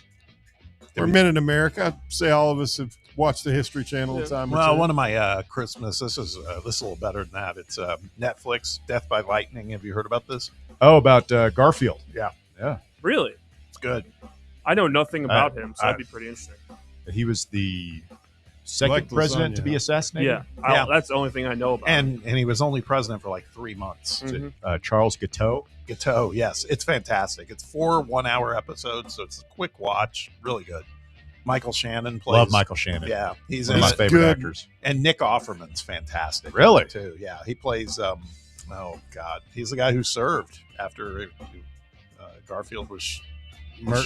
For Men in America, I'd say all of us have watched the History Channel a time or Well, two. one of my Christmas. This is a little better than that. It's Netflix, Death by Lightning. Have you heard about this? Oh, about Garfield. Yeah, yeah, Really? it's good. I know nothing about him, so that'd be pretty interesting. He was the second Like president lasagna. to be assassinated. Yeah, that's the only thing I know about. And he was only president for like 3 months. Charles Guiteau. Guiteau, yes, it's fantastic. It's 4 1-hour episodes, so it's a quick watch. Really good. Michael Shannon plays. Love Michael Shannon. Yeah, he's one of my in it. favorite actors. And Nick Offerman's fantastic. Really? Too. Yeah, he plays. Oh God, he's the guy who served after Garfield was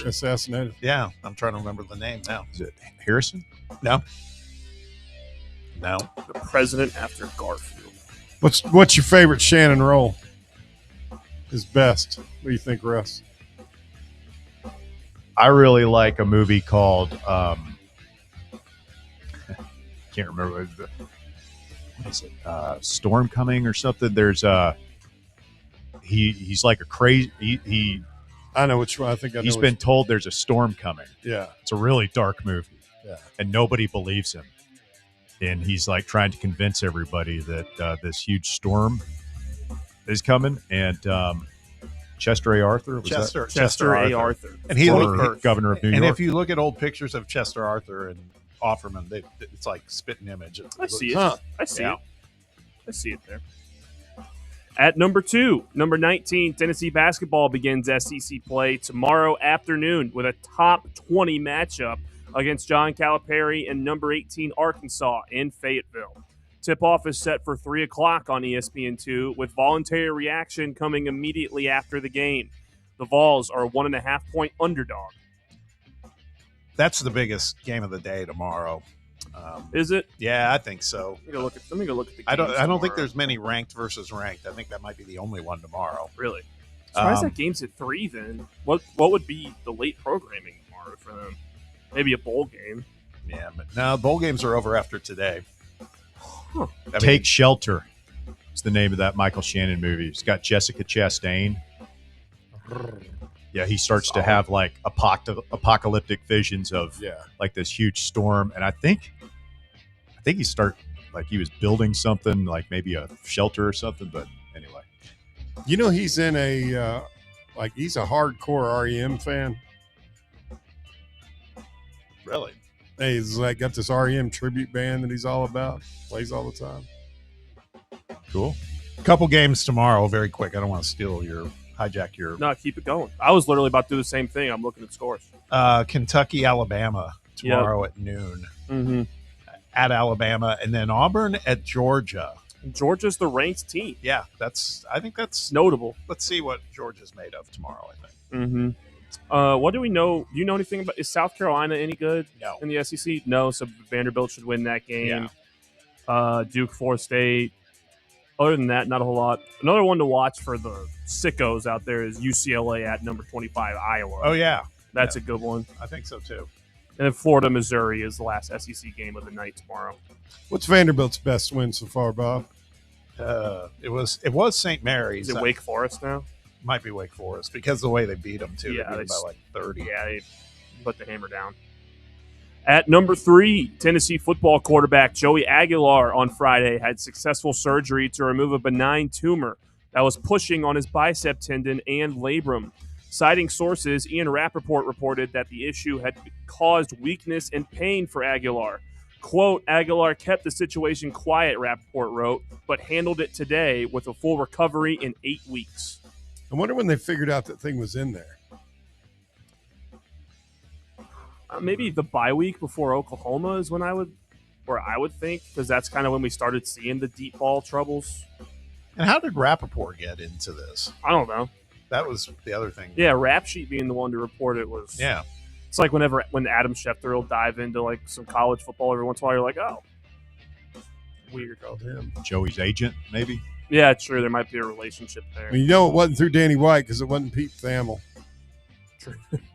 assassinated. Yeah, I'm trying to remember the name now. Is it Harrison? No. The president after Garfield. What's your favorite Shannon role? His best. What do you think, Russ? I really like a movie called can't remember what is it? Storm Coming or something. There's he's like a crazy he I know which one. I think I know. he's been told there's a storm coming. Yeah. It's a really dark movie. Yeah. And nobody believes him. And he's like trying to convince everybody that this huge storm is coming. And Chester A. Arthur? Was that? Chester A. Arthur. And he Former governor of New and York. if you look at old pictures of Chester Arthur and Offerman, it's like spitting image. I see it. Huh. I see Yeah. it. I see it there. At number 19, Tennessee basketball begins SEC play tomorrow afternoon with a top 20 matchup against John Calipari and number 18 Arkansas in Fayetteville. Tip-off is set for 3 o'clock on ESPN2 with voluntary reaction coming immediately after the game. The Vols are a 1.5-point underdog. That's the biggest game of the day tomorrow. Is it? Yeah, I think so. Let me go look at the I don't think tomorrow. there's many ranked versus ranked. I think that might be the only one tomorrow. Really? Why is that game's at 3 then? What would be the late programming tomorrow for them? Maybe a bowl game. Yeah, but no, bowl games are over after today. Huh. Take Shelter. It's the name of that Michael Shannon movie. It's got Jessica Chastain. Yeah, he starts to have like apocalyptic visions of like this huge storm, and I think he he was building something like maybe a shelter or something. But anyway, You know, he's in a he's a hardcore REM fan. Really? Hey, he's like got this REM tribute band that he's all about. Plays all the time. Cool. Couple games tomorrow, very quick. I don't want to hijack your. No, keep it going. I was literally about to do the same thing. I'm looking at scores. Kentucky, Alabama tomorrow at noon. Mm-hmm. At Alabama, and then Auburn at Georgia. Georgia's the ranked team. Yeah, I think that's notable. Let's see what Georgia's made of tomorrow, I think. Mm-hmm. What do we know? Do you know anything about? Is South Carolina any good in the SEC? No, so Vanderbilt should win that game. Yeah. Duke, Florida State. Other than that, not a whole lot. Another one to watch for the sickos out there is UCLA at number 25, Iowa. Oh, yeah. That's a good one. I think so, too. And then Florida, Missouri is the last SEC game of the night tomorrow. What's Vanderbilt's best win so far, Bob? It was St. Mary's. Is it Wake Forest now? Might be Wake Forest because the way they beat them, too. Yeah, they beat them by like 30. Yeah, they put the hammer down. At number 3, Tennessee football quarterback Joey Aguilar on Friday had successful surgery to remove a benign tumor that was pushing on his bicep tendon and labrum. Citing sources, Ian Rappaport reported that the issue had caused weakness and pain for Aguilar. Quote, Aguilar kept the situation quiet, Rappaport wrote, but handled it today with a full recovery in 8 weeks. I wonder when they figured out that thing was in there. Maybe the bye week before Oklahoma is when I would think, because that's kind of when we started seeing the deep ball troubles. And how did Rappaport get into this? I don't know. That was the other thing. Yeah, Rap Sheet being the one to report it was. Yeah. It's like when Adam Schefter will dive into like some college football every once in a while, you're like, oh, weird. Called him. Joey's agent, maybe. Yeah, true. There might be a relationship there. I mean, you know it wasn't through Danny White because it wasn't Pete Thamel.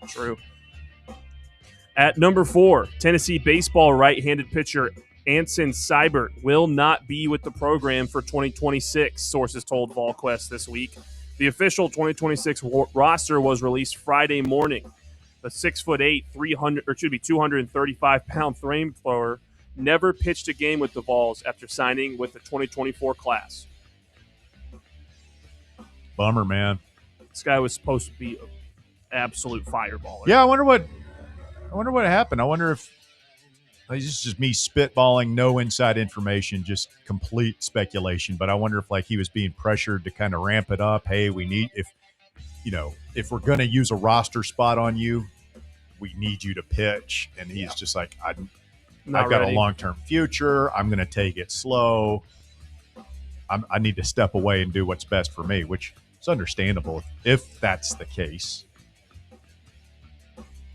True. At number 4, Tennessee baseball right-handed pitcher Anson Seibert will not be with the program for 2026, sources told VolQuest this week. The official 2026 roster was released Friday morning. The 6'8", 235-pound flamethrower never pitched a game with the Vols after signing with the 2024 class. Bummer, man. This guy was supposed to be an absolute fireballer. Yeah, I wonder what happened. I wonder if this is just me spitballing, no inside information, just complete speculation. But I wonder if he was being pressured to kind of ramp it up. Hey, we need if we're going to use a roster spot on you, we need you to pitch. And he's just like, I've got a long-term future. I'm going to take it slow. I need to step away and do what's best for me, which is understandable if that's the case.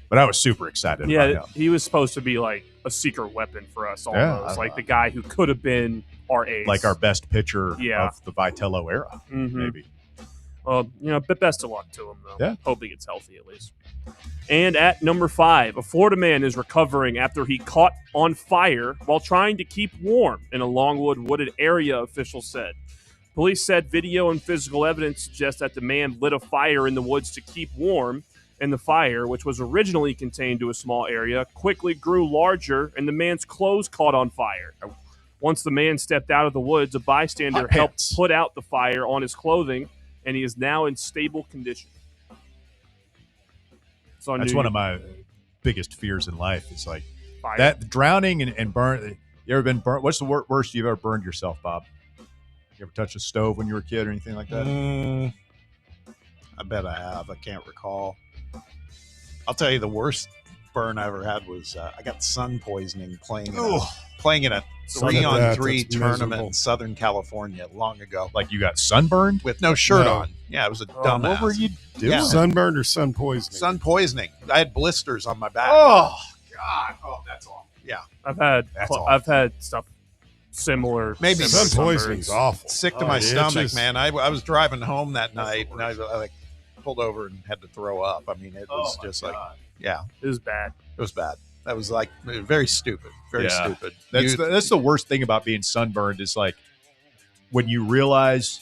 But I was super excited about him. He was supposed to be like a secret weapon for us almost. The guy who could have been our ace. Like our best pitcher of the Vitello era, maybe. Well, but best of luck to him, though. Yeah. Hope he gets healthy at least. And at number 5, a Florida man is recovering after he caught on fire while trying to keep warm in a Longwood wooded area, officials said. Police said video and physical evidence suggest that the man lit a fire in the woods to keep warm, and the fire, which was originally contained to a small area, quickly grew larger, and the man's clothes caught on fire. Once the man stepped out of the woods, a bystander helped put out the fire on his clothing, and he is now in stable condition. That's one of my biggest fears in life. It's like fire. That drowning and burn. You ever been burnt? What's the worst you've ever burned yourself, Bob? You ever touched a stove when you were a kid or anything like that? I bet I have. I can't recall. I'll tell you the worst burn I ever had was I got sun poisoning playing in a 3-on-3 tournament in Southern California long ago. Like you got sunburned with no shirt on. Yeah, it was a dumb. What were you doing? Yeah. Sunburned or sun poisoning? Sun poisoning. I had blisters on my back. Oh God! Oh, that's awful. Yeah, I've had stuff similar. Maybe sun poisoning is awful. Sick to my stomach, man. I was driving home that night and I pulled over and had to throw up. I mean, it was just God. It was bad. It was bad. That was very stupid. Very stupid. That's the worst thing about being sunburned is when you realize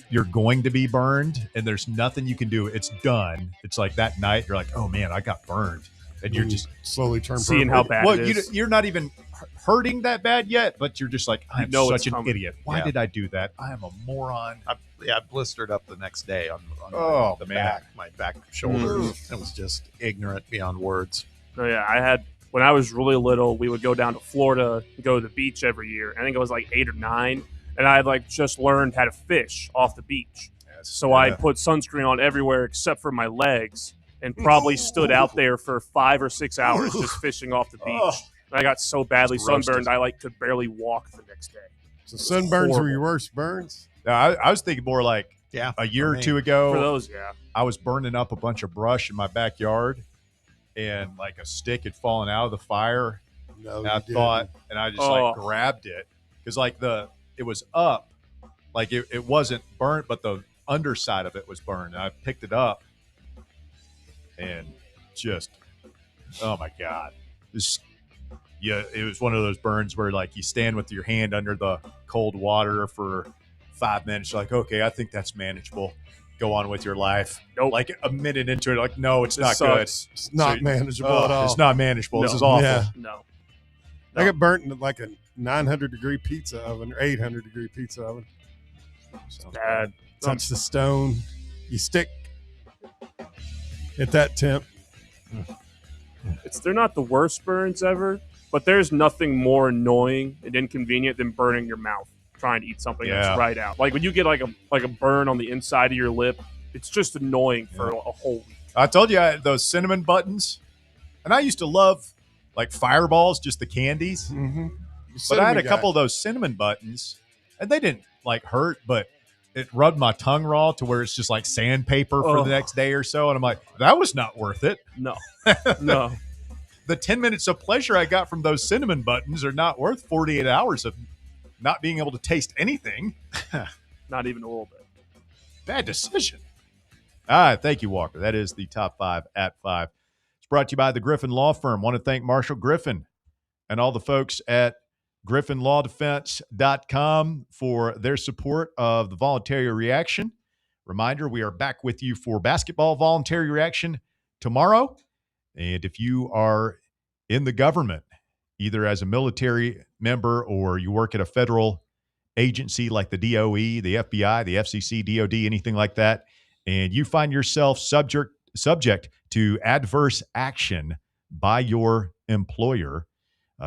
you're going to be burned and there's nothing you can do. It's done. It's like that night you're like, oh man, I got burned, and you're just slowly seeing how bad. Well, it is. You're not even hurting that bad yet, but you're just like, I'm such an idiot. Why did I do that? I am a moron. I blistered up the next day on my back shoulder. It was just ignorant beyond words. Oh yeah, I had when I was really little. We would go down to Florida, go to the beach every year. I think I was like 8 or 9, and I had just learned how to fish off the beach. So I put sunscreen on everywhere except for my legs, and probably stood out there for 5 or 6 hours just fishing off the beach. And I got so badly sunburned, I could barely walk the next day. So sunburns were your worst burns? No, I was thinking more like a year or two ago. For those, I was burning up a bunch of brush in my backyard, and a stick had fallen out of the fire. No, and I just grabbed it because it was up, it wasn't burnt, but the underside of it was burned. And I picked it up, and just, oh my God, it was one of those burns where you stand with your hand under the cold water for 5 minutes. You're like, okay, I think that's manageable. Go on with your life. Nope. A minute into it, no, it's not good. It's not manageable at all. It's not manageable. No. This is awful. Yeah. No. I got burnt in a 900-degree pizza oven or 800-degree pizza oven. Sounds bad. Touch the stone. You stick at that temp. They're not the worst burns ever, but there's nothing more annoying and inconvenient than burning your mouth trying to eat something that's right out. When you get a burn on the inside of your lip, it's just annoying for a whole week. I told you I had those cinnamon buttons, and I used to love Fireballs, just the candies. Mm-hmm. But I had a couple of those cinnamon buttons, and they didn't hurt, but it rubbed my tongue raw to where it's just like sandpaper for the next day or so. And I'm like, that was not worth it. No, no. The 10 minutes of pleasure I got from those cinnamon buttons are not worth 48 hours of not being able to taste anything. Not even a little bit. Bad decision. All right. Thank you, Walker. That is the top 5 at 5. It's brought to you by the Griffin Law Firm. Want to thank Marshall Griffin and all the folks at GriffinLawDefense.com for their support of the voluntary reaction. Reminder, we are back with you for basketball voluntary reaction tomorrow. And if you are in the government, either as a military member or you work at a federal agency like the DOE, the FBI, the FCC, DOD, anything like that, and you find yourself subject to adverse action by your employer,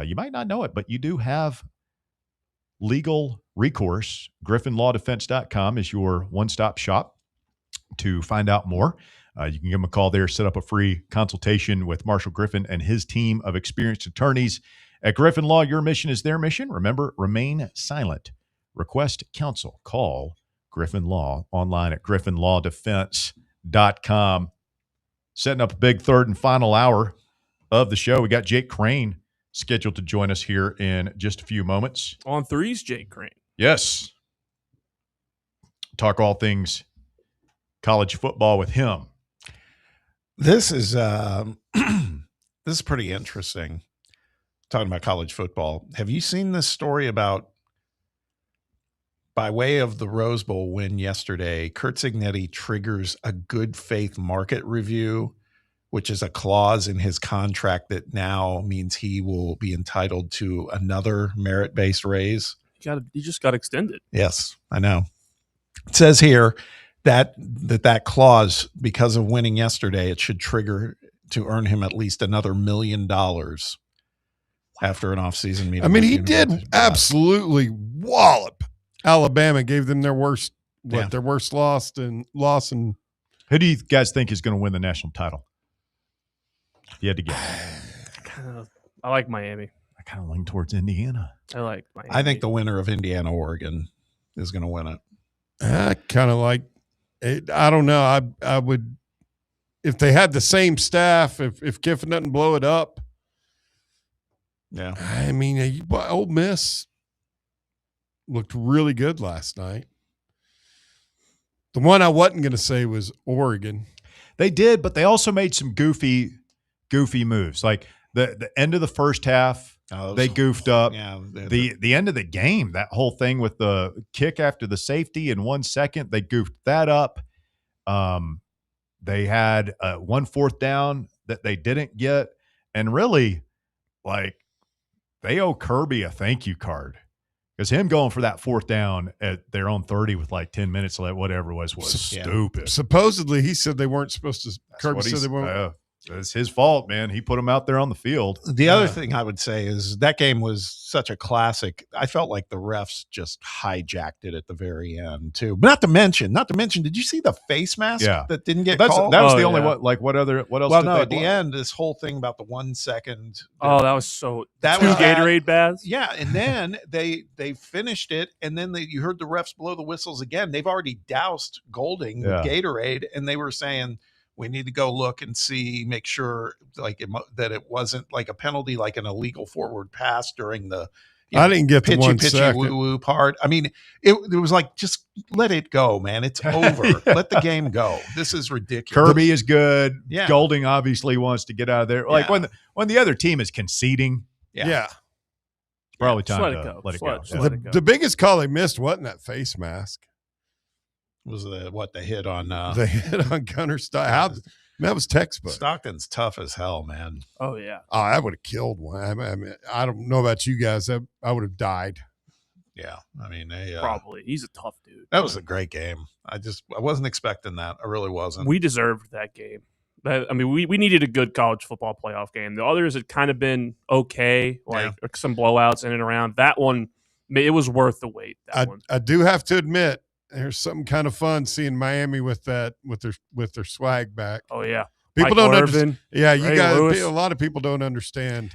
you might not know it, but you do have legal recourse. GriffinLawDefense.com is your one-stop shop to find out more. You can give them a call there, set up a free consultation with Marshall Griffin and his team of experienced attorneys. At Griffin Law, your mission is their mission. Remember, remain silent. Request counsel. Call Griffin Law online at GriffinLawDefense.com. Setting up a big third and final hour of the show. We got Jake Crane scheduled to join us here in just a few moments. On threes, Jake Crane. Yes. Talk all things college football with him. This is this is pretty interesting. Talking about college football. Have you seen this story about, by way of the Rose Bowl win yesterday, Curt Cignetti triggers a good faith market review, which is a clause in his contract that now means he will be entitled to another merit-based raise? He just got extended. Yes, I know. It says here that clause, because of winning yesterday, it should trigger to earn him at least another $1 million after an offseason meeting. I mean, he did absolutely wallop Alabama, gave them their worst loss. And who do you guys think is going to win the national title? If you had to guess. I like Miami. I kind of lean towards Indiana. I like Miami. I think the winner of Indiana-Oregon is going to win it. I kind of like it. I don't know. I would, if they had the same staff, if Kiffin doesn't blow it up. Yeah. I mean, Ole Miss looked really good last night. The one I wasn't going to say was Oregon. They did, but they also made some goofy moves. Like the end of the first half, they goofed up. Yeah, the end of the game, that whole thing with the kick after the safety in 1 second, they goofed that up. They had 1 4th down that they didn't get, and really, like, they owe Kirby a thank you card. Because him going for that 4th down at their own 30 with like 10 minutes left, whatever it was stupid. Supposedly, he said they weren't supposed to. Kirby said they weren't. It's his fault, man. He put him out there on the field. The other thing I would say is that game was such a classic. I felt like the refs just hijacked it at the very end too. But not to mention, did you see the face mask that didn't get called? That was the only one. Like what else? Well, no, at the end, this whole thing about the 1 second. Oh, that was so. That two was Gatorade baths. Yeah, and then they finished it, and then you heard the refs blow the whistles again. They've already doused Golding with Gatorade, and they were saying, we need to go look and see, make sure that it wasn't like a penalty, like an illegal forward pass during the I didn't get the 1 pitchy second. woo part. I mean, it was like, just let it go, man. It's over. Let the game go. This is ridiculous. Kirby is good. Yeah. Golding obviously wants to get out of there. Like when the other team is conceding, Yeah. it's probably time let to it go. let it Just go. let it go. The biggest call they missed wasn't that face mask. Was the hit on The hit on Gunner Stockton. That was textbook. Stockton's tough as hell, man. Oh yeah. Oh, I would have killed one. I mean, I don't know about you guys. I would have died. Yeah, I mean, Probably. He's a tough dude. That was a great game. I wasn't expecting that. I really wasn't. We deserved that game. We needed a good college football playoff game. The others had kind of been okay, like some blowouts in and around. That one, it was worth the wait. I do have to admit, there's something kind of fun seeing Miami with their swag back. Oh yeah, people don't understand. Yeah, you Ray guys. Lewis. A lot of people don't understand.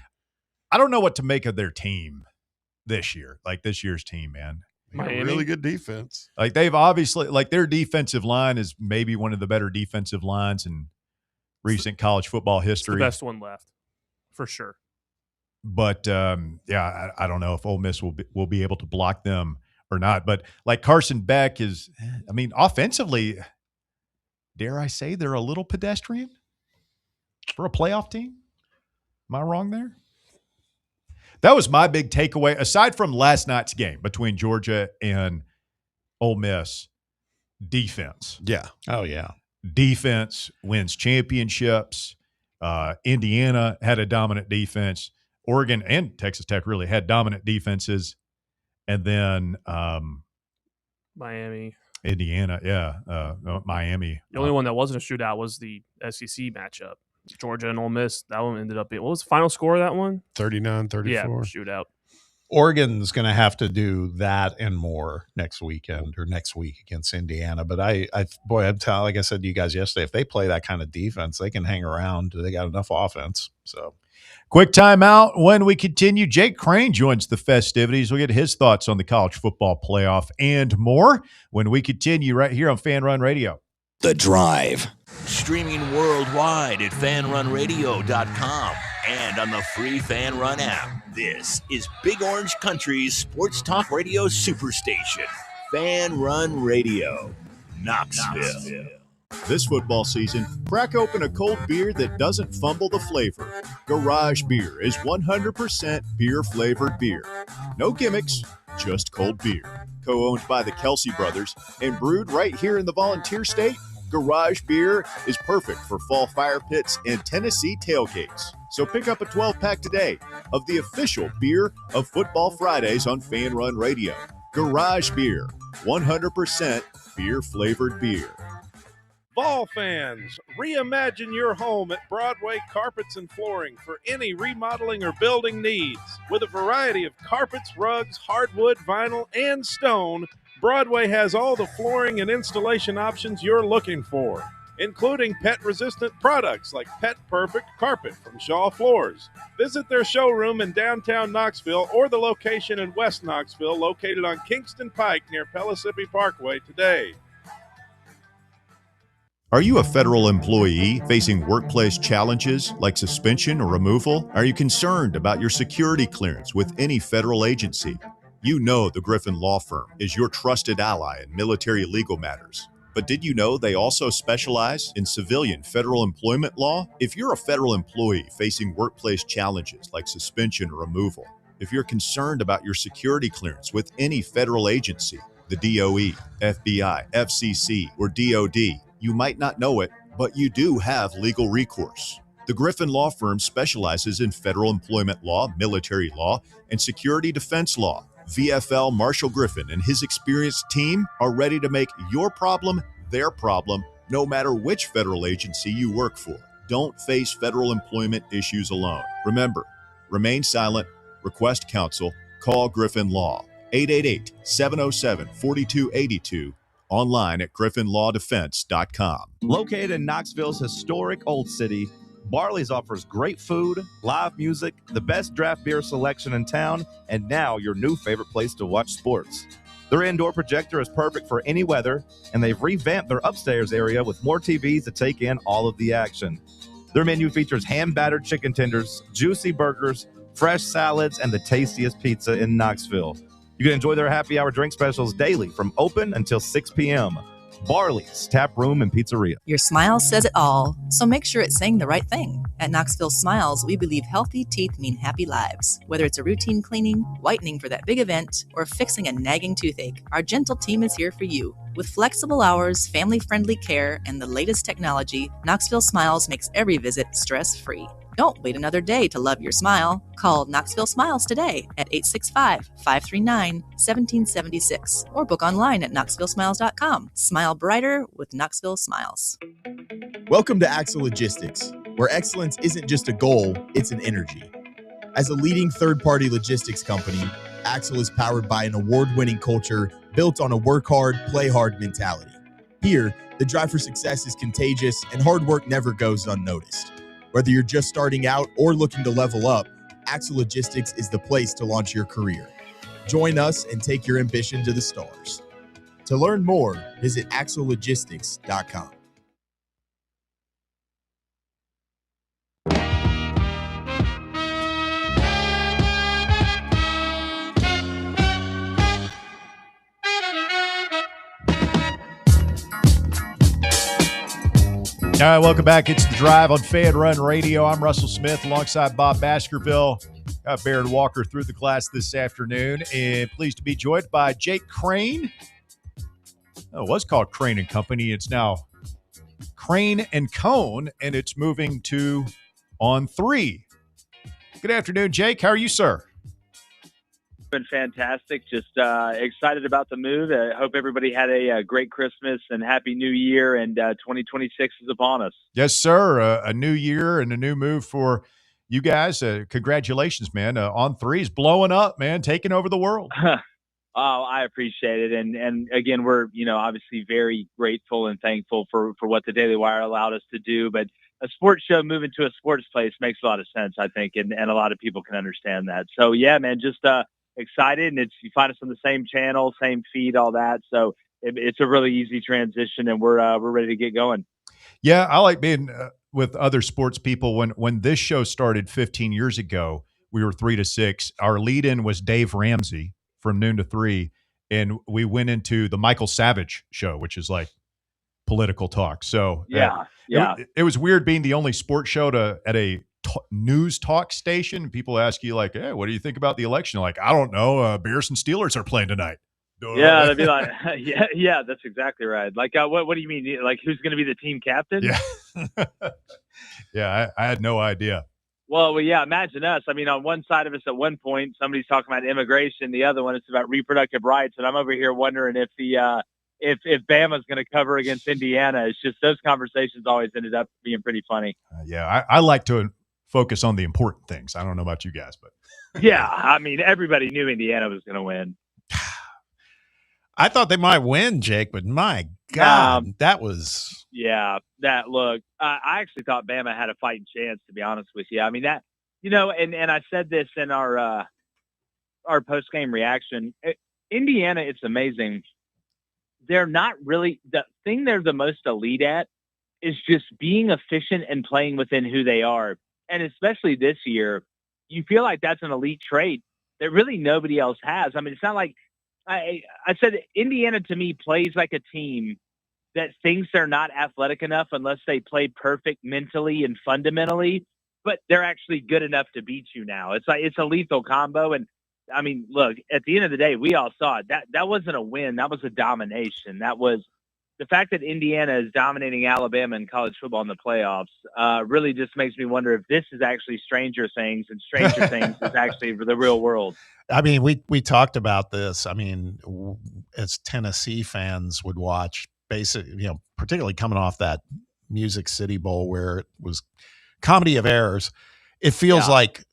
I don't know what to make of their team this year. Like this year's team, man. Miami. Really good defense. Like they've obviously, like their defensive line is maybe one of the better defensive lines in recent college football history. It's the best one left, for sure. But I don't know if Ole Miss will be able to block them or not. But like Carson Beck is, I mean, offensively, dare I say they're a little pedestrian for a playoff team? Am I wrong there? That was my big takeaway, aside from last night's game between Georgia and Ole Miss. Defense. Yeah. Oh, yeah. Defense wins championships. Indiana had a dominant defense. Oregon and Texas Tech really had dominant defenses. And then Miami. Indiana, Miami. The only one that wasn't a shootout was the SEC matchup. Georgia and Ole Miss. That one ended up being, what was the final score of that one? 39-34. Yeah, shootout. Oregon's going to have to do that and more next weekend or next week against Indiana. But like I said to you guys yesterday, if they play that kind of defense, they can hang around. They got enough offense. So, quick timeout. When we continue, Jake Crane joins the festivities. We'll get his thoughts on the college football playoff and more when we continue right here on Fan Run Radio. The Drive. Streaming worldwide at fanrunradio.com and on the free Fan Run app. This is Big Orange Country's sports talk radio superstation, Fan Run Radio, Knoxville. This football season, crack open a cold beer that doesn't fumble the flavor. Garage Beer is 100% beer-flavored beer. No gimmicks, just cold beer. Co-owned by the Kelsey brothers and brewed right here in the Volunteer State, Garage Beer is perfect for fall fire pits and Tennessee tailgates. So pick up a 12-pack today of the official beer of Football Fridays on Fan Run Radio. Garage Beer, 100% beer-flavored beer. Vol fans, reimagine your home at Broadway Carpets and Flooring for any remodeling or building needs. With a variety of carpets, rugs, hardwood, vinyl, and stone, Broadway has all the flooring and installation options you're looking for, including pet-resistant products like Pet Perfect Carpet from Shaw Floors. Visit their showroom in downtown Knoxville or the location in West Knoxville located on Kingston Pike near Pellissippi Parkway today. Are you a federal employee facing workplace challenges like suspension or removal? Are you concerned about your security clearance with any federal agency? You know the Griffin Law Firm is your trusted ally in military legal matters. But did you know they also specialize in civilian federal employment law? If you're a federal employee facing workplace challenges like suspension or removal, if you're concerned about your security clearance with any federal agency, the DOE, FBI, FCC, or DOD, you might not know it, but you do have legal recourse. The Griffin Law Firm specializes in federal employment law, military law, and security defense law. VFL Marshall Griffin and his experienced team are ready to make your problem their problem, no matter which federal agency you work for. Don't face federal employment issues alone. Remember, remain silent, request counsel, call Griffin Law, 888-707-4282, online at griffinlawdefense.com. Located in Knoxville's historic Old City, Barley's offers great food, live music, the best draft beer selection in town, and now your new favorite place to watch sports. Their indoor projector is perfect for any weather, and they've revamped their upstairs area with more TVs to take in all of the action. Their menu features hand-battered chicken tenders, juicy burgers, fresh salads, and the tastiest pizza in Knoxville. You can enjoy their happy hour drink specials daily from open until 6 p.m. Barley's Tap Room and Pizzeria. Your smile says it all, so make sure it's saying the right thing. At Knoxville Smiles, we believe healthy teeth mean happy lives. Whether it's a routine cleaning, whitening for that big event, or fixing a nagging toothache, our gentle team is here for you. With flexible hours, family-friendly care, and the latest technology, Knoxville Smiles makes every visit stress-free. Don't wait another day to love your smile. Call Knoxville Smiles today at 865-539-1776 or book online at knoxvillesmiles.com. Smile brighter with Knoxville Smiles. Welcome to Axle Logistics, where excellence isn't just a goal, it's an energy. As a leading third-party logistics company, Axle is powered by an award-winning culture built on a work hard, play hard mentality. Here, the drive for success is contagious and hard work never goes unnoticed. Whether you're just starting out or looking to level up, Axle Logistics is the place to launch your career. Join us and take your ambition to the stars. To learn more, visit axlelogistics.com. All right, welcome back. It's The Drive on Fan Run Radio. I'm Russell Smith alongside Bob Baskerville. Got Baird Walker through the glass this afternoon, and pleased to be joined by Jake Crane. Oh, it was called Crane & Company. It's now Crane & Cone, and it's moving to On3. Good afternoon, Jake. How are you, sir? Been fantastic. Just excited about the move. I hope everybody had a great Christmas and Happy New Year, and 2026 is upon us. Yes, sir. A new year and a new move for you guys. Congratulations, man. On3 is blowing up, man, taking over the world. Oh, I appreciate it. And again, we're, obviously very grateful and thankful for what the Daily Wire allowed us to do. But a sports show moving to a sports place makes a lot of sense, I think, and a lot of people can understand that. So, yeah, man, just excited. And you find us on the same channel, same feed, all that. So it's a really easy transition, and we're ready to get going. Yeah, I like being with other sports people. When this show started 15 years ago, we were 3 to 6. Our lead-in was Dave Ramsey from noon to 3, and we went into the Michael Savage show, which is like political talk. So it was weird being the only sports show at a news talk station. People ask you like, "Hey, what do you think about the election?" Like, I don't know. Bears and Steelers are playing tonight. Yeah, they'd be like, yeah, that's exactly right. Like, what do you mean? Like, who's going to be the team captain? Yeah, yeah, I had no idea. Well, yeah, imagine us. I mean, on one side of us at one point, somebody's talking about immigration. The other one, it's about reproductive rights. And I'm over here wondering if if Bama's going to cover against Indiana. It's just those conversations always ended up being pretty funny. Yeah, I like to focus on the important things. I don't know about you guys, but yeah, I mean, everybody knew Indiana was going to win. I thought they might win, Jake, but my God, that was... Yeah, look, I actually thought Bama had a fighting chance, to be honest with you. I mean, that, and I said this in our post-game reaction. Indiana, it's amazing. They're not really, the thing they're the most elite at is just being efficient and playing within who they are. And especially this year, you feel like that's an elite trait that really nobody else has. I mean, it's not like, I said Indiana to me plays like a team that thinks they're not athletic enough unless they play perfect mentally and fundamentally, but they're actually good enough to beat you now. It's like, it's a lethal combo. And I mean, look, at the end of the day, we all saw it. That wasn't a win. That was a domination. That was the fact that Indiana is dominating Alabama in college football in the playoffs really just makes me wonder if this is actually Stranger Things, and Stranger Things is actually the real world. I mean, we talked about this. I mean, as Tennessee fans would watch, basically, particularly coming off that Music City Bowl where it was comedy of errors, it feels like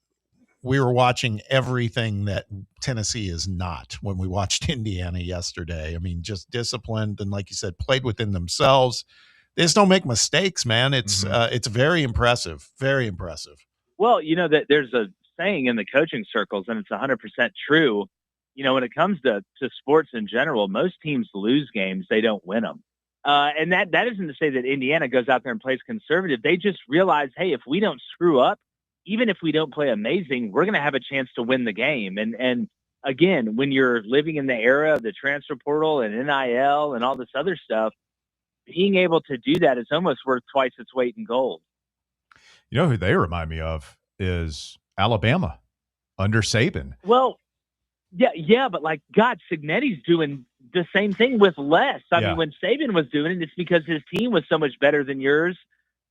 we were watching everything that Tennessee is not when we watched Indiana yesterday. I mean, just disciplined and, like you said, played within themselves. They just don't make mistakes, man. It's very impressive. Very impressive. Well, that there's a saying in the coaching circles, and it's 100% true. When it comes to sports in general, most teams lose games. They don't win them. And that isn't to say that Indiana goes out there and plays conservative. They just realize, hey, if we don't screw up, even if we don't play amazing, we're going to have a chance to win the game. And again, when you're living in the era of the transfer portal and NIL and all this other stuff, being able to do that is almost worth twice its weight in gold. You know who they remind me of is Alabama under Saban. Well, yeah, but like, God, Cignetti's doing the same thing with less. I mean, when Saban was doing it, it's because his team was so much better than yours.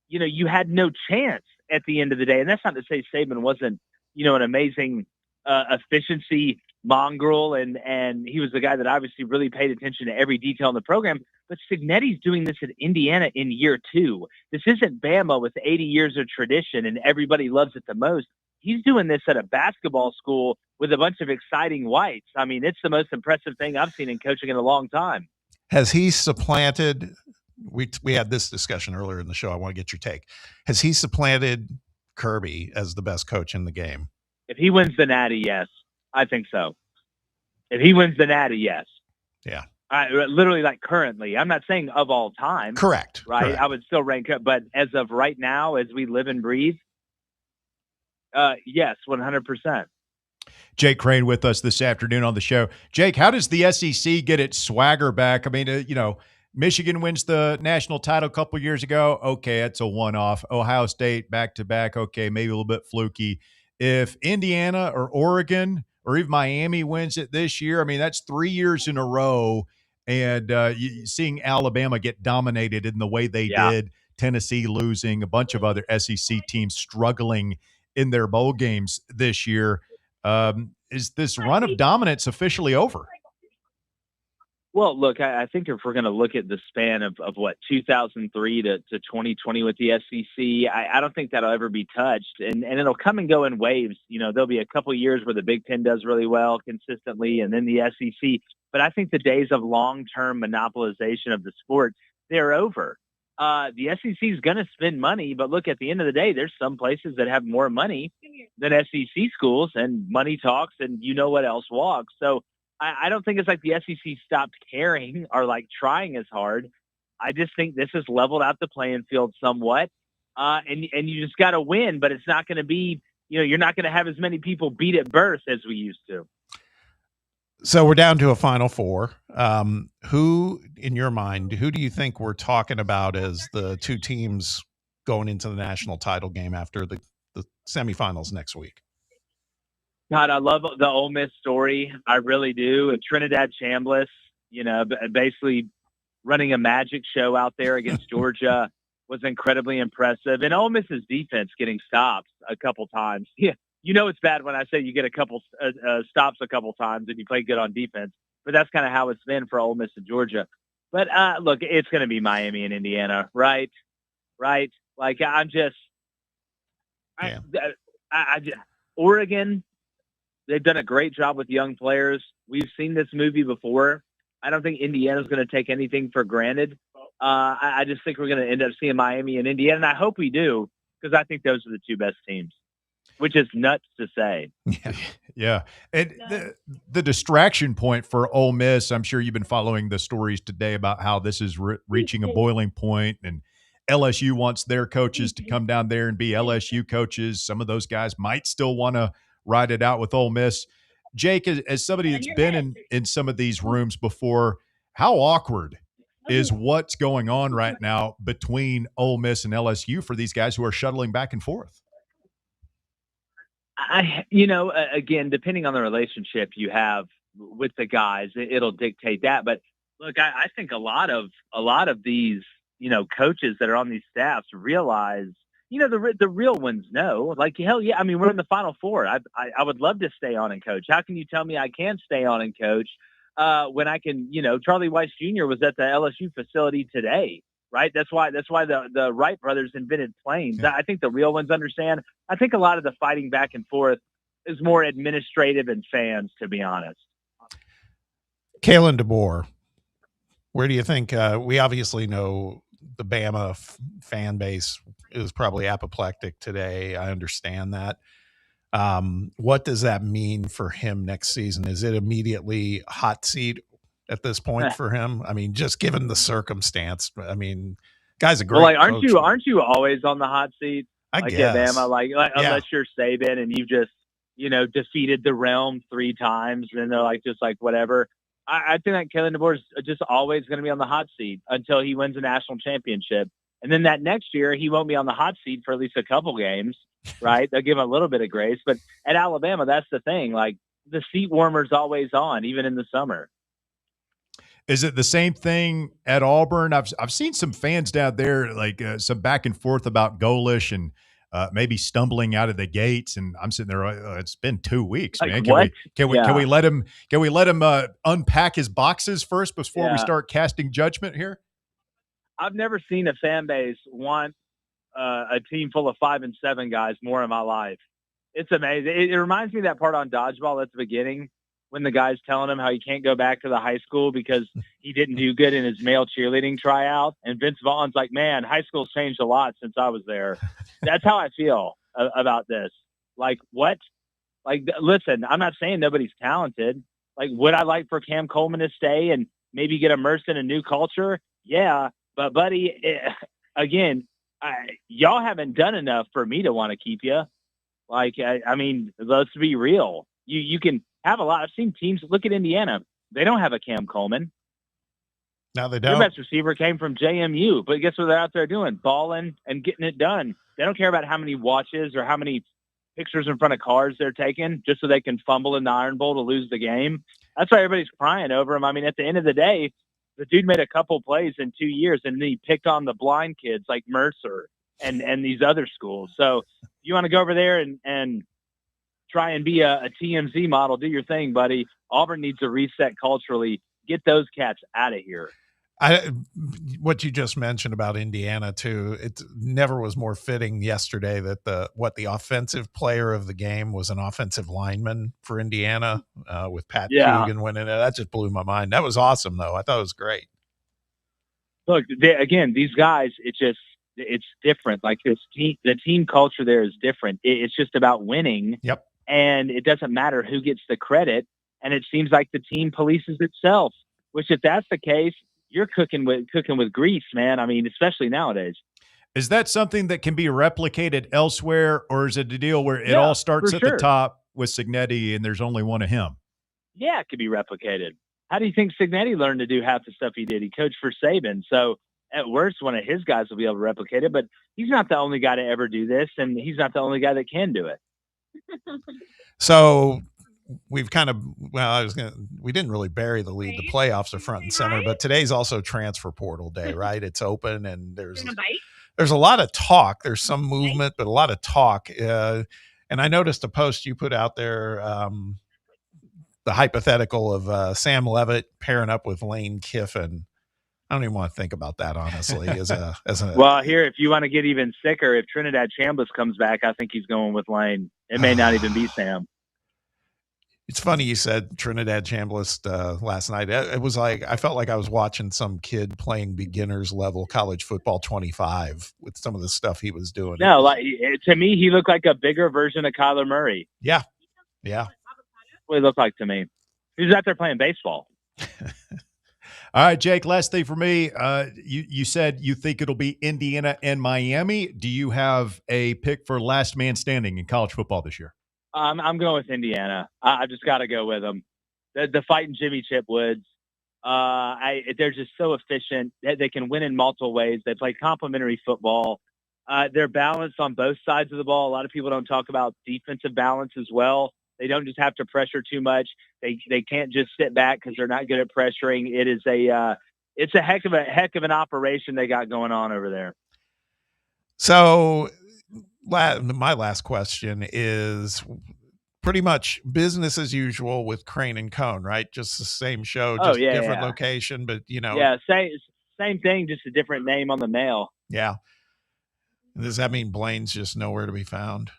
You had no chance at the end of the day. And that's not to say Saban wasn't, an amazing efficiency mongrel. And he was the guy that obviously really paid attention to every detail in the program. But Cignetti's doing this at Indiana in year 2. This isn't Bama with 80 years of tradition and everybody loves it the most. He's doing this at a basketball school with a bunch of exciting whites. I mean, it's the most impressive thing I've seen in coaching in a long time. Has he supplanted? We had this discussion earlier in the show. I want to get your take. Has he supplanted Kirby as the best coach in the game? If he wins the Natty, yes. I think so. If he wins the Natty, yes. Yeah. Literally, like currently. I'm not saying of all time. Correct. Right? Correct. I would still rank up. But as of right now, as we live and breathe, yes, 100%. Jake Crane with us this afternoon on the show. Jake, how does the SEC get its swagger back? I mean, Michigan wins the national title a couple years ago. Okay, it's a one-off. Ohio State back-to-back. Okay, maybe a little bit fluky. if Indiana or Oregon or even Miami wins it this year, I mean, that's 3 years in a row. And seeing Alabama get dominated in the way they did, Tennessee losing, a bunch of other SEC teams struggling in their bowl games this year. Is this run of dominance officially over? Well, look, I think if we're going to look at the span of what, 2003 to 2020 with the SEC, I don't think that'll ever be touched. And it'll come and go in waves. You know, there'll be a couple of years where the Big Ten does really well consistently, and then the SEC. But I think the days of long-term monopolization of the sport, they're over. The SEC is going to spend money, but look, at the end of the day, there's some places that have more money than SEC schools, and money talks, and you know what else walks. So I don't think it's like the SEC stopped caring or like trying as hard. I just think this has leveled out the playing field somewhat, and you just got to win, but it's not going to be, you know, you're not going to have as many people beat at birth as we used to. So we're down to a Final Four. Who, in your mind, who do you think we're talking about as the two teams going into the national title game after the semifinals next week? God, I love the Ole Miss story. I really do. And Trinidad Chambliss, you know, basically running a magic show out there against Georgia was incredibly impressive. And Ole Miss's defense getting stops a couple times. Yeah. You know it's bad when I say you get a couple stops a couple times and you play good on defense, but that's kind of how it's been for Ole Miss and Georgia. But look, it's going to be Miami and Indiana, right? Right? Like Oregon, they've done a great job with young players. We've seen this movie before. I don't think Indiana's going to take anything for granted. I just think we're going to end up seeing Miami and Indiana, and I hope we do, because I think those are the two best teams. Which is nuts to say. Yeah. And the distraction point for Ole Miss, I'm sure you've been following the stories today about how this is reaching a boiling point, and LSU wants their coaches to come down there and be LSU coaches. Some of those guys might still want to ride it out with Ole Miss. Jake, as somebody that's been in some of these rooms before, how awkward is what's going on right now between Ole Miss and LSU for these guys who are shuttling back and forth? Again, depending on the relationship you have with the guys, it'll dictate that. But look, I think a lot of these, coaches that are on these staffs realize, the real ones know, like, hell yeah. I mean, we're in the Final Four. I would love to stay on and coach. How can you tell me I can't stay on and coach when I can, Charlie Weiss Jr. was at the LSU facility today. Right. That's why the Wright brothers invented planes. Yeah. I think the real ones understand. I think a lot of the fighting back and forth is more administrative and fans, to be honest. Kalen DeBoer, where do you think we obviously know the Bama fan base is probably apoplectic today. I understand that. What does that mean for him next season? Is it immediately hot seat at this point for him? I mean, just given the circumstance, I mean, guy's a great coach. coach. Aren't you always on the hot seat? I guess. At Bama, unless you're Saban and you've just, defeated the realm 3 times and they're just whatever. I think that Kalen DeBoer is just always going to be on the hot seat until he wins a national championship. And then that next year, he won't be on the hot seat for at least a couple games, right? They'll give him a little bit of grace. But at Alabama, that's the thing. The seat warmer's always on, even in the summer. Is it the same thing at Auburn? I've seen some fans down there, some back and forth about Golish and maybe stumbling out of the gates. And I'm sitting there. It's been 2 weeks, man. Can we let him unpack his boxes first before we start casting judgment here? I've never seen a fan base want a team full of 5 and 7 guys more in my life. It's amazing. It reminds me of that part on Dodgeball at the beginning, when the guy's telling him how he can't go back to the high school because he didn't do good in his male cheerleading tryout. And Vince Vaughn's like, man, high school's changed a lot since I was there. That's how I feel about this. What? Listen, I'm not saying nobody's talented. Would I like for Cam Coleman to stay and maybe get immersed in a new culture? Yeah. But, buddy, again, y'all haven't done enough for me to want to keep you. I mean, let's be real. You can have a lot. I've seen teams look at Indiana. They don't have a Cam Coleman. No, they don't. Their best receiver came from JMU, but guess what they're out there doing? Balling and getting it done. They don't care about how many watches or how many pictures in front of cars they're taking just so they can fumble in the Iron Bowl to lose the game. That's why everybody's crying over him. I mean, at the end of the day, the dude made a couple plays in 2 years, and then he picked on the blind kids like Mercer and these other schools. So you want to go over there and try and be a TMZ model, do your thing, buddy. Auburn needs to reset culturally. Get those cats out of here. What you just mentioned about Indiana too, it never was more fitting yesterday that the offensive player of the game was an offensive lineman for Indiana with Pat Coogan winning it. That just blew my mind. That was awesome though. I thought it was great. Look, again, these guys, it's different. Like the team culture there is different. It's just about winning. Yep. And it doesn't matter who gets the credit. And it seems like the team polices itself, which if that's the case, you're cooking with grease, man. I mean, especially nowadays. Is that something that can be replicated elsewhere, or is it a deal where it all starts at the top with Cignetti and there's only one of him? Yeah, it could be replicated. How do you think Cignetti learned to do half the stuff he did? He coached for Saban. So at worst, one of his guys will be able to replicate it, but he's not the only guy to ever do this, and he's not the only guy that can do it. So we've kind of, we didn't really bury the lead. The playoffs are front and center, but today's also transfer portal day, right? It's open and there's a lot of talk. There's some movement, but a lot of talk. And I noticed a post you put out there, the hypothetical of Sam Levitt pairing up with Lane Kiffin. I don't even want to think about that, honestly. Well, here, if you want to get even sicker, if Trinidad Chambliss comes back, I think he's going with Lane. It may not even be Sam. It's funny you said Trinidad Chambliss last night. It was like I felt like I was watching some kid playing beginners level college football 25 with some of the stuff he was doing. No, like to me, he looked like a bigger version of Kyler Murray. Yeah. That's what he looked like to me. He was out there playing baseball. All right, Jake, last thing for me. You said you think it'll be Indiana and Miami. Do you have a pick for last man standing in college football this year? I'm going with Indiana. I just got to go with them. The fighting Jimmy Chip Woods. They're just so efficient. They can win in multiple ways. They play complementary football. They're balanced on both sides of the ball. A lot of people don't talk about defensive balance as well. They don't just have to pressure too much. They can't just sit back because they're not good at pressuring. It is it's a heck of an operation they got going on over there. So my last question is pretty much business as usual with Crane and Cone, right? Just the same show, just different location, but same thing, just a different name on the mail. Yeah. Does that mean Blaine's just nowhere to be found?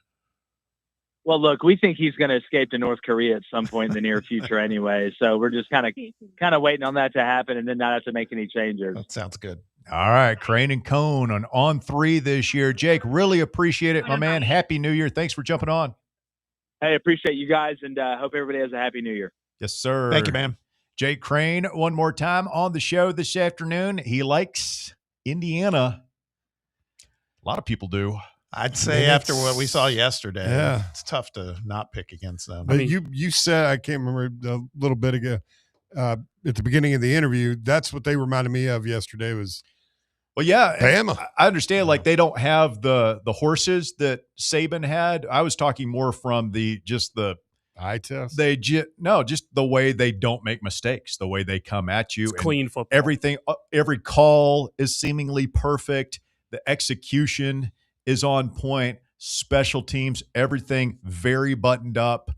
Well, look, we think he's going to escape to North Korea at some point in the near future anyway. So we're just kind of waiting on that to happen and then not have to make any changes. That sounds good. All right, Crane and Cone on 3 this year. Jake, really appreciate it, my man. Happy New Year. Thanks for jumping on. Hey, appreciate you guys, and hope everybody has a happy New Year. Yes, sir. Thank you, man. Jake Crane, one more time on the show this afternoon. He likes Indiana. A lot of people do. I'd say after what we saw yesterday, it's tough to not pick against them. But you said, I can't remember, a little bit ago at the beginning of the interview, that's what they reminded me of yesterday was Well, yeah, Bama. I understand. Like they don't have the horses that Saban had. I was talking more from just the eye test. Just the way they don't make mistakes, the way they come at you. It's clean football. Everything, every call is seemingly perfect. The execution is on point. Special teams, everything very buttoned up.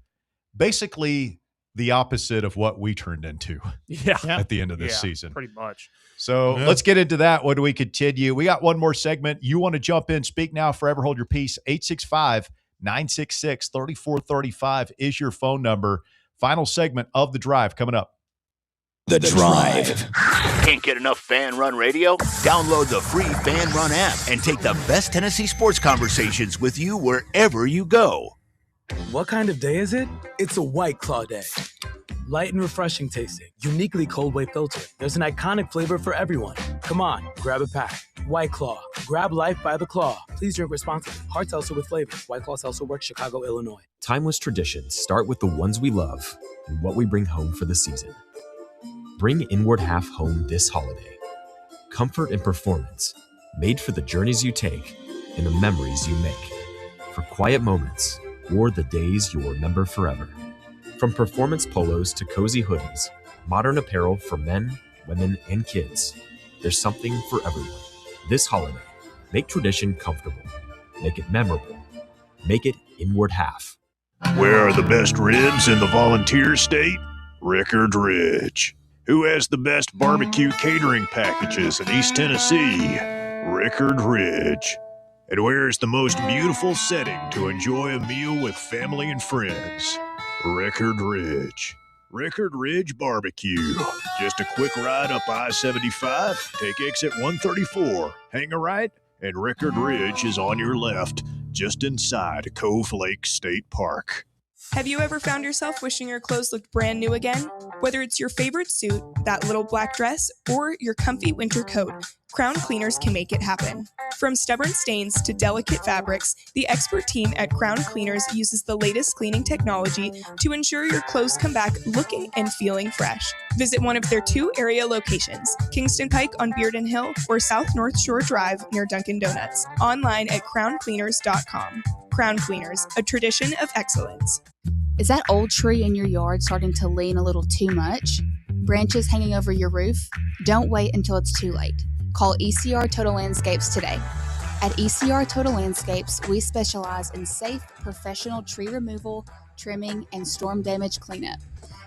Basically, the opposite of what we turned into at the end of this season. Pretty much. So let's get into that. What do we continue? We got one more segment. You want to jump in, speak now, forever hold your peace. 865-966-3435 is your phone number. Final segment of The Drive coming up. The Drive. Can't get enough Fan Run Radio? Download the free Fan Run app and take the best Tennessee sports conversations with you wherever you go. What kind of day is it? It's a White Claw day. Light and refreshing tasting, uniquely cold way filtered. There's an iconic flavor for everyone. Come on, grab a pack. White Claw. Grab life by the claw. Please drink responsibly. Hard seltzer with flavor. White Claw Seltzer Works, Chicago, Illinois. Timeless traditions start with the ones we love and what we bring home for the season. Bring Inward Half home this holiday. Comfort and performance, made for the journeys you take and the memories you make. For quiet moments, or the days you'll remember forever. From performance polos to cozy hoodies, modern apparel for men, women, and kids, there's something for everyone. This holiday, make tradition comfortable. Make it memorable. Make it Inward Half. Where are the best ribs in the Volunteer State? Rickard Ridge. Who has the best barbecue catering packages in East Tennessee? Rickard Ridge. And where is the most beautiful setting to enjoy a meal with family and friends? Rickard Ridge. Rickard Ridge Barbecue. Just a quick ride up I-75, take exit 134, hang a right, and Rickard Ridge is on your left, just inside Cove Lake State Park. Have you ever found yourself wishing your clothes looked brand new again? Whether it's your favorite suit, that little black dress, or your comfy winter coat, Crown Cleaners can make it happen. From stubborn stains to delicate fabrics, the expert team at Crown Cleaners uses the latest cleaning technology to ensure your clothes come back looking and feeling fresh. Visit one of their 2 area locations, Kingston Pike on Bearden Hill or South North Shore Drive near Dunkin' Donuts. Online at crowncleaners.com. Crown Cleaners, a tradition of excellence. Is that old tree in your yard starting to lean a little too much? Branches hanging over your roof? Don't wait until it's too late. Call ECR Total Landscapes today. At ECR Total Landscapes, we specialize in safe, professional tree removal, trimming, and storm damage cleanup.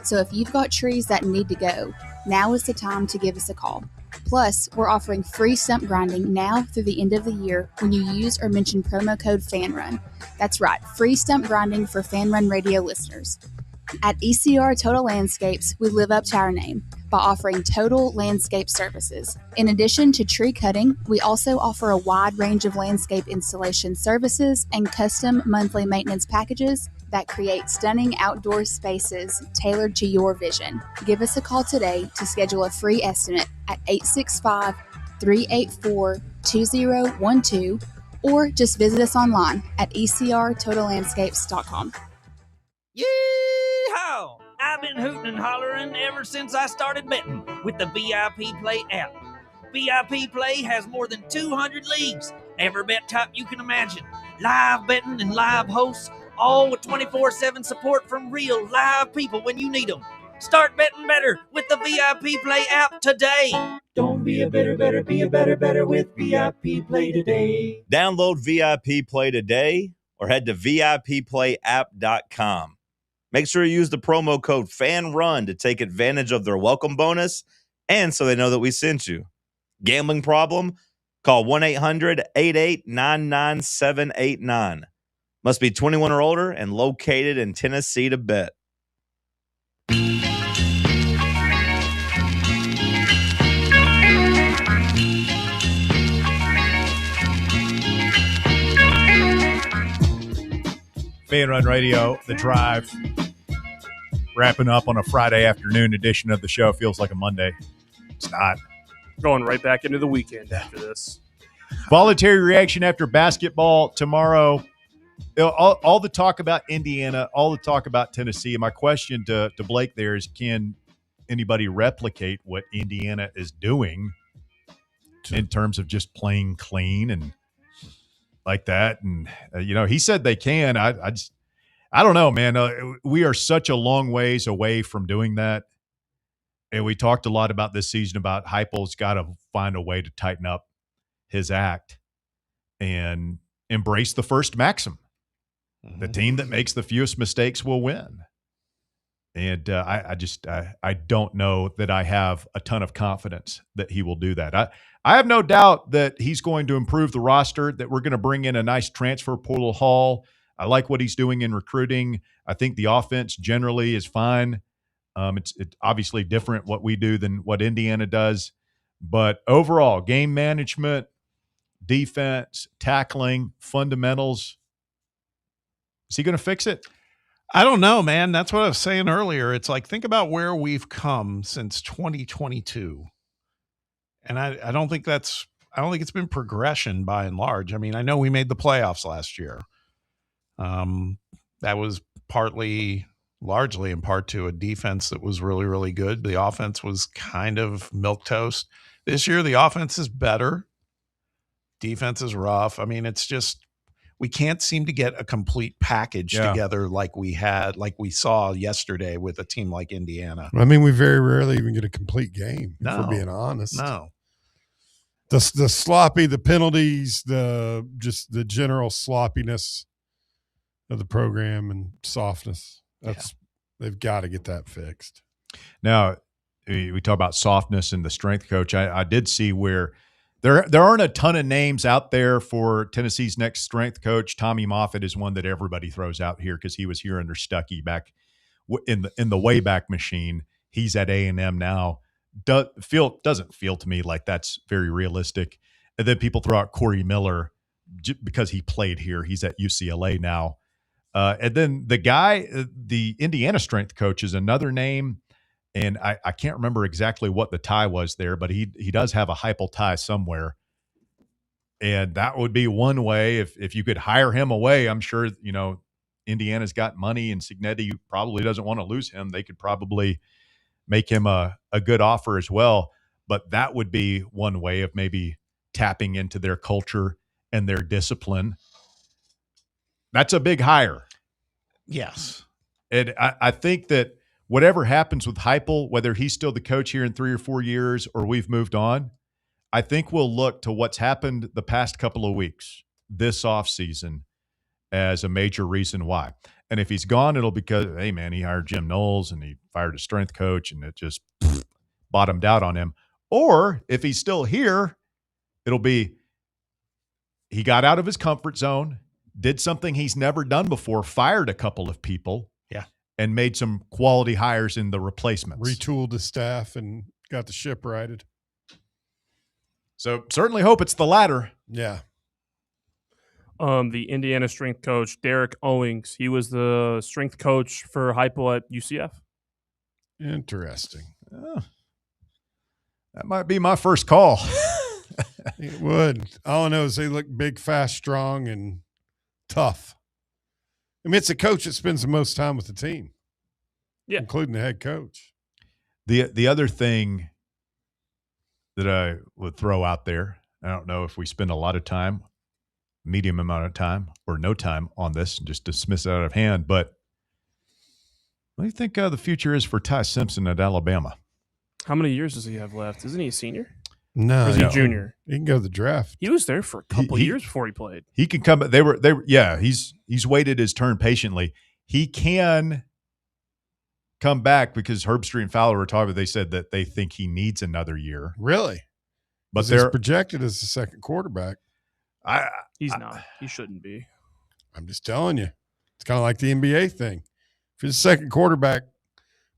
So if you've got trees that need to go, now is the time to give us a call. Plus, we're offering free stump grinding now through the end of the year when you use or mention promo code FANRUN. That's right, free stump grinding for FanRun Radio listeners. At ECR Total Landscapes, we live up to our name by offering total landscape services. In addition to tree cutting, we also offer a wide range of landscape installation services and custom monthly maintenance packages that create stunning outdoor spaces tailored to your vision. Give us a call today to schedule a free estimate at 865-384-2012 or just visit us online at ecrtotallandscapes.com. Yee-haw! I've been hooting and hollering ever since I started betting with the VIP Play app. VIP Play has more than 200 leagues, every bet type you can imagine, live betting and live hosts, all with 24/7 support from real live people when you need them. Start betting better with the VIP Play app today. Don't be a better, be a better with VIP Play today. Download VIP Play today or head to VIPPlayApp.com. Make sure you use the promo code FANRUN to take advantage of their welcome bonus and so they know that we sent you. Gambling problem? Call 1-800-8899-789. Must be 21 or older and located in Tennessee to bet. Fan Run Radio, The Drive, wrapping up on a Friday afternoon edition of the show. Feels like a Monday. It's not. Going right back into the weekend after this. Voluntary reaction after basketball tomorrow. All the talk about Indiana, all the talk about Tennessee. And my question to Blake there is, can anybody replicate what Indiana is doing in terms of just playing clean and like that? And, he said they can. I don't know, man. We are such a long ways away from doing that. And we talked a lot about this season about Heupel's got to find a way to tighten up his act and embrace the first maxim. The team that makes the fewest mistakes will win. And I don't know that I have a ton of confidence that he will do that. I have no doubt that he's going to improve the roster, that we're going to bring in a nice transfer portal haul. I like what he's doing in recruiting. I think the offense generally is fine. It's obviously different what we do than what Indiana does. But overall, game management, defense, tackling, fundamentals, is he going to fix it? I don't know, man. That's what I was saying earlier. It's like, think about where we've come since 2022. And I don't think it's been progression by and large. I mean, I know we made the playoffs last year. That was largely in part to a defense that was really, really good. The offense was kind of milquetoast. This year, the offense is better. Defense is rough. I mean, it's just, we can't seem to get a complete package together like we saw yesterday with a team like Indiana. I mean, we very rarely even get a complete game, if we're being honest. No. The sloppy, the penalties, just the general sloppiness of the program and softness. They've got to get that fixed. Now, we talk about softness and the strength coach. I did see where there aren't a ton of names out there for Tennessee's next strength coach. Tommy Moffitt is one that everybody throws out here because he was here under Stuckey back in the Wayback Machine. He's at A&M now. Doesn't feel to me like that's very realistic. And then people throw out Corey Miller because he played here. He's at UCLA now. And then the guy, the Indiana strength coach, is another name. And I can't remember exactly what the tie was there, but he does have a Heupel tie somewhere. And that would be one way if you could hire him away. I'm sure, Indiana's got money and Cignetti probably doesn't want to lose him. They could probably make him a good offer as well. But that would be one way of maybe tapping into their culture and their discipline. That's a big hire. Yes. And I think that whatever happens with Heupel, whether he's still the coach here in 3 or 4 years or we've moved on, I think we'll look to what's happened the past couple of weeks, this offseason, as a major reason why. And if he's gone, it'll be because, hey, man, he hired Jim Knowles and he fired a strength coach and it just bottomed out on him. Or if he's still here, it'll be he got out of his comfort zone, did something he's never done before, fired a couple of people, and made some quality hires in the replacements. Retooled the staff and got the ship righted. So certainly hope it's the latter. Yeah. The Indiana strength coach, Derek Owings, he was the strength coach for Heupel at UCF. Interesting. That might be my first call. It would. All I know is they look big, fast, strong, and tough. I mean, it's a coach that spends the most time with the team, including the head coach. The other thing that I would throw out there, I don't know if we spend a lot of time, medium amount of time, or no time on this, and just dismiss it out of hand, but what do you think the future is for Ty Simpson at Alabama? How many years does he have left? Isn't he a senior? No, or is he a junior? He can go to the draft. He was there for a couple years before he played. He can come. They were. He's waited his turn patiently. He can come back because Herbstreit and Fowler were talking. They said that they think he needs another year. Really? But they're projected as the second quarterback. He's not. He shouldn't be. I'm just telling you. It's kind of like the NBA thing. If you're the second quarterback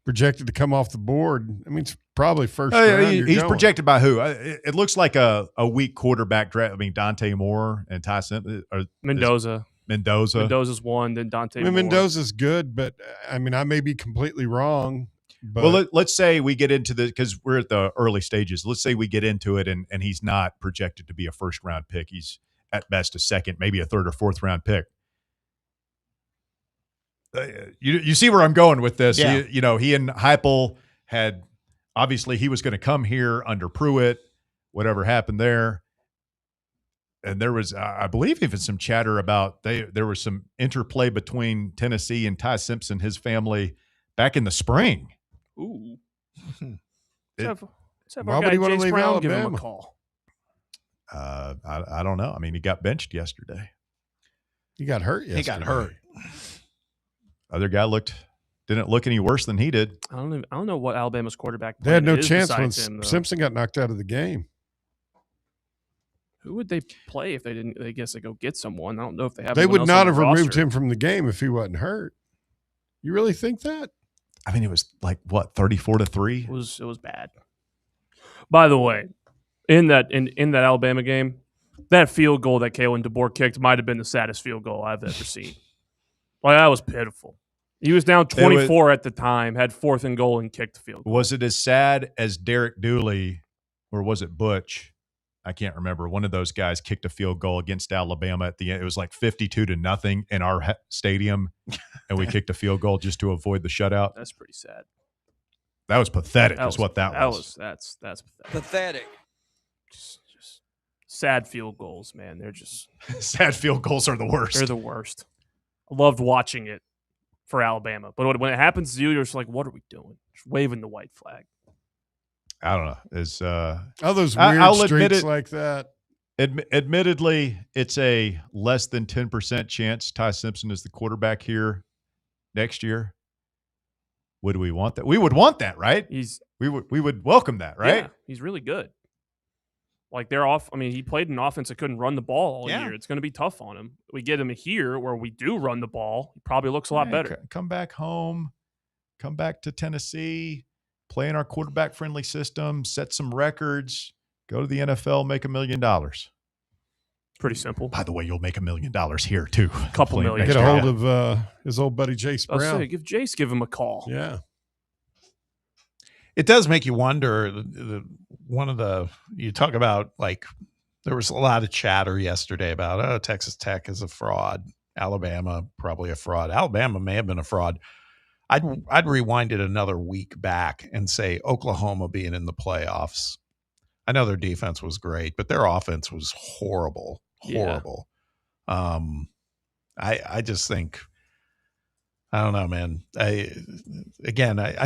projected to come off the board, I mean, it's probably first round. He's projected by who? It looks like a weak quarterback draft. I mean, Dante Moore and Ty Simpson. Mendoza. Mendoza's one, then Dante Moore. Mendoza's good, but I mean, I may be completely wrong. But well, let's say we get into the, because we're at the early stages. Let's say we get into it and he's not projected to be a first-round pick. He's at best a second, maybe a third or fourth-round pick. You see where I'm going with this. Yeah. He and Heupel had, obviously he was going to come here under Pruitt, whatever happened there. And there was, I believe, even some chatter about there was some interplay between Tennessee and Ty Simpson, his family, back in the spring. Ooh. why would he want to leave Alabama? Give him a call. I don't know. I mean, he got benched yesterday. He got hurt yesterday. He got hurt. Other guy didn't look any worse than he did. I don't know what Alabama's quarterback. They had no is chance when him, Simpson got knocked out of the game. Who would they play if they didn't? I guess they go get someone. I don't know if they have. They would else not on have the removed roster. him from the game if he wasn't hurt. You really think that? I mean, it was like what, 34-3? It was bad. By the way, in that Alabama game, that field goal that Kalen DeBoer kicked might have been the saddest field goal I've ever seen. Like, that was pitiful. He was down 24 at the time, had 4th and goal, and kicked the field goal. Was it as sad as Derek Dooley, or was it Butch? I can't remember. One of those guys kicked a field goal against Alabama at the end. It was like 52-0 in our stadium, and we kicked a field goal just to avoid the shutout. That's pretty sad. That was pathetic. That's what that was. That's pathetic. Pathetic. Just sad field goals, man. They're just sad field goals are the worst. They're the worst. I loved watching it for Alabama, but when it happens to you, you're just like, what are we doing? Just waving the white flag. I don't know. Is all those weird streaks like that? Admittedly, it's a less than 10% chance Ty Simpson is the quarterback here next year. Would we want that? We would want that, right? We would welcome that, right? Yeah, he's really good. Like they're off. I mean, he played an offense that couldn't run the ball all year. It's going to be tough on him. We get him here where we do run the ball. He probably looks a lot better. Come back home. Come back to Tennessee. Play in our quarterback-friendly system. Set some records. Go to the NFL. Make $1 million. Pretty simple. By the way, you'll make $1 million here too. A couple million. Get a hold of his old buddy Jace Brown. I'll say, give him a call. Yeah. It does make you wonder. You talk about, like, there was a lot of chatter yesterday about, Texas Tech is a fraud. Alabama, probably a fraud. Alabama may have been a fraud. I'd rewind it another week back and say Oklahoma being in the playoffs. I know their defense was great, but their offense was horrible. I just think, I don't know, man. I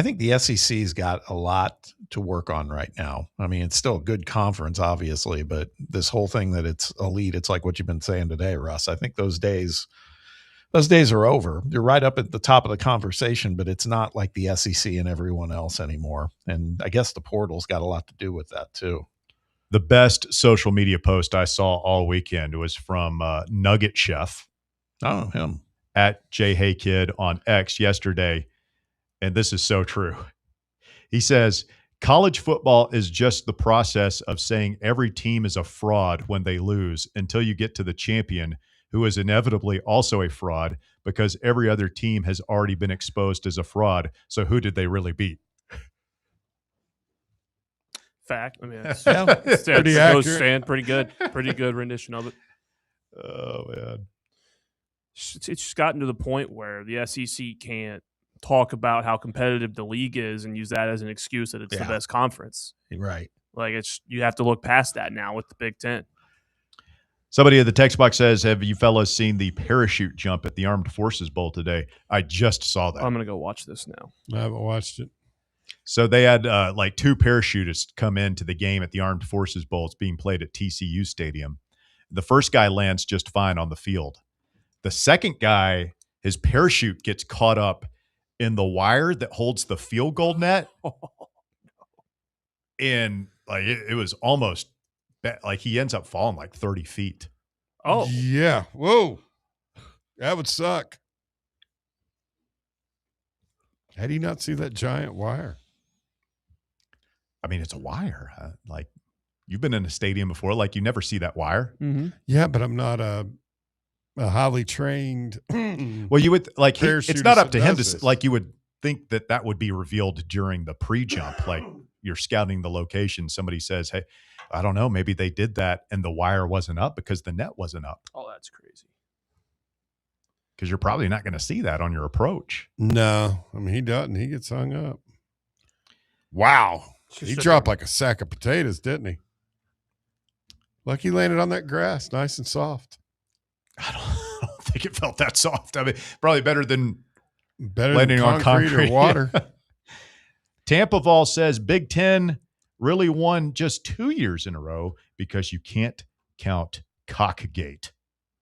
think the SEC's got a lot to work on right now. I mean, it's still a good conference, obviously, but this whole thing that it's elite, it's like what you've been saying today, Russ. I think those days are over. You're right up at the top of the conversation, but it's not like the SEC and everyone else anymore. And I guess the portal's got a lot to do with that too. The best social media post I saw all weekend was from Nugget Chef. Oh, him. At J Hey Kid on X yesterday. And this is so true. He says, college football is just the process of saying every team is a fraud when they lose until you get to the champion, who is inevitably also a fraud because every other team has already been exposed as a fraud. So who did they really beat? Fact. I mean, it's pretty accurate. Pretty good rendition of it. Oh, man. It's just gotten to the point where the SEC can't talk about how competitive the league is and use that as an excuse that it's the best conference. Right. Like you have to look past that now with the Big Ten. Somebody in the text box says, have you fellas seen the parachute jump at the Armed Forces Bowl today? I just saw that. I'm going to go watch this now. I haven't watched it. So they had like two parachutists come into the game at the Armed Forces Bowl. It's being played at TCU Stadium. The first guy lands just fine on the field. The second guy, his parachute gets caught up in the wire that holds the field goal net. And like it was almost like he ends up falling like 30 feet. Oh. Yeah. Whoa. That would suck. How do you not see that giant wire? I mean, it's a wire. Like you've been in a stadium before. Like you never see that wire. Mm-hmm. Yeah, but I'm not a highly trained. Well, you would like. It's not up to him to this. like. You would think that would be revealed during the pre-jump. Like you're scouting the location. Somebody says, "Hey, I don't know. Maybe they did that, and the wire wasn't up because the net wasn't up." Oh, that's crazy. Because you're probably not going to see that on your approach. No, I mean he doesn't. He gets hung up. Wow, he dropped like a sack of potatoes, didn't he? Like he landed on that grass, nice and soft. I don't think it felt that soft. I mean, probably better than landing on concrete or water. Tampa Vol says Big Ten really won just 2 years in a row because you can't count Cockgate.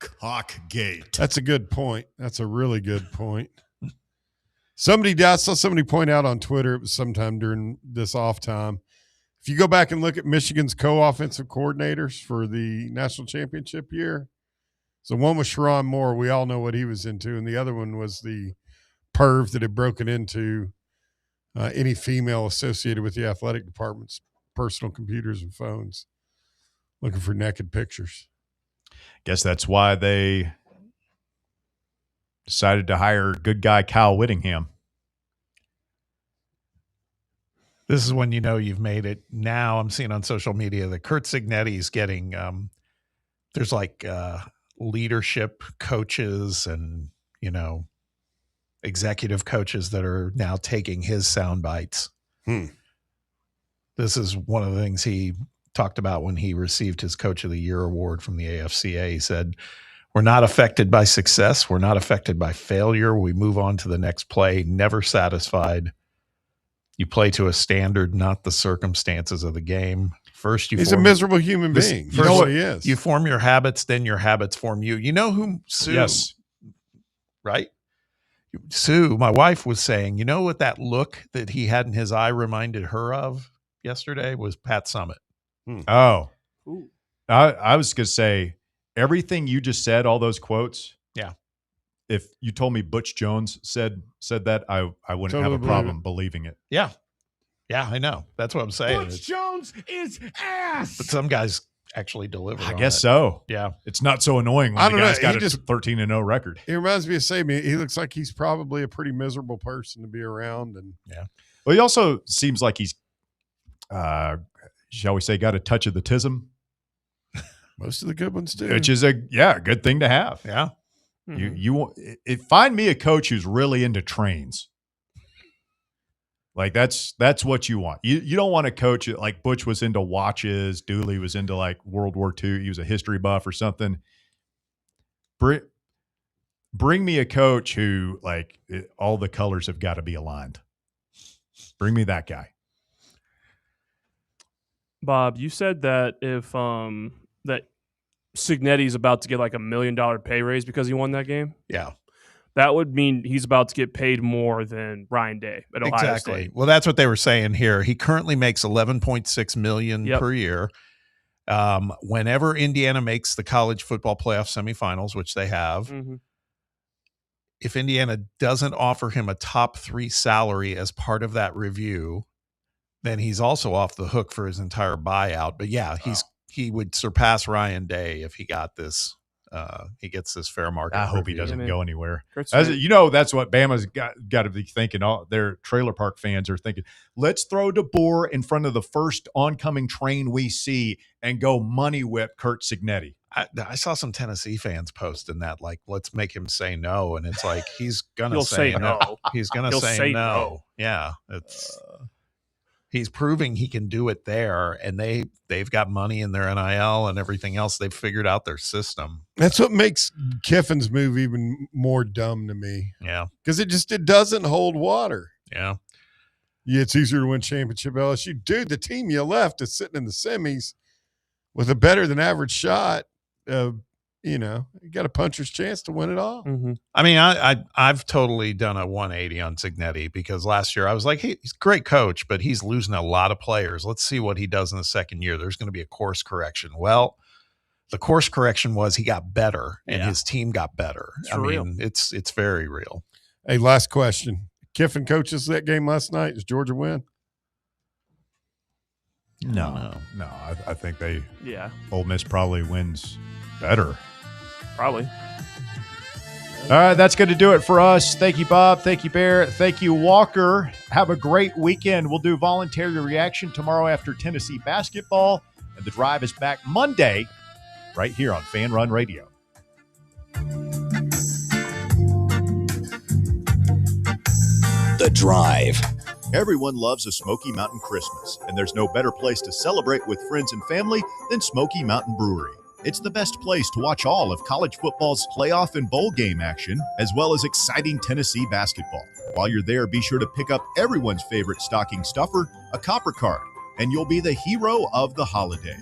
Cockgate. That's a good point. That's a really good point. I saw somebody point out on Twitter, it was sometime during this off time. If you go back and look at Michigan's co-offensive coordinators for the national championship year, so one was Sharon Moore. We all know what he was into. And the other one was the perv that had broken into any female associated with the athletic department's personal computers and phones looking for naked pictures. Guess that's why they decided to hire good guy Kyle Whittingham. This is when you know you've made it. Now I'm seeing on social media that Kurt Cignetti's getting there's like leadership coaches and, executive coaches that are now taking his sound bites. This is one of the things he talked about when he received his Coach of the Year award from the AFCA. He said, "We're not affected by success. We're not affected by failure. We move on to the next play, never satisfied. You play to a standard, not the circumstances of the game. First, he's a miserable human being. First, You know what he is. You form your habits, then your habits form you." You know who Sue? Yes. Right? Sue, my wife, was saying, you know what that look that he had in his eye reminded her of yesterday was Pat Summitt. Oh, I was going to say everything you just said, all those quotes. Yeah. If you told me Butch Jones said that, I wouldn't Totally have a believe problem it. believing it. Yeah. Yeah, I know. That's what I'm saying. Butch Jones is ass. But some guys actually deliver. I on guess it. so. Yeah. It's not so annoying when I the don't know. guy's got He a just- 13-0 record. He reminds me of Saban. He looks like he's probably a pretty miserable person to be around. And yeah. Well, he also seems like he's, shall we say, got a touch of the tism, most of the good ones do. which is a good thing to have. Yeah. Find me a coach who's really into trains. Like that's what you want. You don't want a coach like Butch was into watches. Dooley was into like World War II. He was a history buff or something. Bring me a coach who like all the colors have got to be aligned. Bring me that guy. Bob, you said that if that Cignetti's about to get like $1 million pay raise because he won that game. Yeah. That would mean he's about to get paid more than Ryan Day at Ohio Exactly. State. Well, that's what they were saying here. He currently makes $11.6 million per year. Whenever Indiana makes the college football playoff semifinals, which they have, if Indiana doesn't offer him a top 3 salary as part of that review, then he's also off the hook for his entire buyout. But yeah, he would surpass Ryan Day if he got this. He gets this fair market. I hope he review. doesn't go anywhere. Kurt's That's right. that's what Bama's got to be thinking. All their trailer park fans are thinking, let's throw DeBoer in front of the first oncoming train we see and go money whip Kurt Cignetti. I saw some Tennessee fans posting that, like, let's make him say no. And it's like, he's going to He'll say say no. no. He's going to He'll say say no. no. Yeah. It's, he's proving he can do it there. And they've got money in their NIL and everything else. They've figured out their system. that's what makes Kiffin's move even more dumb to me. Yeah. Because it doesn't hold water. Yeah. Yeah, it's easier to win championship LSU. Dude, the team you left is sitting in the semis with a better than average shot. You got a puncher's chance to win it all. I mean, I've totally done a 180 on Cignetti because last year I was like, he's a great coach, but he's losing a lot of players. Let's see what he does in the second year. There's going to be a course correction. Well, the course correction was he got better and his team got better. It's real. mean, it's very real. Hey, last question. Kiffin coaches that game last night. Does Georgia win? No. I think Yeah, Ole Miss probably wins better. probably. All right, that's going to do it for us. Thank you, Bob. Thank you, Bear. Thank you, Walker. Have a great weekend. We'll do voluntary reaction tomorrow after Tennessee basketball. And the drive is back Monday right here on Fan Run Radio. The Drive. Everyone loves a Smoky Mountain Christmas, and there's no better place to celebrate with friends and family than Smoky Mountain Brewery. It's the best place to watch all of college football's playoff and bowl game action, as well as exciting Tennessee basketball. While you're there, be sure to pick up everyone's favorite stocking stuffer, a copper card, and you'll be the hero of the holidays.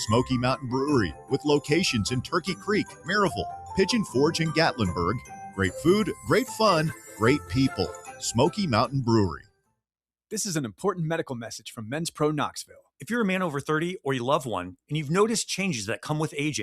Smoky Mountain Brewery, with locations in Turkey Creek, Maryville, Pigeon Forge, and Gatlinburg. Great food, great fun, great people. Smoky Mountain Brewery. This is an important medical message from Men's Pro Knoxville. If you're a man over 30 or you love one and you've noticed changes that come with aging,